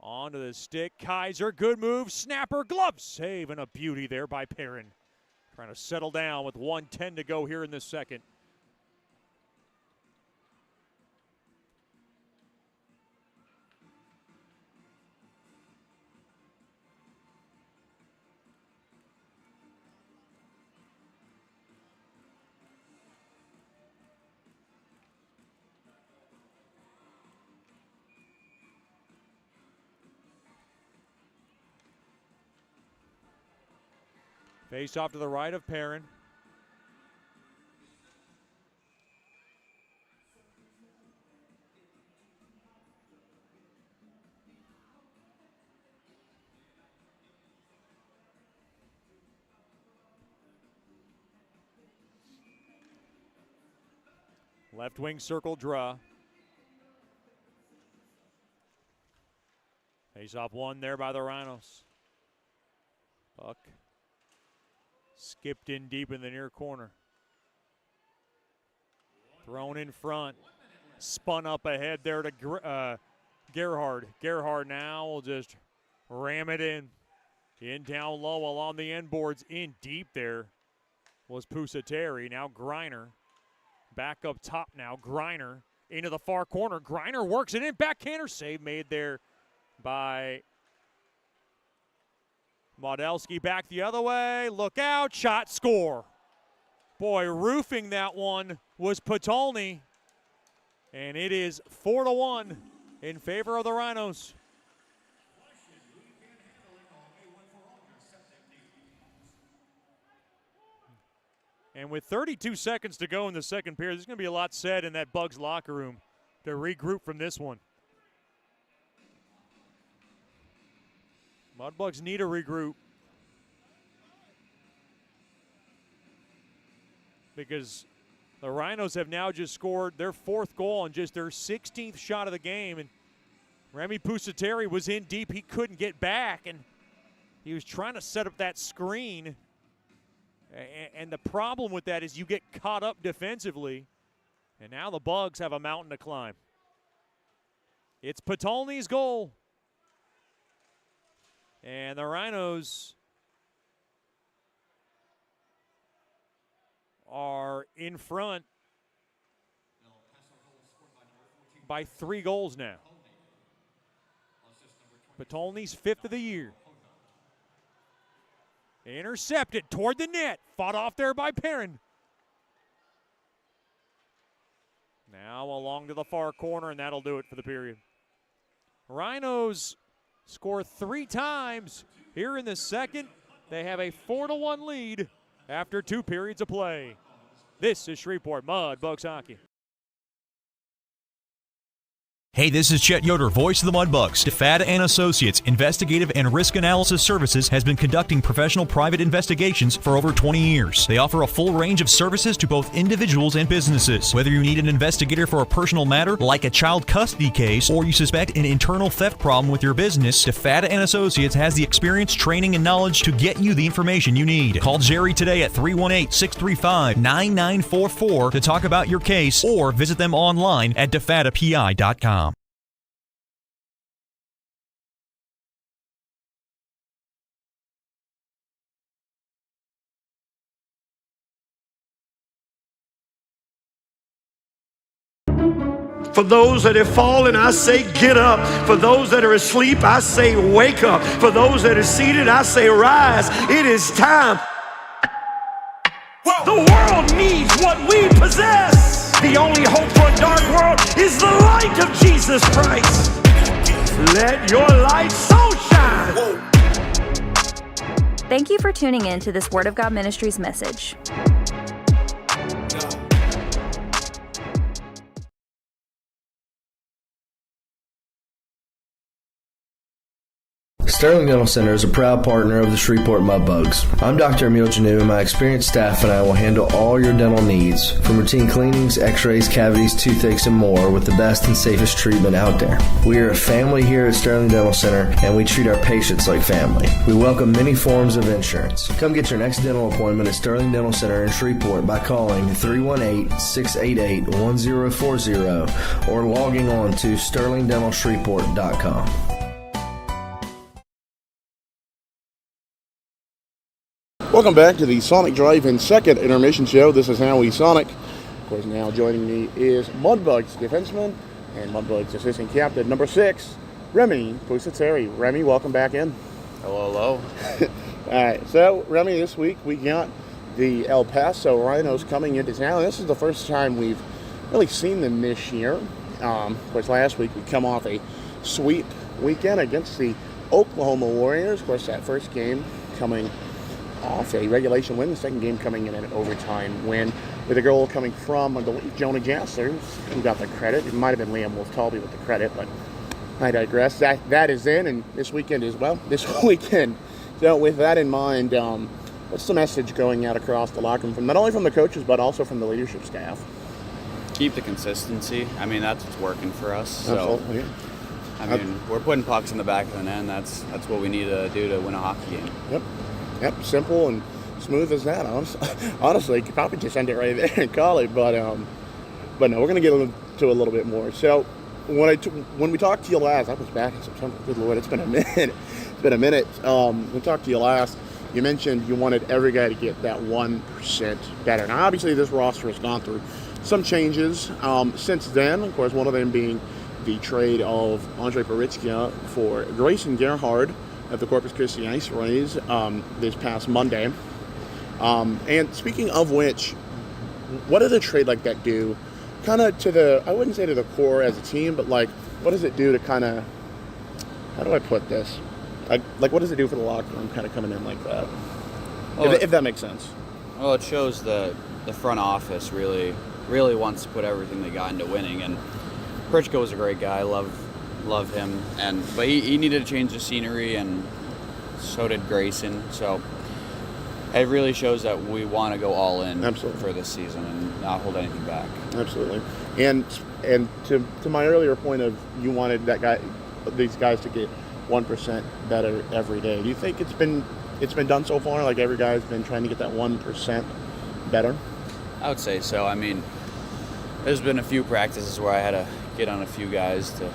Onto the stick. Kaiser, good move. Snapper, glove save, and a beauty there by Perrin. Trying to settle down with 1:10 to go here in this second. Face off to the right of Perrin. Left wing circle draw. Face off one there by the Rhinos. Puck skipped in deep in the near corner. Thrown in front. Spun up ahead there to Gerhard. Gerhard now will just ram it in. In down low along the end boards. In deep there was Pusateri. Now Griner. Back up top now. Griner into the far corner. Griner works it in. Backhander save made there by Modelski. Back the other way. Look out. Shot, score. Boy, roofing that one was Patolny. And it is 4-1 in favor of the Rhinos. And with 32 seconds to go in the second period, there's going to be a lot said in that Bugs locker room to regroup from this one. Mudbugs need a regroup because the Rhinos have now just scored their fourth goal and just their 16th shot of the game. And Remy Pusateri was in deep. He couldn't get back, and he was trying to set up that screen. And the problem with that is you get caught up defensively, and now the Bugs have a mountain to climb. It's Patolny's goal. And the Rhinos are in front by 3 goals now. Patolny's 5th of the year. Intercepted toward the net. Fought off there by Perrin. Now along to the far corner, and that'll do it for the period. Rhinos score 3 times here in the second. They have a 4-1 lead after 2 periods of play. This is Shreveport Mudbugs hockey. Hey, this is Chet Yoder, voice of the Mudbugs. DeFada and Associates Investigative and Risk Analysis Services has been conducting professional private investigations for over 20 years. They offer a full range of services to both individuals and businesses. Whether you need an investigator for a personal matter like a child custody case or you suspect an internal theft problem with your business, DeFada and Associates has the experience, training, and knowledge to get you the information you need. Call Jerry today at 318-635-9944 to talk about your case or visit them online at defadapi.com. For those that have fallen, I say get up. For those that are asleep, I say wake up. For those that are seated, I say rise. It is time. The world needs what we possess. The only hope for a dark world is the light of Jesus Christ. Let your light so shine. Thank you for tuning in to this Word of God Ministries message. Sterling Dental Center is a proud partner of the Shreveport Mudbugs. I'm Dr. Emil Janu, and my experienced staff and I will handle all your dental needs, from routine cleanings, x-rays, cavities, toothaches, and more, with the best and safest treatment out there. We are a family here at Sterling Dental Center, and we treat our patients like family. We welcome many forms of insurance. Come get your next dental appointment at Sterling Dental Center in Shreveport by calling 318-688-1040 or logging on to sterlingdentalshreveport.com. Welcome back to the Sonic Drive-In second intermission show. This is Howie Sonic. Of course, now joining me is Mudbugs defenseman and Mudbugs assistant captain number 6, Remy Pusateri. Remy, welcome back in. Hello. All right, so Remy, this week we got the El Paso Rhinos coming into town. This is the first time we've really seen them this year. Of course, last week we come off a sweep weekend against the Oklahoma Warriors. Of course, that first game coming off a regulation win, the second game coming in an overtime win, with a goal coming from, I believe, Jonah Jassler, who got the credit. It might have been Liam Wolf-Talby with the credit, but I digress. That is in, and this weekend as well. This weekend. So with that in mind, what's the message going out across the locker room, from not only from the coaches, but also from the leadership staff? Keep the consistency. I mean, that's what's working for us. So, Absolutely, yeah. I mean, we're putting pucks in the back of the net, and that's what we need to do to win a hockey game. Yep, simple and smooth as that. Honestly, you could probably just end it right there and call it. But no, we're going to get into a little bit more. So when we talked to you last, that was back in September. Good Lord, it's been a minute. When we talked to you last, you mentioned you wanted every guy to get that 1% better. Now, obviously, this roster has gone through some changes since then. Of course, one of them being the trade of Andre Paritzka for Grayson Gerhard of the Corpus Christi Ice Rays this past Monday. And speaking of which, what does a trade like that do kind of to the, I wouldn't say to the core as a team, but like, what does it do to kind of, how do I put this? Like, what does it do for the locker room kind of coming in like that? Well, if that makes sense. Well, it shows the front office really wants to put everything they got into winning. And Pritchko was a great guy. I love him, but he needed to change the scenery, and so did Grayson. So it really shows that we want to go all in for this season and not hold anything back. Absolutely. And to my earlier point of you wanted these guys to get 1% better every day. Do you think it's been done so far? Like every guy's been trying to get that 1% better? I would say so. I mean, there's been a few practices where I had to get on a few guys to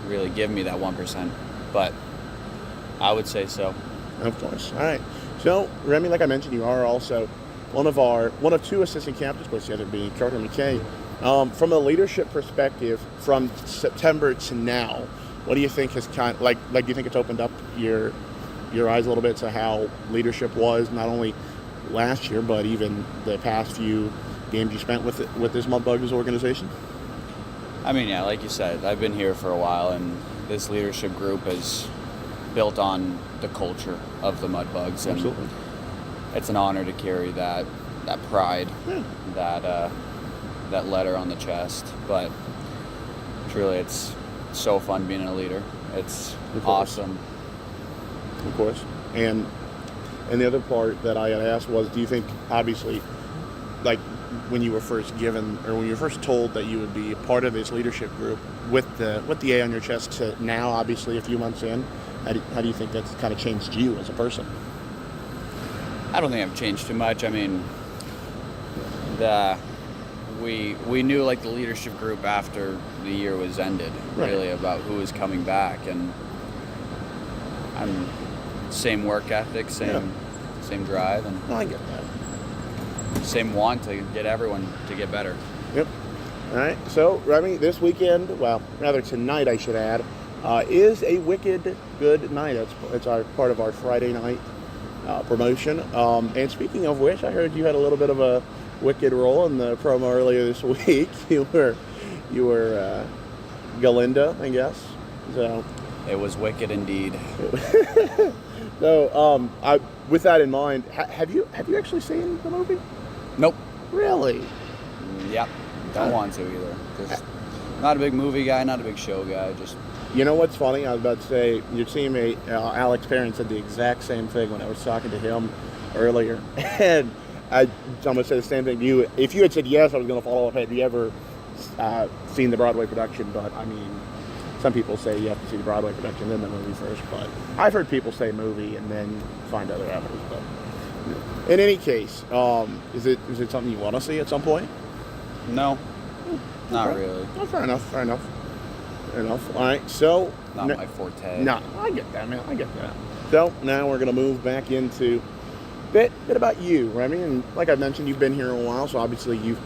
really give me that 1%, but I would say so. Of course. All right. So, Remy, like I mentioned, you are also one of two assistant captains, of course, the other being Carter McKay. From a leadership perspective, from September to now, what do you think has do you think it's opened up your eyes a little bit to how leadership was not only last year, but even the past few games you spent with this Mudbugs organization? I mean, yeah, like you said, I've been here for a while, and this leadership group is built on the culture of the Mudbugs. And absolutely. It's an honor to carry that pride, that letter on the chest. But truly, it's so fun being a leader. It's awesome. Of course. And the other part that I had asked was, do you think, obviously, like when you were first given, or when you were first told that you would be part of this leadership group with the A on your chest to now, obviously a few months in, how do you think that's kind of changed you as a person? I don't think I've changed too much. I mean, we knew like the leadership group after the year was ended, really, about who was coming back, and same work ethic, same drive, and I get that. Same want to get everyone to get better. Yep. All right. So, Remy, this weekend, well, rather tonight, I should add, is a wicked good night. It's our part of our Friday night promotion. And speaking of which, I heard you had a little bit of a wicked role in the promo earlier this week. You were Galinda, I guess. So It was wicked indeed. So, with that in mind, have you actually seen the movie? Nope. Really? Yep. Don't want to either. Just not a big movie guy, not a big show guy. Just. You know what's funny? I was about to say, your teammate Alex Perrin said the exact same thing when I was talking to him earlier, and I'm going to say the same thing to you. If you had said yes, I was going to follow up. Had you ever seen the Broadway production? But I mean, some people say you have to see the Broadway production, then the movie first. But I've heard people say movie and then find other avenues. But in any case, is it something you want to see at some point? No. Not really. Oh, fair enough. All right, so not my forte. No, I get that, man. I get that. So now we're gonna move back into a bit about you, Remy. And like I mentioned, you've been here a while, so obviously you've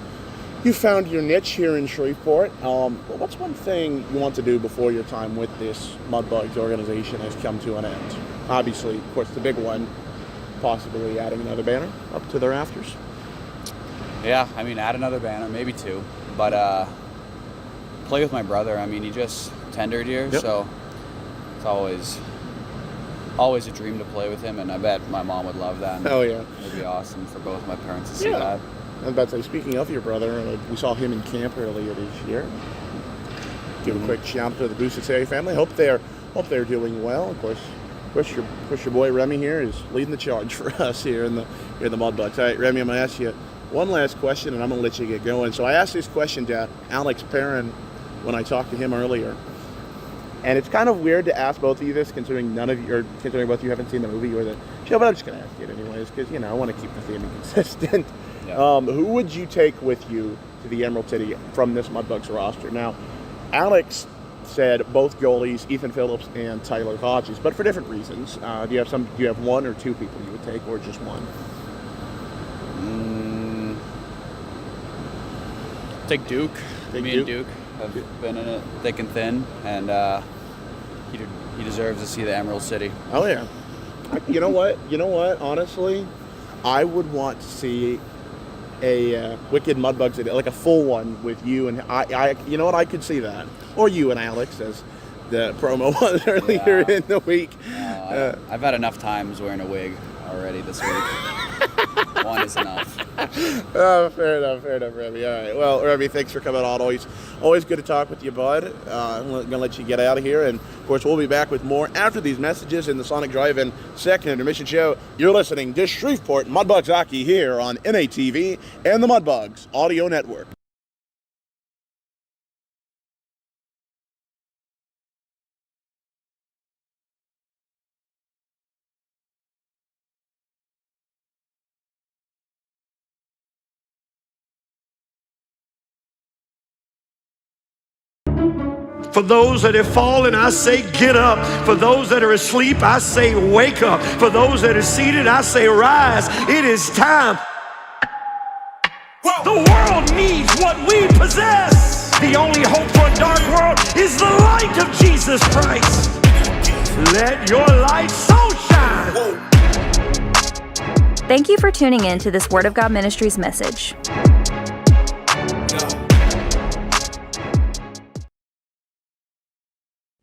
found your niche here in Shreveport. What's one thing you want to do before your time with this Mudbugs organization has come to an end? Obviously, of course, the big one, possibly adding another banner up to the rafters. Yeah, I mean, add another banner, maybe two, but play with my brother. I mean, he just tendered here, yep. So it's always a dream to play with him, and I bet my mom would love that. Oh yeah, it'd be awesome for both my parents to see that. I was about to say, speaking of your brother, we saw him in camp earlier this year. Give a quick shout out to the Busiceri family. Hope they're doing well. Of course, your boy Remy here is leading the charge for us here in the Mudbugs. All right, Remy, I'm gonna ask you one last question, and I'm gonna let you get going. So I asked this question to Alex Perrin when I talked to him earlier, and it's kind of weird to ask both of you this, considering both of you haven't seen the movie or the show. But I'm just gonna ask it anyways, because I want to keep the theme consistent. Yeah. Who would you take with you to the Emerald City from this Mudbugs roster? Now, Alex said both goalies, Ethan Phillips and Tyler Hodges, but for different reasons. Do you have one or two people you would take, or just one? Take Duke. Me and Duke have been in it thick and thin, and he deserves to see the Emerald City. Oh yeah. You know what? Honestly, I would want to see a Wicked Mudbugs, like a full one with you and I. You know what? I could see that, or you and Alex, as the promo was earlier in the week. I've had enough times wearing a wig already this week. One is enough. Oh, fair enough, Remy. All right. Well, Remy, thanks for coming on. Always good to talk with you, bud. I'm going to let you get out of here. And, of course, we'll be back with more after these messages in the Sonic Drive-In second intermission show. You're listening to Shreveport Mudbugs Hockey here on NATV and the Mudbugs Audio Network. For those that have fallen, I say get up. For those that are asleep, I say wake up. For those that are seated, I say rise. It is time. The world needs what we possess. The only hope for a dark world is the light of Jesus Christ. Let your light so shine. Thank you for tuning in to this Word of God Ministries message.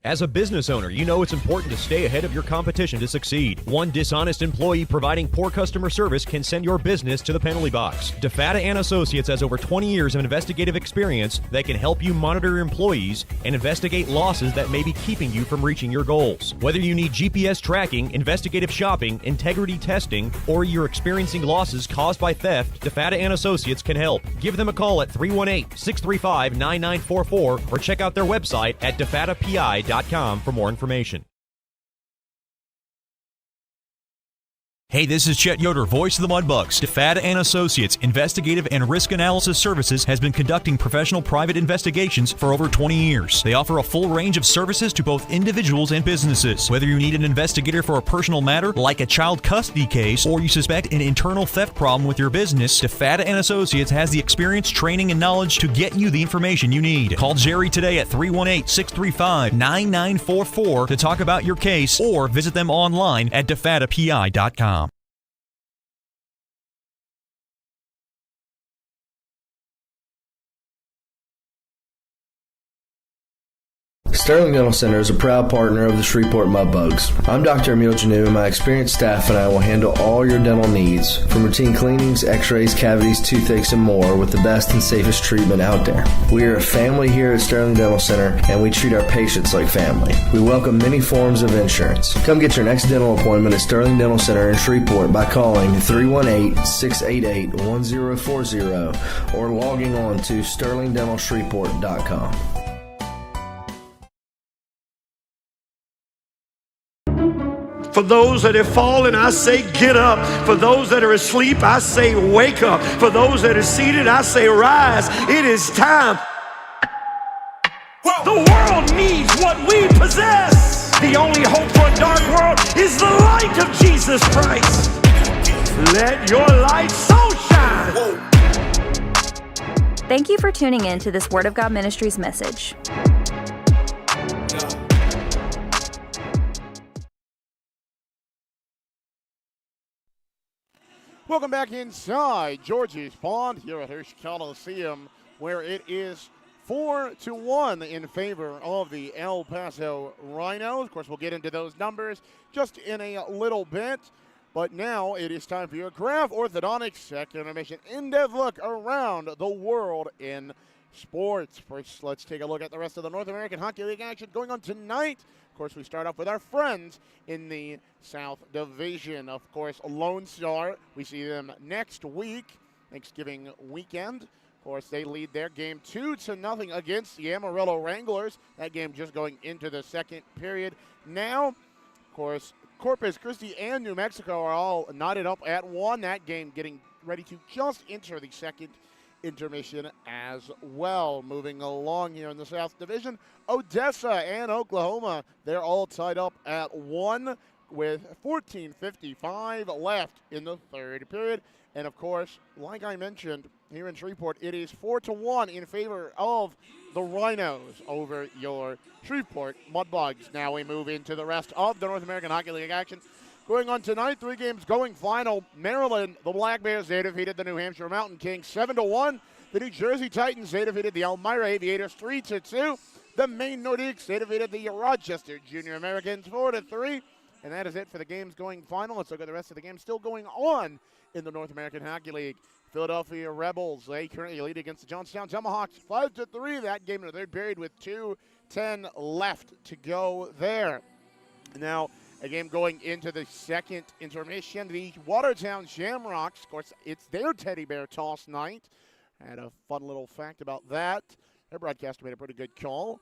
As a business owner, you know it's important to stay ahead of your competition to succeed. One dishonest employee providing poor customer service can send your business to the penalty box. DeFata & Associates has over 20 years of investigative experience that can help you monitor your employees and investigate losses that may be keeping you from reaching your goals. Whether you need GPS tracking, investigative shopping, integrity testing, or you're experiencing losses caused by theft, DeFata & Associates can help. Give them a call at 318-635-9944 or check out their website at defatapi.com for more information. Hey, this is Chet Yoder, voice of the Mudbugs. DeFata & Associates Investigative and Risk Analysis Services has been conducting professional private investigations for over 20 years. They offer a full range of services to both individuals and businesses. Whether you need an investigator for a personal matter like a child custody case, or you suspect an internal theft problem with your business, DeFata & Associates has the experience, training, and knowledge to get you the information you need. Call Jerry today at 318-635-9944 to talk about your case, or visit them online at defatapi.com. Sterling Dental Center is a proud partner of the Shreveport Mudbugs. I'm Dr. Emil Janu, and my experienced staff and I will handle all your dental needs, from routine cleanings, x-rays, cavities, toothaches, and more, with the best and safest treatment out there. We are a family here at Sterling Dental Center, and we treat our patients like family. We welcome many forms of insurance. Come get your next dental appointment at Sterling Dental Center in Shreveport by calling 318-688-1040 or logging on to sterlingdentalshreveport.com. For those that have fallen, I say get up. For those that are asleep, I say wake up. For those that are seated, I say rise. It is time. The world needs what we possess. The only hope for a dark world is the light of Jesus Christ. Let your light so shine. Thank you for tuning in to this Word of God Ministries message. Welcome back inside George's Pond here at Hirsch Coliseum, where it is 4-1 in favor of the El Paso Rhinos. Of course, we'll get into those numbers just in a little bit. But now it is time for your Graph Orthodontics second intermission in-depth look around the world in sports. First, let's take a look at the rest of the North American Hockey League action going on tonight. Of course, we start off with our friends in the South Division. Of course, Lone Star, we see them next week, Thanksgiving weekend. Of course, they lead their game 2-0 against the Amarillo Wranglers. That game just going into the second period. Now, of course, Corpus Christi and New Mexico are all knotted up at 1. That game getting ready to just enter the second intermission as well. Moving along here in the South Division, Odessa and Oklahoma, they're all tied up at 1 with 14:55 left in the third period. And of course, like I mentioned, here in Shreveport, it is 4-1 in favor of the Rhinos over your Shreveport Mudbugs. Now we move into the rest of the North American Hockey League action. Going on tonight, 3 games going final. Maryland, the Black Bears, they defeated the New Hampshire Mountain Kings 7-1. The New Jersey Titans, they defeated the Elmira Aviators 3-2. The Maine Nordiques, they defeated the Rochester Junior Americans 4-3. And that is it for the games going final. Let's look at the rest of the games still going on in the North American Hockey League. Philadelphia Rebels, they currently lead against the Johnstown Tomahawks 5-3. That game in the third period with 2:10 left to go there. Now, a game going into the second intermission. The Watertown Shamrocks, of course, it's their teddy bear toss night. Had a fun little fact about that. Their broadcaster made a pretty good call.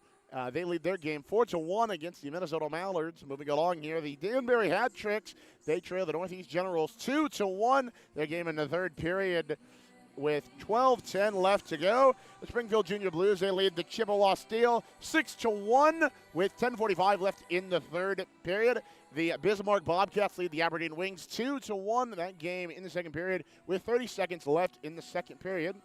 They lead their game 4-1 against the Minnesota Mallards. Moving along here, the Danbury Hat Tricks, they trail the Northeast Generals 2-1. Their game in the third period with 12:10 left to go. The Springfield Junior Blues, they lead the Chippewa Steel 6-1 with 10:45 left in the third period. The Bismarck Bobcats lead the Aberdeen Wings 2-1. That game in the second period with 30 seconds left in the second period.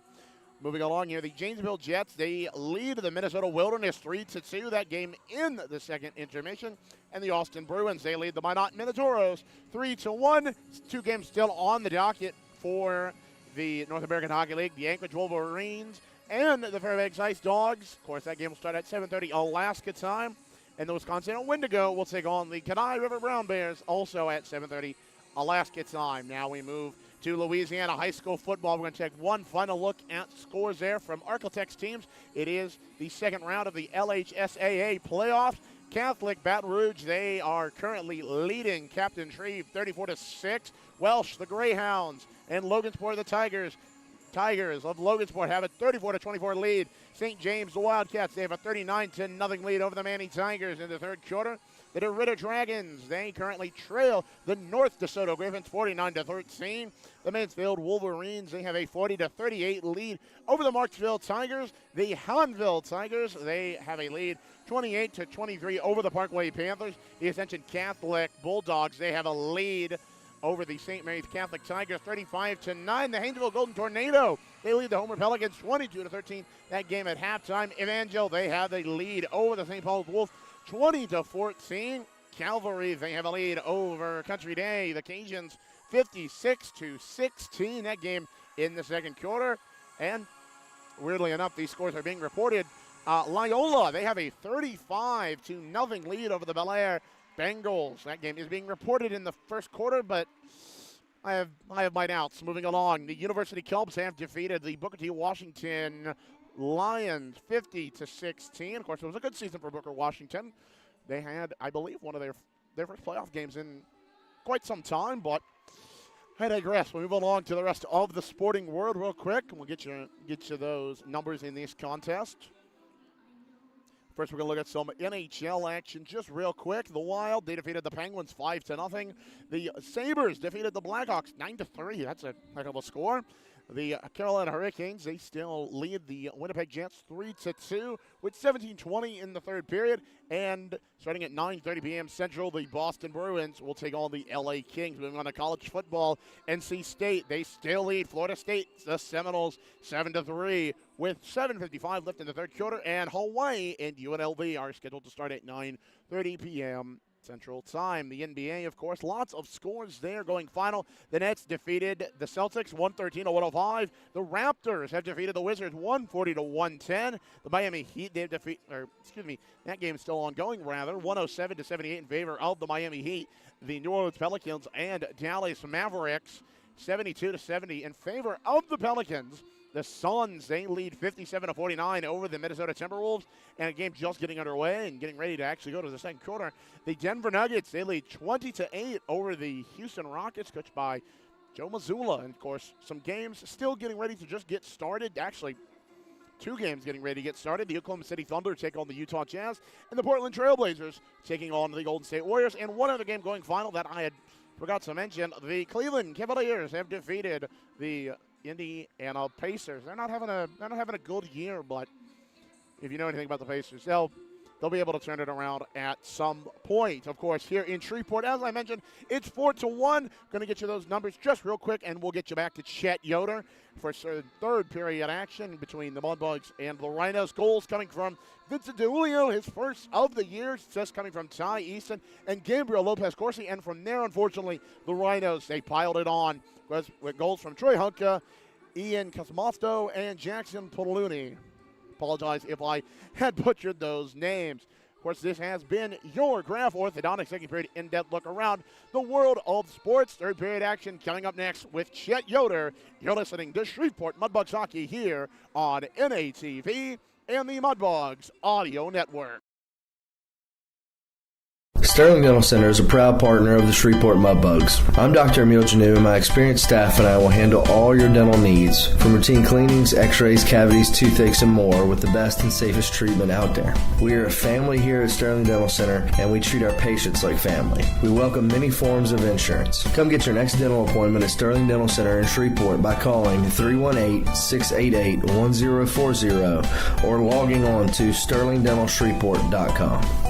Moving along here, the Janesville Jets, they lead the Minnesota Wilderness 3-2. That game in the second intermission. And the Austin Bruins, they lead the Minot Minotauros 3-1. 2 games still on the docket for the North American Hockey League. The Anchorage Wolverines and the Fairbanks Ice Dogs. Of course, that game will start at 7:30 Alaska time. And the Wisconsin Wendigo will take on the Kenai River Brown Bears, also at 7:30 Alaska time. Now we move to Louisiana high school football. We're going to take one final look at scores there from Architects teams. It is the second round of the LHSAA playoffs. Catholic Baton Rouge, they are currently leading Captain Shreve 34-6. Welsh, the Greyhounds, and Logansport, the Tigers. Tigers of Logansport have a 34-24 lead. St. James, the Wildcats, they have a 39-0 lead over the Manny Tigers in the third quarter. The DeRidder Dragons, they currently trail the North DeSoto Griffins 49-13. The Mansfield Wolverines, they have a 40-38 lead over the Marksville Tigers. The Hahnville Tigers, they have a lead 28-23 over the Parkway Panthers. The Ascension Catholic Bulldogs, they have a lead over the St. Mary's Catholic Tigers 35-9. The Haynesville Golden Tornado, they lead the Homer Pelicans 22-13. That game at halftime. Evangel, they have the lead over the St. Paul's Wolves 20-14. Calvary, they have a lead over Country Day. The Cajuns 56-16. That game in the second quarter. And weirdly enough, these scores are being reported Loyola, they have a 35-0 lead over the Bel Air Bengals. That game is being reported in the first quarter, but I have my doubts. Moving along, the University Cubs have defeated the Booker T. Washington Lions 50-16. Of course, it was a good season for Booker Washington. They had, I believe, one of their first playoff games in quite some time, but I digress. We'll move along to the rest of the sporting world real quick, and we'll get you those numbers in this contest. First, we're going to look at some NHL action just real quick. The Wild, they defeated the Penguins 5-0. The Sabres defeated the Blackhawks 9-3. That's a heck of a score. The Carolina Hurricanes, they still lead the Winnipeg Jets 3-2 with 17:20 in the third period. And starting at 9:30 p.m. Central, the Boston Bruins will take on the LA Kings. Moving on to college football, NC State, they still lead Florida State, the Seminoles, 7-3 with 7:55 left in the third quarter. And Hawaii and UNLV are scheduled to start at 9:30 p.m. Central Time. The NBA, of course, lots of scores there going final. The Nets defeated the Celtics 113-105. The Raptors have defeated the Wizards 140-110. The Miami Heat, that game is still ongoing, 107-78 in favor of the Miami Heat. The New Orleans Pelicans and Dallas Mavericks 72-70 in favor of the Pelicans. The Suns, they lead 57-49 over the Minnesota Timberwolves, and a game just getting underway and getting ready to actually go to the second quarter. The Denver Nuggets, they lead 20-8 over the Houston Rockets, coached by Joe Mazzulla. And, of course, some games still getting ready to just get started. Actually, two games getting ready to get started. The Oklahoma City Thunder take on the Utah Jazz, and the Portland Trailblazers taking on the Golden State Warriors. And one other game going final that I had forgot to mention, the Cleveland Cavaliers have defeated the Indiana Pacers. They're not having a good year, but if you know anything about the Pacers, they'll be able to turn it around at some point. Of course, here in Shreveport, as I mentioned, it's 4-1. Going to get you those numbers just real quick, and we'll get you back to Chet Yoder for third period action between the Mudbugs and the Rhinos. Goals coming from Vincent DeJulio, his first of the year. Success coming from Ty Easton and Gabriel Lopez-Corsi. And from there, unfortunately, the Rhinos, they piled it on with goals from Troy Hunka, Ian Cosmosto, and Jackson Poluni. Apologize if I had butchered those names. Of course, this has been your Graph Orthodontics second period in-depth look around the world of sports. Third period action coming up next with Chet Yoder. You're listening to Shreveport Mudbugs Hockey here on NATV and the Mudbugs Audio Network. Sterling Dental Center is a proud partner of the Shreveport Mudbugs. I'm Dr. Emil Janu, and my experienced staff and I will handle all your dental needs, from routine cleanings, x-rays, cavities, toothaches, and more, with the best and safest treatment out there. We are a family here at Sterling Dental Center, and we treat our patients like family. We welcome many forms of insurance. Come get your next dental appointment at Sterling Dental Center in Shreveport by calling 318-688-1040 or logging on to sterlingdentalshreveport.com.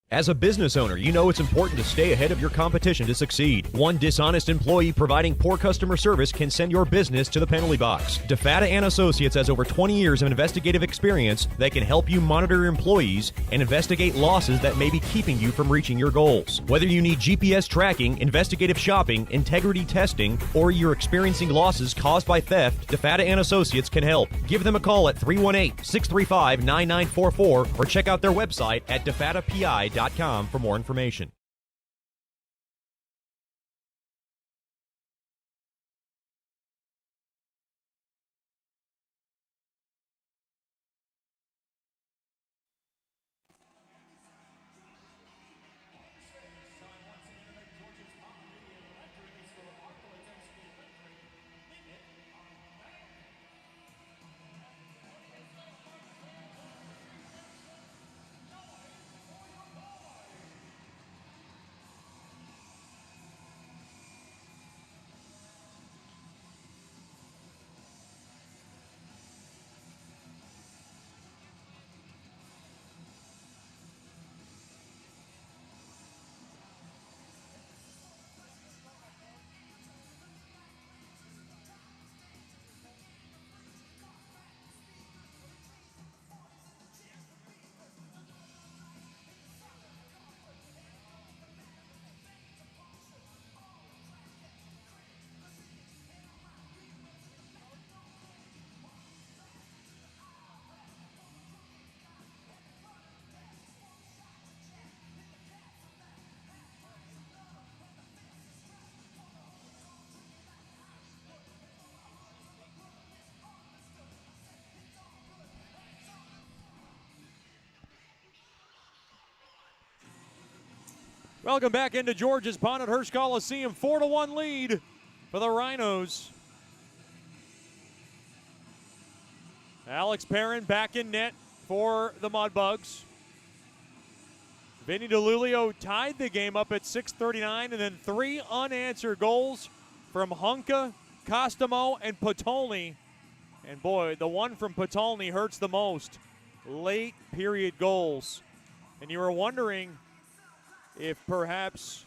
As a business owner, you know it's important to stay ahead of your competition to succeed. One dishonest employee providing poor customer service can send your business to the penalty box. DeFata and Associates has over 20 years of investigative experience that can help you monitor your employees and investigate losses that may be keeping you from reaching your goals. Whether you need GPS tracking, investigative shopping, integrity testing, or you're experiencing losses caused by theft, DeFata and Associates can help. Give them a call at 318-635-9944 or check out their website at defatapi.com for more information. Welcome back into George's Pond at Hirsch Coliseum. 4-1 lead for the Rhinos. Alex Perrin back in net for the Mudbugs. Vinny DeLulio tied the game up at 6:39, and then 3 unanswered goals from Hunka, Costomo, and Potolny. And boy, the one from Potolny hurts the most. Late period goals. And you were wondering if perhaps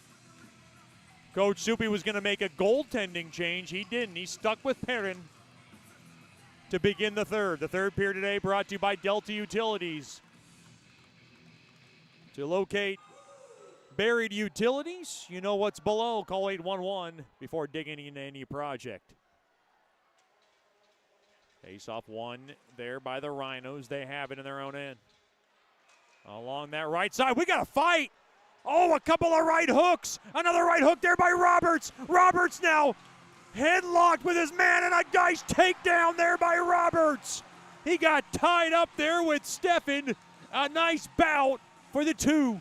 Coach Soupy was going to make a goaltending change. He didn't. He stuck with Perrin to begin the third. The third period today brought to you by Delta Utilities. To locate buried utilities, you know what's below. Call 811 before digging into any project. Face-off one there by the Rhinos. They have it in their own end. Along that right side, we got a fight. Oh, a couple of right hooks. Another right hook there by Roberts. Roberts now headlocked with his man, and a nice takedown there by Roberts. He got tied up there with Steffen. A nice bout for the two.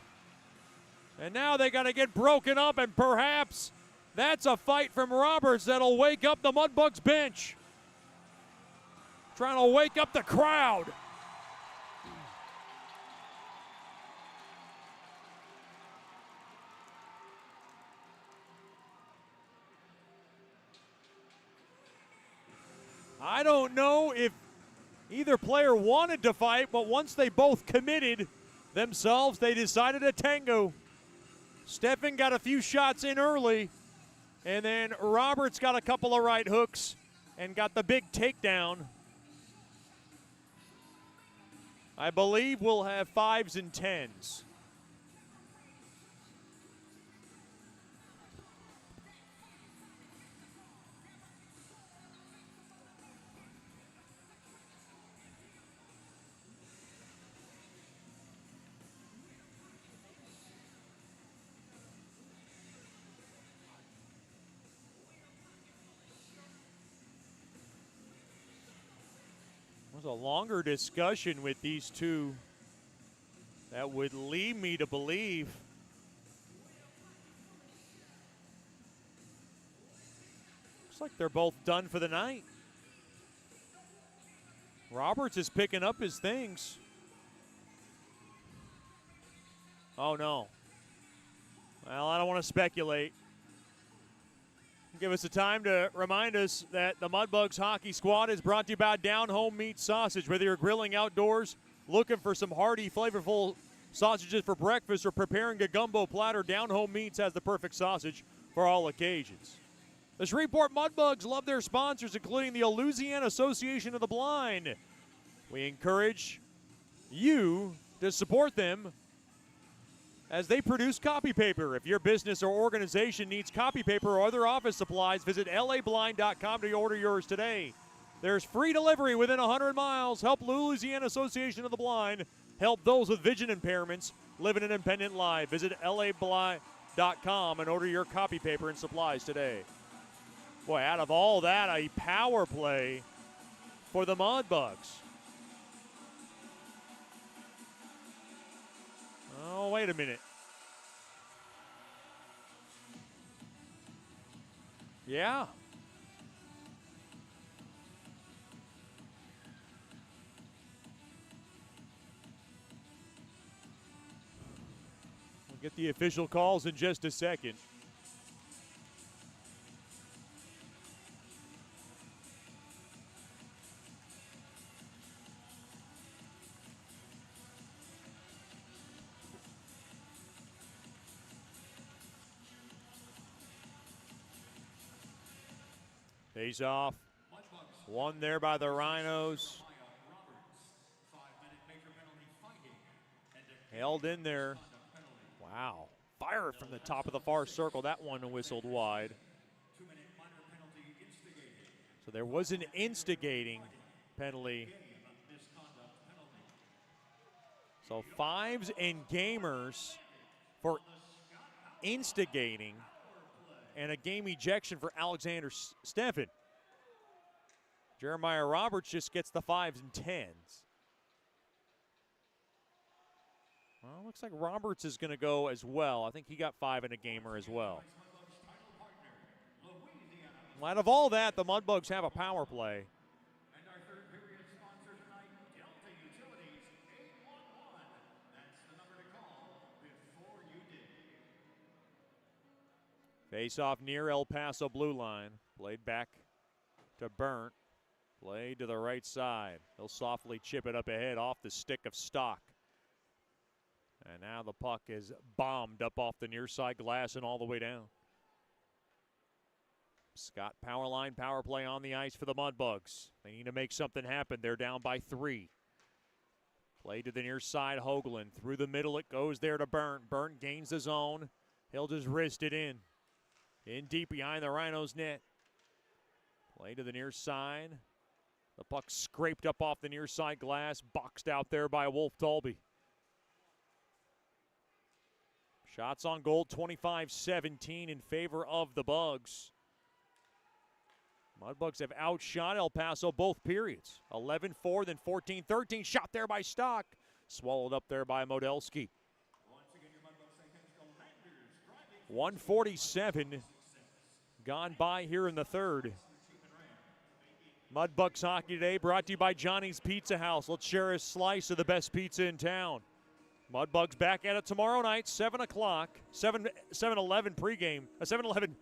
And now they got to get broken up, and perhaps that's a fight from Roberts that'll wake up the Mudbugs bench. Trying to wake up the crowd. I don't know if either player wanted to fight, but once they both committed themselves, they decided to tango. Steffen got a few shots in early, and then Roberts got a couple of right hooks and got the big takedown. I believe we'll have 5s and 10s. It was a longer discussion with these two that would lead me to believe looks like they're both done for the night. Roberts is picking up his things. Oh no. Well, I don't want to speculate. Give us a time to remind us that the Mudbugs hockey squad is brought to you by Down Home Meat Sausage. Whether you're grilling outdoors, looking for some hearty, flavorful sausages for breakfast, or preparing a gumbo platter, Down Home Meats has the perfect sausage for all occasions. The Shreveport Mudbugs love their sponsors, including the Louisiana Association of the Blind. We encourage you to support them as they produce copy paper. If your business or organization needs copy paper or other office supplies, visit lablind.com to order yours today. There's free delivery within 100 miles. Help Louisiana Association of the Blind. Help those with vision impairments live an independent life. Visit lablind.com and order your copy paper and supplies today. Boy, out of all that, a power play for the Mudbugs. Oh, wait a minute. Yeah. We'll get the official calls in just a second. Face off. One there by the Rhinos. Held in there. Wow. Fire from the top of the far circle. That one whistled wide. So there was an instigating penalty. So 5s and gamers for instigating, and a game ejection for Alexander Steffen. Jeremiah Roberts just gets the 5s and 10s. Well, looks like Roberts is going to go as well. I think he got 5 in a gamer as well. In light of all that, the Mudbugs have a power play. And our third period sponsor tonight, Delta Utilities 811. That's the number to call before you dig. Face off near El Paso blue line. Played back to Burnt. Played to the right side. He'll softly chip it up ahead off the stick of Stock. And now the puck is bombed up off the near side glass and all the way down. Scott Powerline power play on the ice for the Mudbugs. They need to make something happen. They're down by 3. Play to the near side, Hoagland. Through the middle, it goes there to Burnt. Burnt gains the zone. He'll just wrist it in. In deep behind the Rhinos net. Play to the near side. The puck scraped up off the near side glass. Boxed out there by Wolf Tolby. Shots on goal, 25-17 in favor of the Bugs. Mudbugs have outshot El Paso both periods. 11-4, then 14-13. Shot there by Stock. Swallowed up there by Modelski. 147 gone by here in the third. Mudbugs hockey today brought to you by Johnny's Pizza House. Let's share a slice of the best pizza in town. Mudbugs back at it tomorrow night, 7 o'clock, 7-11 pregame, 7-11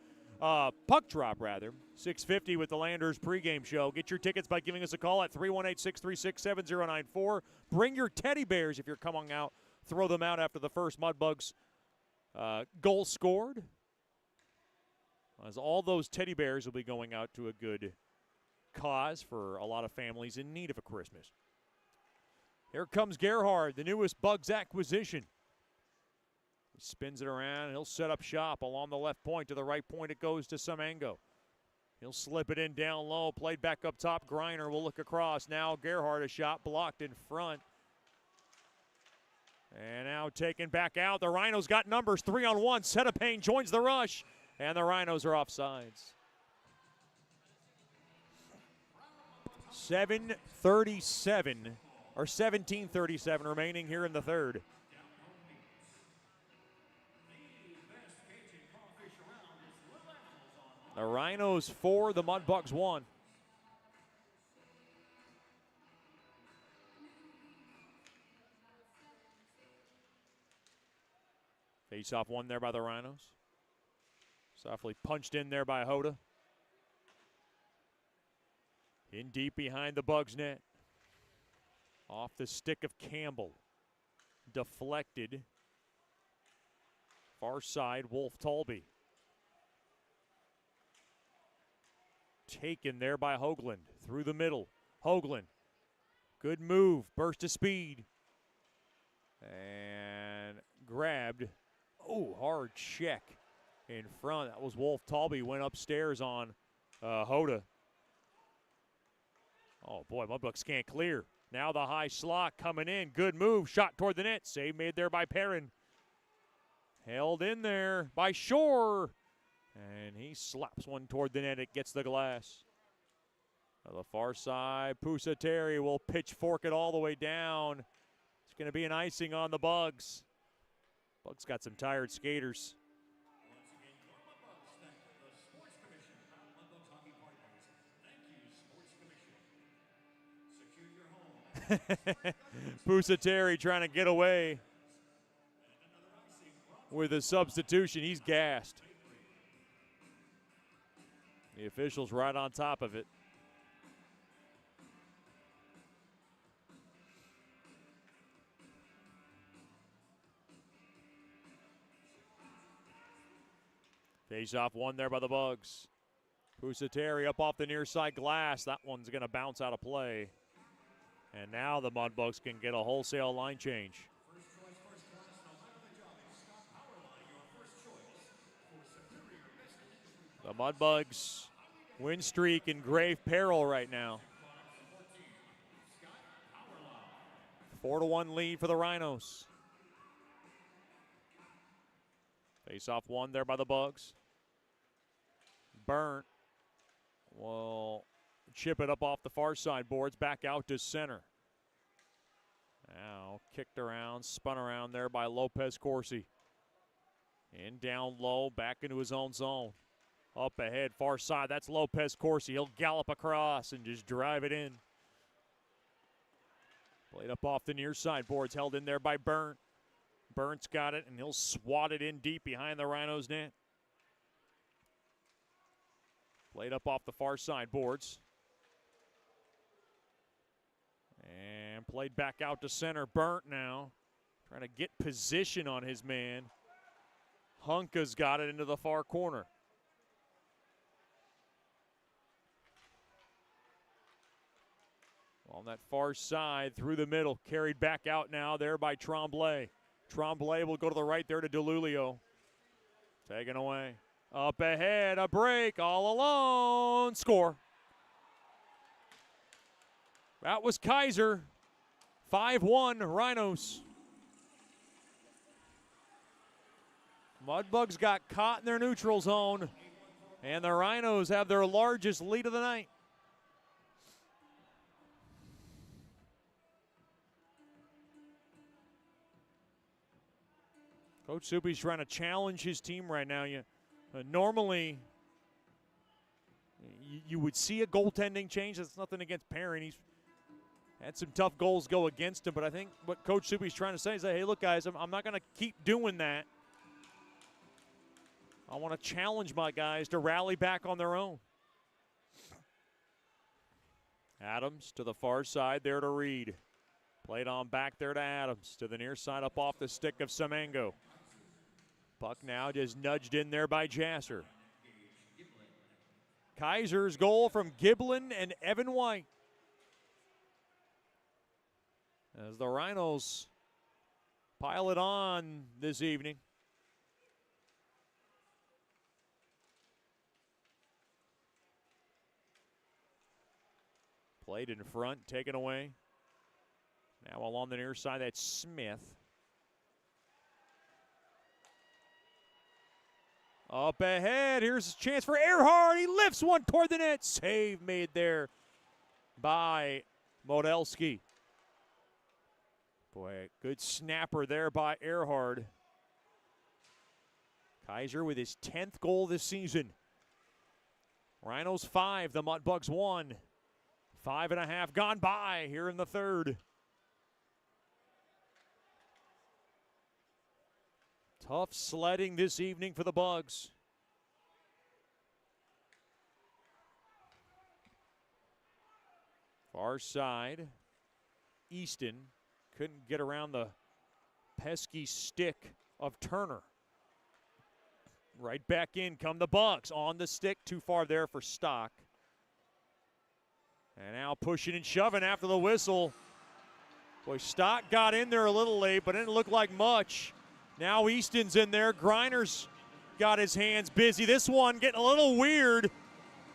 puck drop, rather. 6:50 with the Landers pregame show. Get your tickets by giving us a call at 318-636-7094. Bring your teddy bears if you're coming out. Throw them out after the first Mudbugs goal scored. As all those teddy bears will be going out to a good cause for a lot of families in need of a Christmas. Here comes Gerhard, the newest Bugs acquisition. He spins it around. He'll set up shop along the left point. To the right point, it goes to Semengo. He'll slip it in down low. Played back up top. Griner will look across. Now Gerhard, a shot blocked in front. And now taken back out. The Rhinos got numbers. 3-on-1. Setapane joins the rush. And the Rhinos are offsides. 7:37 or 17:37 remaining here in the third. The Rhinos 4, the Mudbugs 1. Face-off won there by the Rhinos. Softly punched in there by Hoda. In deep behind the Bugs net. Off the stick of Campbell. Deflected. Far side, Wolf Tolby. Taken there by Hoagland. Through the middle. Hoagland. Good move. Burst of speed. And grabbed. Oh, hard check in front. That was Wolf Tolby. Went upstairs on Hoda. Oh, boy, Mudbugs can't clear. Now the high slot coming in. Good move. Shot toward the net. Save made there by Perrin. Held in there by Shore. And he slaps one toward the net. It gets the glass. On the far side, Pusateri will pitchfork it all the way down. It's going to be an icing on the Bugs. Bugs got some tired skaters. Once again, your Mudbugs thank the Sports Commission, Mudbugs hockey partners. Thank you, Sports Commission. Secure your home. Pusateri trying to get away with a substitution. He's gassed. The official's right on top of it. Face-off won there by the Bugs. Pusateri up off the near side glass. That one's going to bounce out of play. And now the Mudbugs can get a wholesale line change. First choice, first class, no matter the job. It's Scott Powerline, your first choice for superior business. The Mudbugs win streak in grave peril right now. 4-1 lead for the Rhinos. Face-off won there by the Bugs. Burnt will chip it up off the far side boards back out to center. Now kicked around, spun around there by Lopez Corsi. In down low, back into his own zone. Up ahead, far side, that's Lopez Corsi. He'll gallop across and just drive it in. Played up off the near side boards, held in there by Burnt. Burnt's got it, and he'll swat it in deep behind the Rhinos' net. Played up off the far side boards. And played back out to center. Burnt now, trying to get position on his man. Hunka's got it into the far corner. On that far side, through the middle, carried back out now there by Tremblay. Tremblay will go to the right there to DeLulio. Taken away. Up ahead, a break, all alone, score. That was Kaiser. 5-1 Rhinos. Mudbugs got caught in their neutral zone, and the Rhinos have their largest lead of the night. Coach Soupy's trying to challenge his team right now. Normally, you would see a goaltending change. That's nothing against Perrin. He's had some tough goals go against him, but I think what Coach Soupy's trying to say is, hey, look, guys, I'm not going to keep doing that. I want to challenge my guys to rally back on their own. Adams to the far side there to Reed. Played on back there to Adams. To the near side up off the stick of Semengo. Puck now just nudged in there by Jasser. Kaiser's goal from Giblin and Evan White. As the Rhinos pile it on this evening. Played in front, taken away. Now along the near side, that's Smith. Up ahead, here's a chance for Earhart. He lifts one toward the net. Save made there by Modelski. Boy, good snapper there by Earhart. Kaiser with his 10th goal this season. Rhinos 5, the Mudbugs 1. 5.5 gone by here in the third. Tough sledding this evening for the Bugs. Far side, Easton couldn't get around the pesky stick of Turner. Right back in come the Bugs. On the stick, too far there for Stock. And now pushing and shoving after the whistle. Boy, Stock got in there a little late, but it didn't look like much. Now Easton's in there. Griner's got his hands busy. This one getting a little weird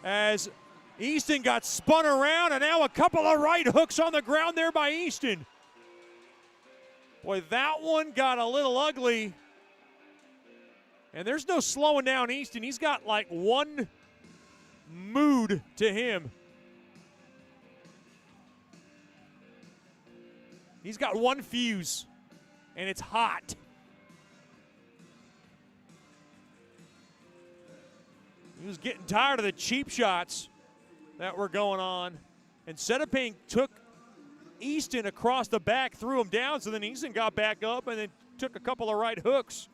as Easton got spun around, and now a couple of right hooks on the ground there by Easton. Boy, that one got a little ugly. And there's no slowing down Easton. He's got like one mood to him. He's got one fuse, and it's hot. He was getting tired of the cheap shots that were going on. And Sedapane took Easton across the back, threw him down, so then Easton got back up and then took a couple of right hooks.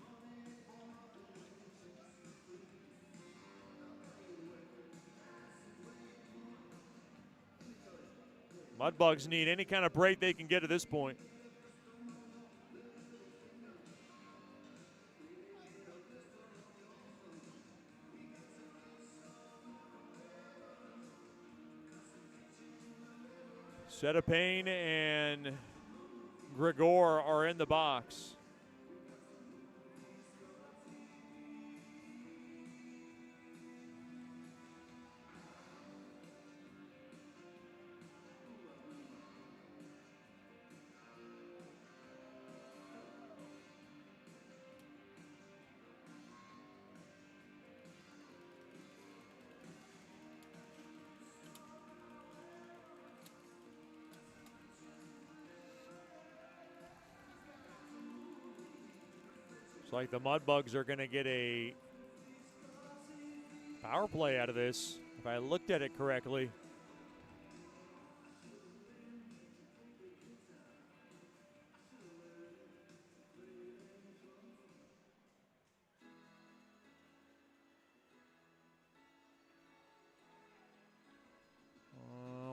Mudbugs need any kind of break they can get at this point. Sedapane and Gregor are in the box. Looks like the Mudbugs are going to get a power play out of this, if I looked at it correctly.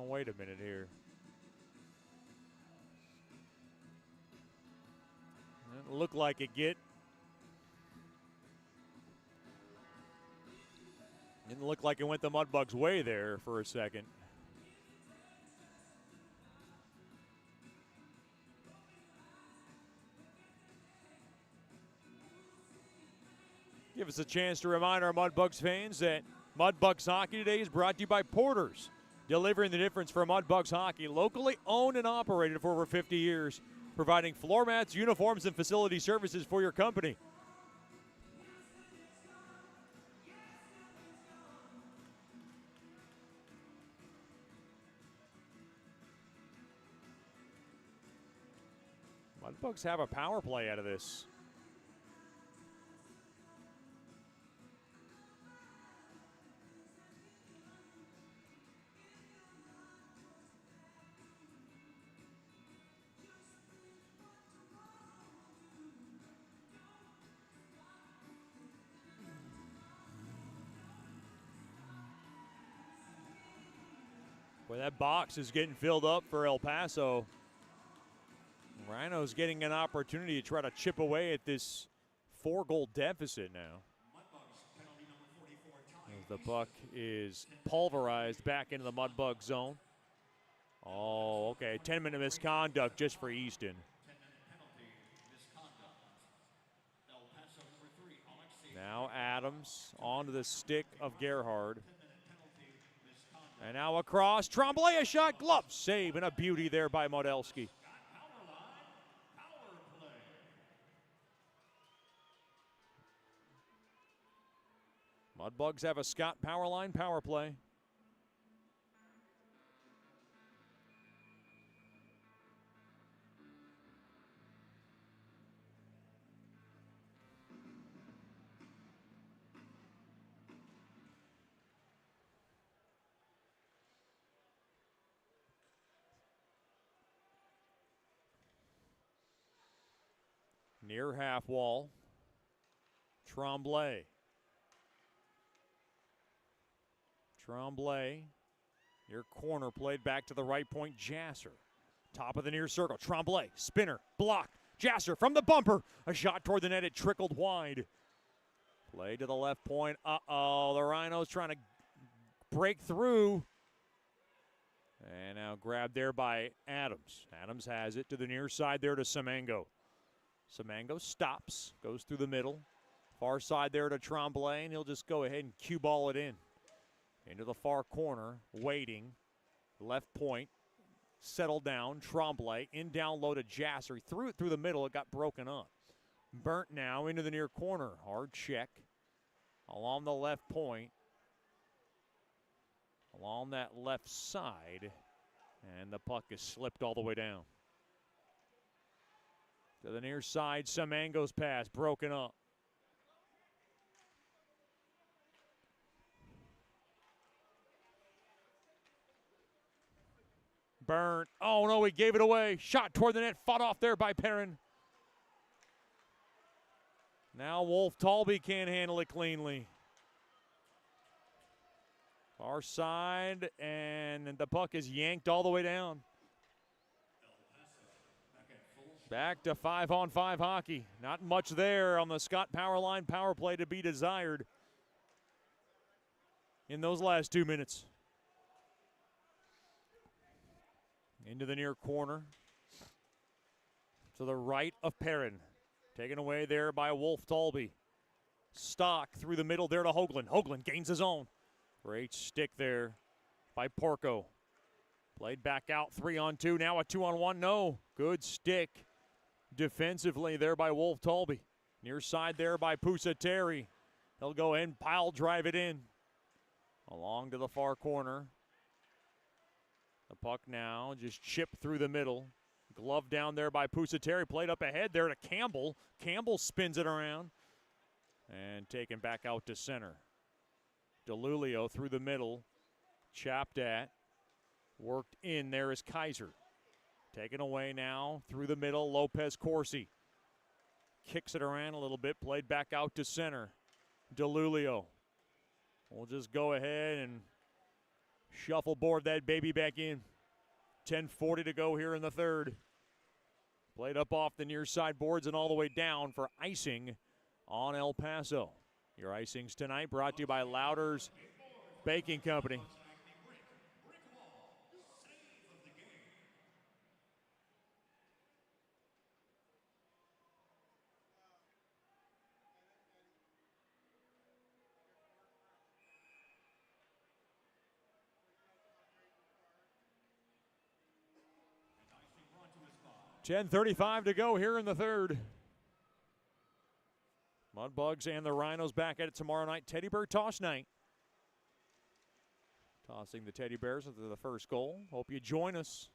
Wait a minute here. It looked like it didn't look like it went the Mudbugs' way there for a second. Give us a chance to remind our Mudbugs fans that Mudbugs Hockey today is brought to you by Porter's, delivering the difference for Mudbugs Hockey, locally owned and operated for over 50 years, providing floor mats, uniforms, and facility services for your company. Mudbugs have a power play out of this. Boy, that box is getting filled up for El Paso. Rhinos getting an opportunity to try to chip away at this 4-goal deficit now. As the puck is pulverized back into the Mudbug zone. Oh, okay. 10-minute misconduct just for Easton. Now Adams onto the stick of Gerhard. And now across. Tremblay, a shot, glove save, and a beauty there by Modelski. Mudbugs have a Scott Powerline power play. Near half wall. Tremblay. Tremblay. Near corner, played back to the right point. Jasser. Top of the near circle. Tremblay. Spinner. Blocked. Jasser from the bumper. A shot toward the net. It trickled wide. Play to the left point. Uh-oh. The Rhinos trying to break through. And now grabbed there by Adams. Adams has it to the near side there to Semango. Semango stops, goes through the middle. Far side there to Tremblay, and he'll just go ahead and cue ball it in. Into the far corner, waiting. Left point, settled down. Tremblay, in down low to Jasser. He threw it through the middle, it got broken up. Burnt now into the near corner. Hard check. Along the left point. Along that left side. And the puck is slipped all the way down. To the near side, Semango's pass, broken up. Burnt. Oh, no, he gave it away. Shot toward the net, fought off there by Perrin. Now Wolf Talby can't handle it cleanly. Far side, and the puck is yanked all the way down. Back to 5-on-5 hockey. Not much there on the Scott Powerline power play to be desired in those last 2 minutes. Into the near corner. To the right of Perrin. Taken away there by Wolf Talby. Stock through the middle there to Hoagland. Hoagland gains his own. Great stick there by Porco. Played back out 3-on-2. Now a 2-on-1. No. Good stick defensively there by Wolf Talby. Near side there by Pusateri. He'll go in, pile drive it in. Along to the far corner. The puck now just chipped through the middle. Glove down there by Pusateri. Played up ahead there to Campbell. Campbell spins it around and taken back out to center. DeLulio through the middle. Chopped at. Worked in. There is Kaiser. Taken away now through the middle. Lopez Corsi. Kicks it around a little bit. Played back out to center. DeLulio. We'll just go ahead and shuffleboard that baby back in. 10:40 to go here in the third. Played up off the near side boards and all the way down for icing on El Paso. Your icings tonight brought to you by Louder's Baking Company. $10:35 to go here in the third. Mudbugs and the Rhinos back at it tomorrow night. Teddy Bear toss night. Tossing the Teddy Bears into the first goal. Hope you join us.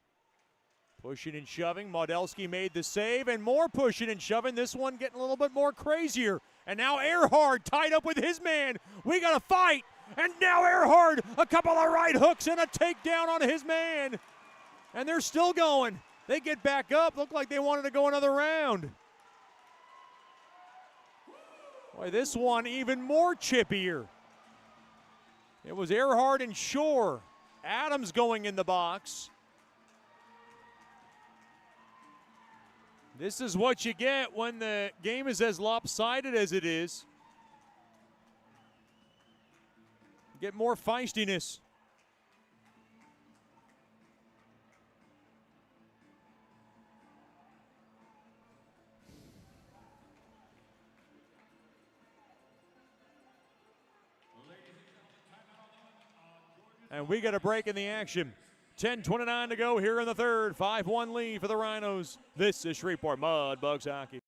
Pushing and shoving. Modelski made the save, and more pushing and shoving. This one getting a little bit more crazier. And now Earhart tied up with his man. We got to fight. And now Earhart, a couple of right hooks and a takedown on his man. And they're still going. They get back up. Look like they wanted to go another round. Boy, this one even more chippier. It was Earhart and Shore. Adams going in the box. This is what you get when the game is as lopsided as it is. You get more feistiness. And we got a break in the action. 10:29 to go here in the third. 5-1 lead for the Rhinos. This is Shreveport Mudbugs hockey.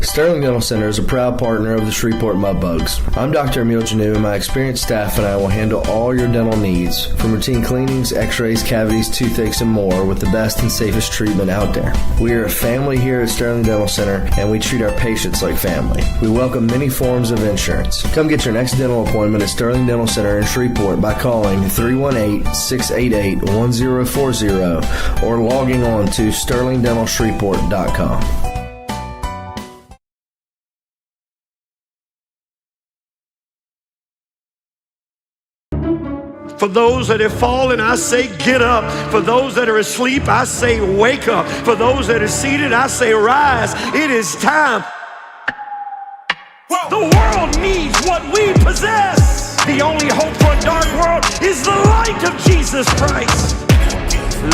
Sterling Dental Center is a proud partner of the Shreveport Mudbugs. I'm Dr. Emil Janu, and my experienced staff and I will handle all your dental needs, from routine cleanings, x-rays, cavities, toothaches, and more, with the best and safest treatment out there. We are a family here at Sterling Dental Center, and we treat our patients like family. We welcome many forms of insurance. Come get your next dental appointment at Sterling Dental Center in Shreveport by calling 318-688-1040 or logging on to sterlingdentalshreveport.com. For those that have fallen, I say get up. For those that are asleep, I say wake up. For those that are seated, I say rise. It is time. The world needs what we possess. The only hope for a dark world is the light of Jesus Christ.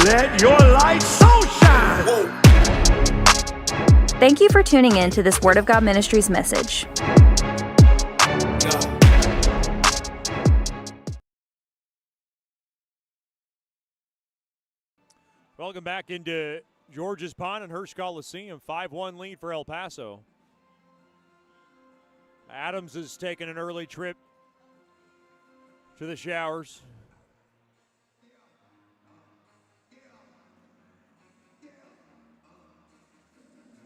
Let your light so shine. Thank you for tuning in to this Word of God Ministries message. Welcome back into George's Pond and Hirsch Coliseum. 5-1 lead for El Paso. Adams has taken an early trip to the showers.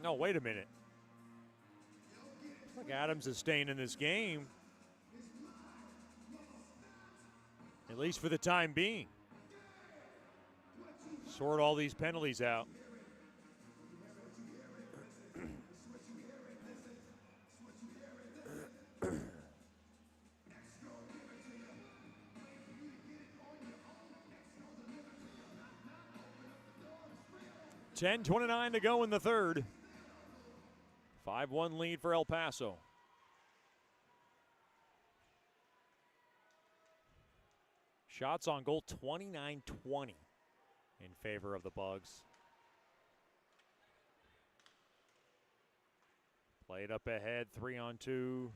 No, wait a minute. Looks like Adams is staying in this game, at least for the time being. Sort all these penalties out. $10:29 to go in the third. 5-1 lead for El Paso. Shots on goal 29-20 in favor of the Bugs. Played up ahead, 3-on-2.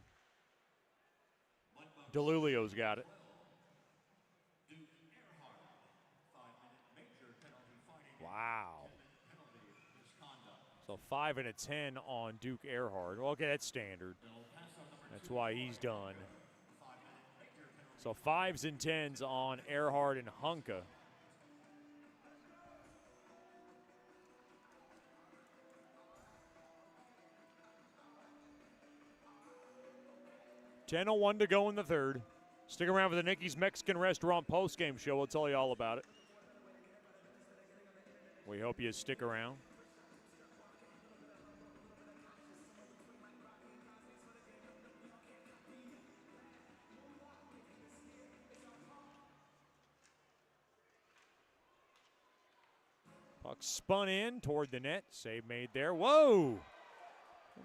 DeLulio's got it. Wow. So 5 and a 10 on Duke Earhart. Okay, that's standard. That's why he's done. So 5s and 10s on Earhart and Hunka. 10:01 to go in the third. Stick around for the Nicky's Mexican Restaurant post-game show. We'll tell you all about it. We hope you stick around. Puck spun in toward the net. Save made there. Whoa! A little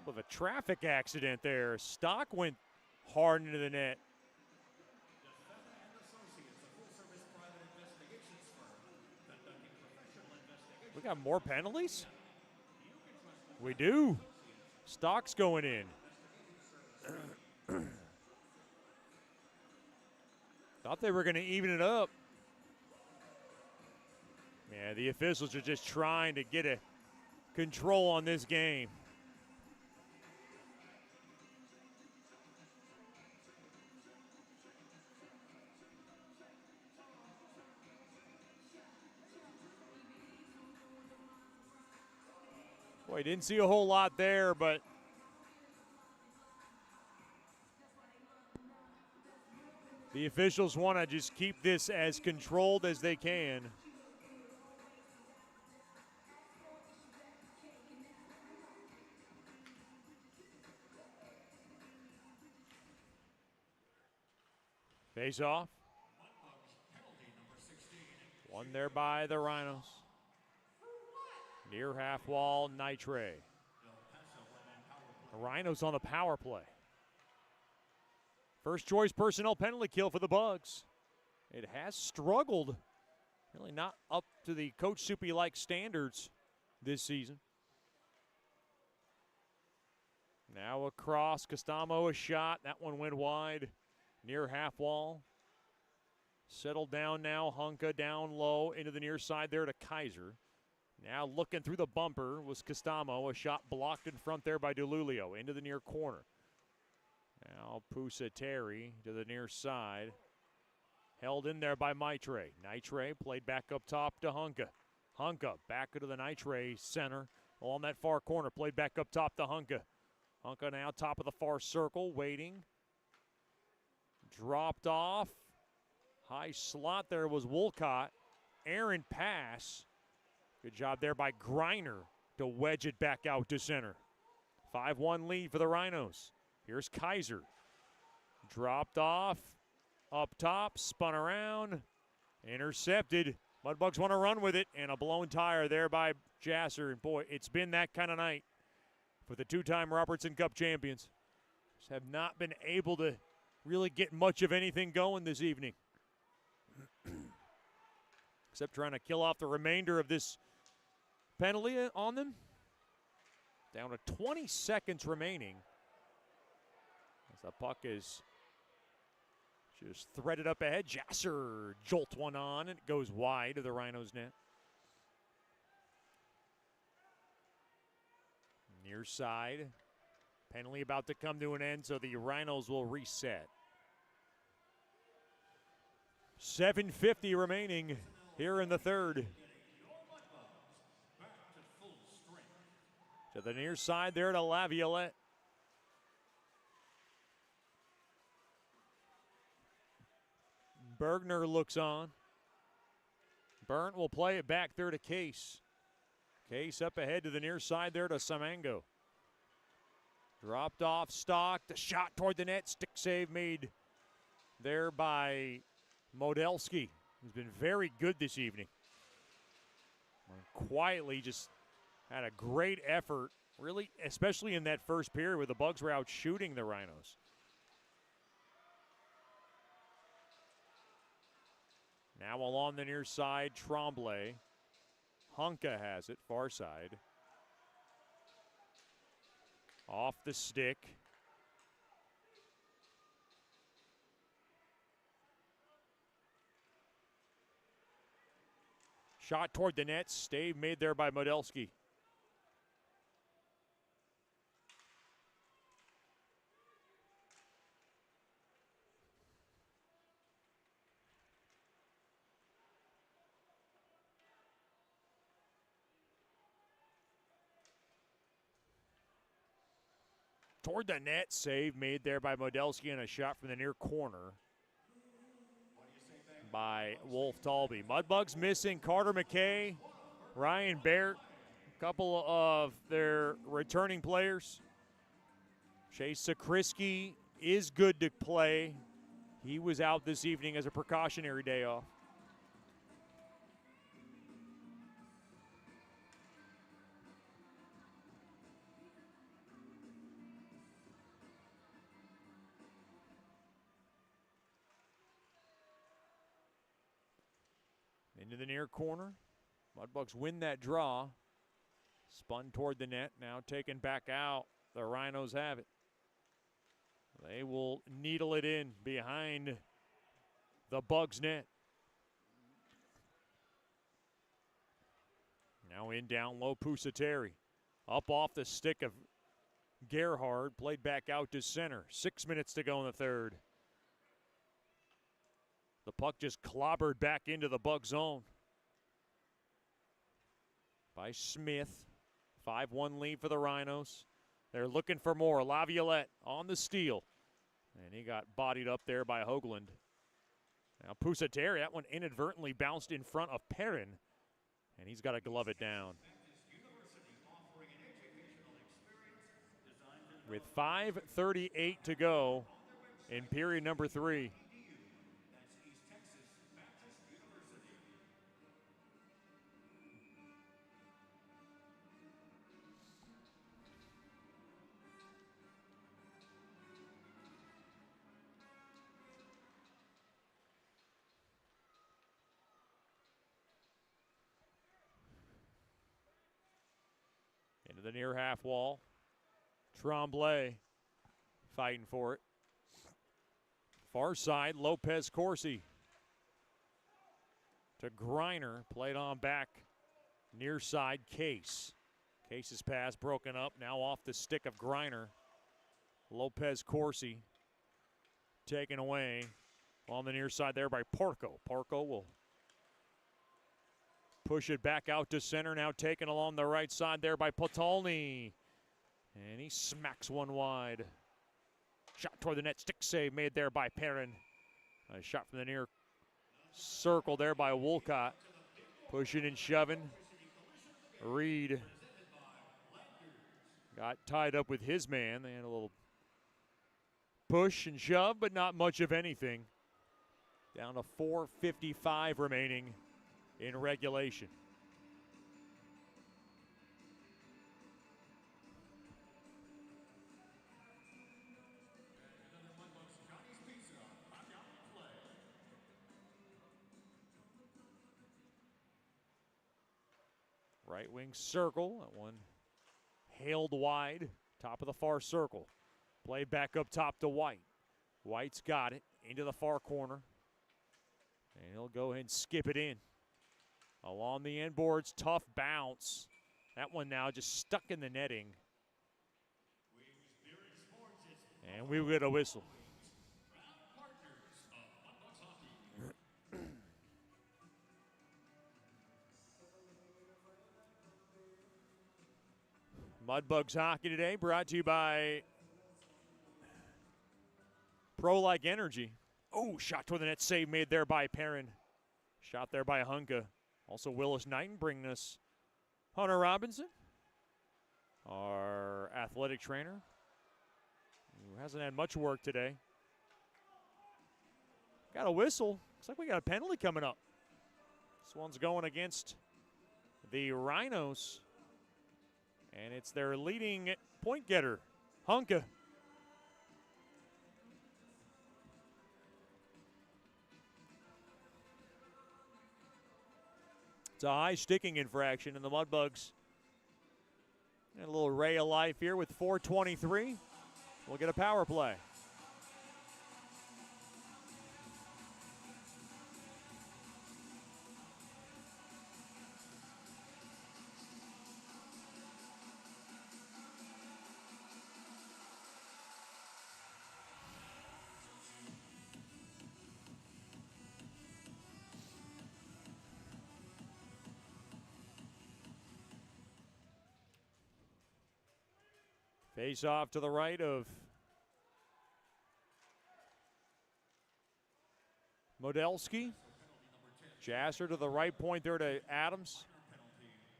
bit of a traffic accident there. Stock went hard into the net. We got more penalties? We do. Stock's going in. Thought they were going to even it up. Yeah, the officials are just trying to get a control on this game. Boy, didn't see a whole lot there, but the officials want to just keep this as controlled as they can. Face off. One there by the Rhinos. Near half wall, Nitre. The Rhinos on the power play. First choice personnel penalty kill for the Bugs. It has struggled. Really not up to the Coach Soupy-like standards this season. Now across, Costamo a shot. That one went wide. Near half wall. Settled down now. Hunka down low into the near side there to Kaiser. Now looking through the bumper was Costamo. A shot blocked in front there by DeLulio into the near corner. Now Pusateri to the near side. Held in there by Maitre. Nitre played back up top to Hunka. Hunka back into the Nitre center. Along that far corner. Played back up top to Hunka. Hunka now top of the far circle. Waiting. Dropped off. High slot there was Wolcott. Aaron pass. Good job there by Griner to wedge it back out to center. 5-1 lead for the Rhinos. Here's Kaiser. Dropped off. Up top. Spun around. Intercepted. Mudbugs want to run with it. And a blown tire there by Jasser. And boy, it's been that kind of night for the two-time Robertson Cup champions. Just have not been able to really get much of anything going this evening. Except trying to kill off the remainder of this penalty on them. Down to 20 seconds remaining. As the puck is just threaded up ahead. Jasser jolts one on and it goes wide of the Rhinos net. Near side. Penalty about to come to an end, so the Rhinos will reset. 7:50 remaining here in the third. To the near side there to Laviolette. Bergner looks on. Burnt will play it back there to Case. Case up ahead to the near side there to Samango. Dropped off, Stock, the shot toward the net, stick save made there by Modelski, who's been very good this evening. Quietly just had a great effort, really, especially in that first period where the Bugs were out shooting the Rhinos. Now along the near side, Tremblay. Hunka has it, far side. Off the stick. Shot toward the net. Stave made there by Modelski. Toward the net, save made there by Modelski, and a shot from the near corner by Wolf Talby. Mudbugs missing Carter McKay, Ryan Barrett, a couple of their returning players. Chase Sakrisky is good to play. He was out this evening as a precautionary day off. Into the near corner. Mudbugs win that draw. Spun toward the net, now taken back out. The Rhinos have it. They will needle it in behind the Bugs net. Now in down low, Pusateri. Up off the stick of Gerhard, played back out to center. 6 minutes to go in the third. The puck just clobbered back into the Bug zone by Smith. 5-1 lead for the Rhinos. They're looking for more. Laviolette on the steal. And he got bodied up there by Hoagland. Now Pusateri, that one inadvertently bounced in front of Perrin. And he's got to glove it down. With 5:38 to go in period number 3. Into the near half wall. Tremblay fighting for it. Far side, Lopez Corsi to Griner. Played on back. Near side, Case. Case's pass broken up. Now off the stick of Griner. Lopez Corsi taken away on the near side there by Parco. Parco will push it back out to center, now taken along the right side there by Potolny. And he smacks one wide. Shot toward the net, stick save made there by Perrin. A shot from the near circle there by Wolcott. Pushing and shoving. Reed got tied up with his man. They had a little push and shove, but not much of anything. Down to 4:55 remaining in regulation. Right wing circle, that one hailed wide, top of the far circle. Play back up top to White. White's got it into the far corner. And he'll go ahead and skip it in. Along the end boards, tough bounce. That one now just stuck in the netting. And we will get a whistle. Mudbugs hockey today brought to you by Pro-Like Energy. Oh, shot toward the net, save made there by Perrin. Shot there by Hunka. Also Willis Knighton bringing us Hunter Robinson, our athletic trainer, who hasn't had much work today. Got a whistle. Looks like we got a penalty coming up. This one's going against the Rhinos. And it's their leading point getter, Hunka. It's a high sticking infraction, and the Mudbugs and a little ray of life here with 4:23. We'll get a power play. Face off to the right of Modelski. Jasser to the right point there to Adams.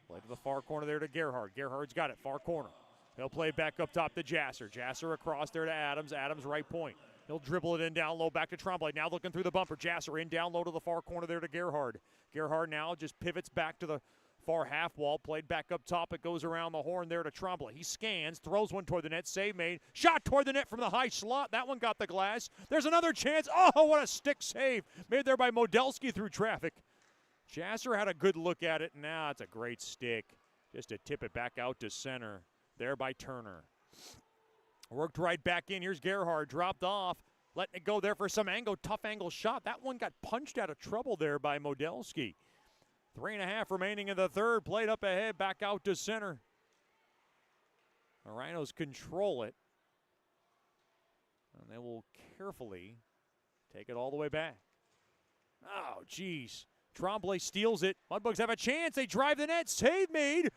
Play to the far corner there to Gerhard. Gerhard's got it, far corner. He'll play back up top to Jasser. Jasser across there to Adams. Adams right point. He'll dribble it in down low back to Tremblay. Now looking through the bumper. Jasser in down low to the far corner there to Gerhard. Gerhard now just pivots back to the far half wall. Played back up top. It goes around the horn there to Tremblay. He scans, throws one toward the net. Save made. Shot toward the net from the high slot. That one got the glass. There's another chance. Oh, what a stick save. Made there by Modelski through traffic. Jasser had a good look at it. Now it's a great stick. Just to tip it back out to center. There by Turner. Worked right back in. Here's Gerhard. Dropped off. Letting it go there for some angle. Tough angle shot. That one got punched out of trouble there by Modelski. 3.5 remaining in the third. Played up ahead. Back out to center. The Rhinos control it. And they will carefully take it all the way back. Oh, geez. Tremblay steals it. Mudbugs have a chance. They drive the net. Save made.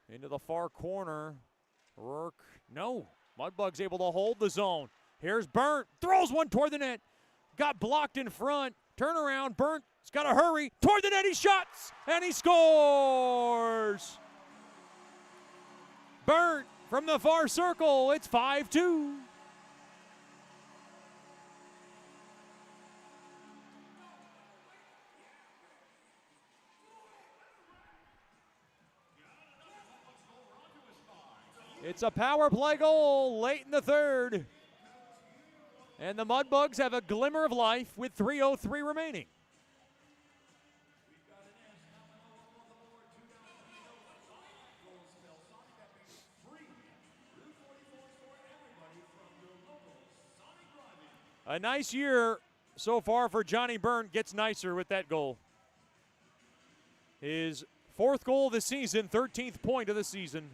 Into the far corner. Rourke. No. Mudbugs able to hold the zone. Here's Burnt. Throws one toward the net. Got blocked in front. Turnaround. Burnt. He's got to hurry. Toward the net. He shots. And he scores. Burnt from the far circle. It's 5-2. It's a power play goal late in the third. And the Mudbugs have a glimmer of life with 3:03 remaining. A nice year so far for Johnny Burnt. Gets nicer with that goal. His 4th goal of the season, 13th point of the season.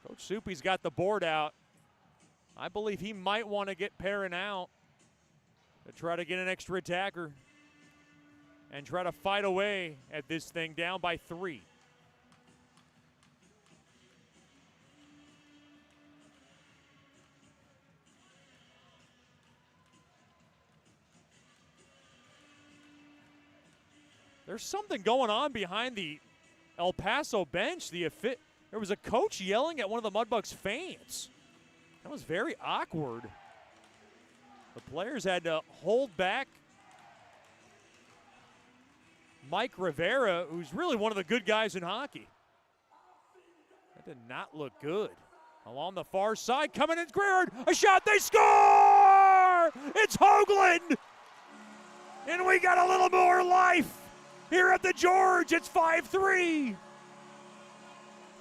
Coach Soupy's got the board out. I believe he might want to get Perrin out to try to get an extra attacker and try to fight away at this thing down by 3. There's something going on behind the El Paso bench. There was a coach yelling at one of the Mudbugs fans. That was very awkward. The players had to hold back Mike Rivera, who's really one of the good guys in hockey. That did not look good. Along the far side, coming in, Greer, a shot, they score! It's Hoagland! And we got a little more life here at the George. It's 5-3.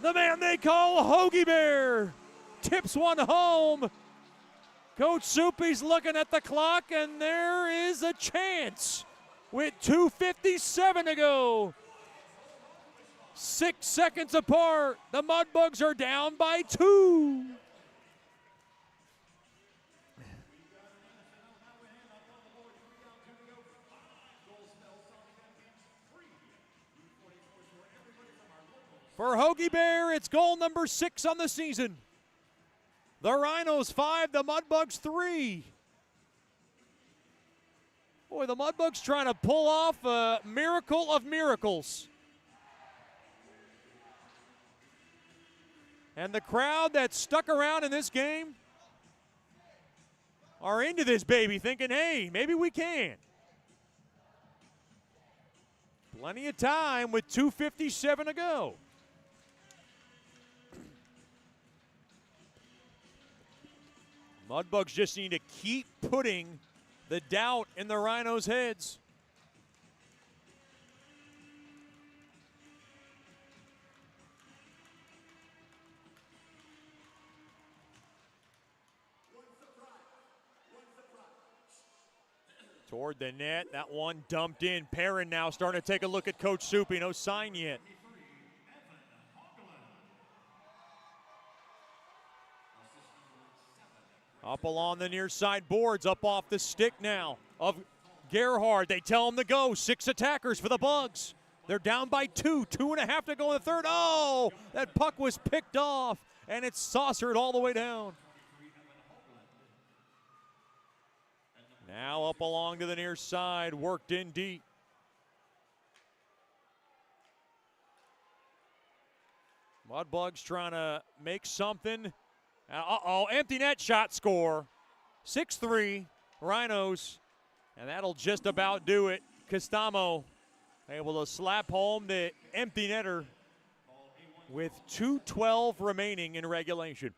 The man they call Hoagie Bear tips one home. Coach Soupy's looking at the clock, and there is a chance with 2:57 to go. 6 seconds apart. The Mudbugs are down by 2. For Hoagie Bear, it's goal number 6 on the season. The Rhinos 5, the Mudbugs 3. Boy, the Mudbugs trying to pull off a miracle of miracles. And the crowd that stuck around in this game are into this baby, thinking, hey, maybe we can. Plenty of time with 2:57 to go. Mudbugs just need to keep putting the doubt in the Rhinos' heads. Toward the net, that one dumped in. Perrin now starting to take a look at Coach Soupy. No sign yet. Up along the near side boards, up off the stick now of Gerhard, they tell him to go. 6 attackers for the Bugs. They're down by 2, 2.5 to go in the third. Oh, that puck was picked off, and it's saucered all the way down. Now up along to the near side, worked in deep. Mudbugs trying to make something. Uh-oh, empty net shot score. 6-3, Rhinos, and that'll just about do it. Castamo able to slap home the empty netter with 2:12 remaining in regulation.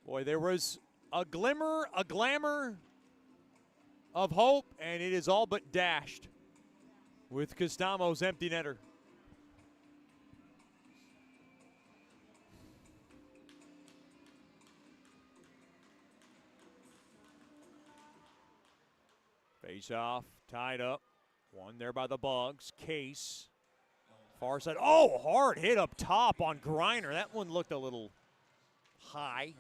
Boy, there was a glimmer, a glamour of hope, and it is all but dashed with Castamo's empty netter. Face off, tied up. One there by the Bugs. Case. Far side. Oh, hard hit up top on Griner. That one looked a little high.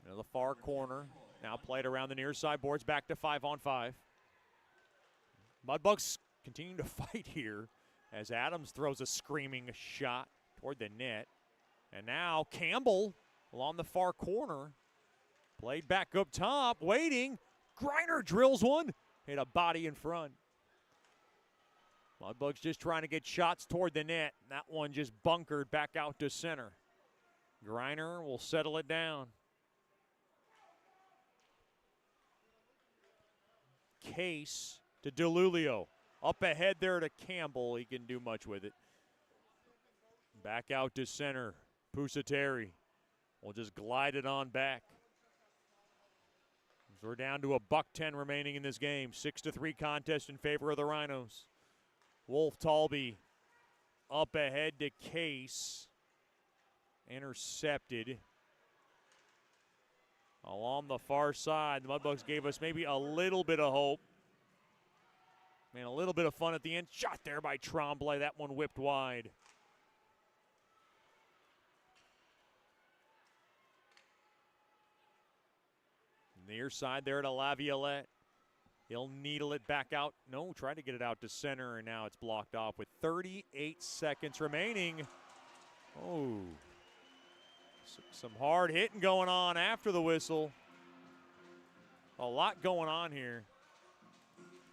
Into the far corner. Now played around the near side boards. Back to 5-on-5. Mudbugs continuing to fight here as Adams throws a screaming shot toward the net. And now Campbell along the far corner. Played back up top, waiting. Griner drills one. Hit a body in front. Mudbugs just trying to get shots toward the net. That one just bunkered back out to center. Griner will settle it down. Case to DeLulio. Up ahead there to Campbell. He can do much with it. Back out to center. Pusateri will just glide it on back. So we're down to $1:10 remaining in this game. 6-3 contest in favor of the Rhinos. Wolf Talby up ahead to Case. Intercepted. Along the far side, the Mudbugs gave us maybe a little bit of hope. Man, a little bit of fun at the end. Shot there by Tremblay. That one whipped wide. Near side there to Laviolette. He'll needle it back out. No, try to get it out to center, and now it's blocked off with 38 seconds remaining. Oh, some hard hitting going on after the whistle. A lot going on here.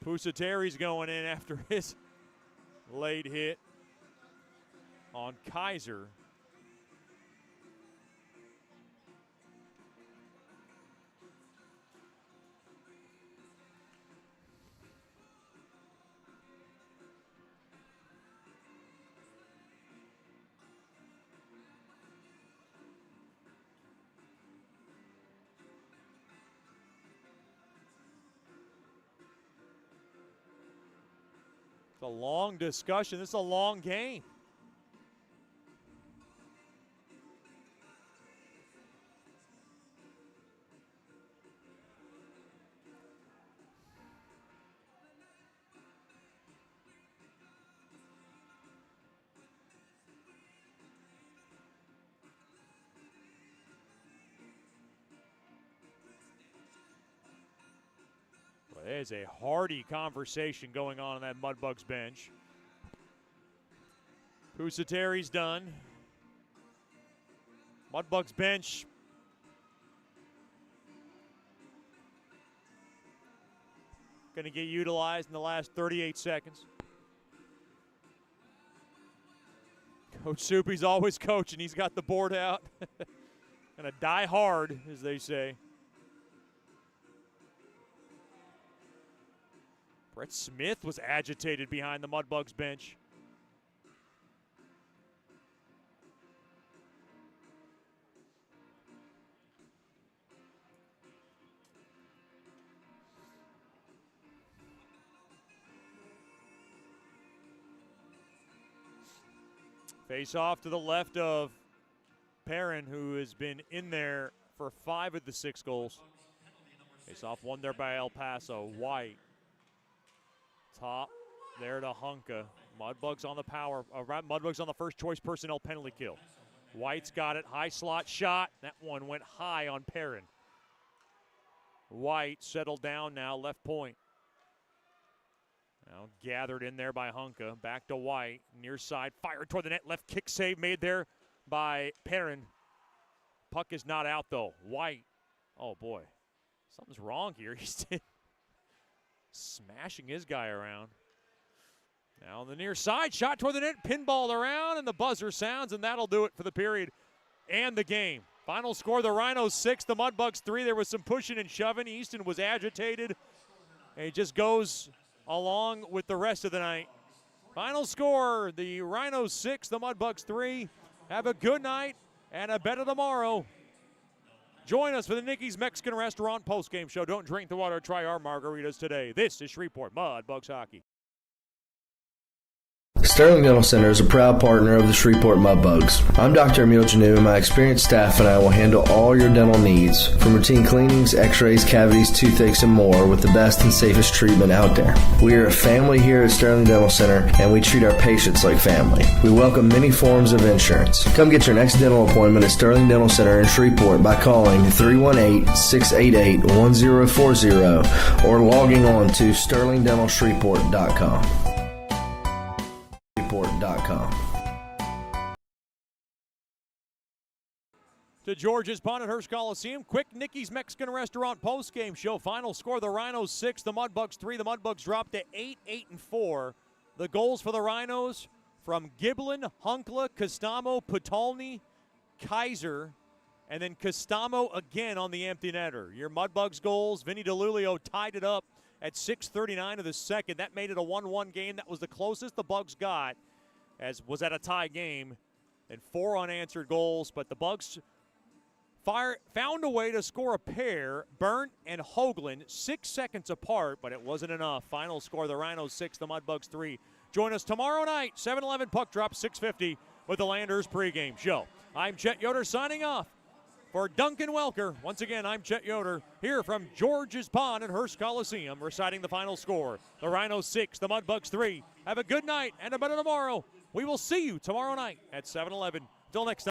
Pusateri's going in after his late hit on Kaiser. It's a long discussion. This is a long game. There's a hearty conversation going on that Mudbugs bench. Pusateri's done. Mudbugs bench. Going to get utilized in the last 38 seconds. Coach Soupy's always coaching. He's got the board out. Going to die hard, as they say. Brett Smith was agitated behind the Mudbugs bench. Face off to the left of Perrin, who has been in there for 5 of the 6 goals. Face off one there by El Paso. White. Top there to Hunka. Mudbugs on the power. Mudbugs on the first choice personnel penalty kill. White's got it, high slot shot. That one went high on Perrin. White settled down now, left point. Now gathered in there by Hunka. Back to White, near side, fired toward the net. Left kick save made there by Perrin. Puck is not out though. White, oh boy, something's wrong here. He's smashing his guy around. Now on the near side, shot toward the net, pinballed around, and the buzzer sounds, and that'll do it for the period and the game. Final score, the Rhinos 6, the Mudbugs 3. There was some pushing and shoving. Easton was agitated, and he just goes along with the rest of the night. Final score, the Rhinos 6, the Mudbugs 3. Have a good night and a better tomorrow. Join us for the Nicky's Mexican Restaurant postgame show. Don't drink the water, try our margaritas today. This is Shreveport Mudbugs Hockey. Sterling Dental Center is a proud partner of the Shreveport Mudbugs. I'm Dr. Emil Janu, and my experienced staff and I will handle all your dental needs, from routine cleanings, x-rays, cavities, toothaches, and more, with the best and safest treatment out there. We are a family here at Sterling Dental Center, and we treat our patients like family. We welcome many forms of insurance. Come get your next dental appointment at Sterling Dental Center in Shreveport by calling 318-688-1040 or logging on to sterlingdentalshreveport.com. To George's Pond at Hearst Coliseum. Quick Nicky's Mexican Restaurant postgame show. Final score, the Rhinos 6, the Mudbugs 3. The Mudbugs dropped to 8-4. The goals for the Rhinos from Giblin, Hunkla, Costamo, Patolny, Kaiser, and then Costamo again on the empty netter. Your Mudbugs goals, Vinny DeLulio tied it up at 6:39 of the second. That made it a 1-1 game. That was the closest the Bugs got, as was at a tie game, and 4 unanswered goals. But the Bugs found a way to score a pair, Burnt and Hoagland, 6 seconds apart, but it wasn't enough. Final score, the Rhinos 6, the Mudbugs 3. Join us tomorrow night, 7-11 puck drop, 6:50 with the Landers pregame show. I'm Chet Yoder signing off. For Duncan Welker, once again, I'm Chet Yoder here from George's Pond at Hearst Coliseum, reciting the final score. The Rhinos 6, the Mudbugs 3. Have a good night and a better tomorrow. We will see you tomorrow night at 7-11. Till next time.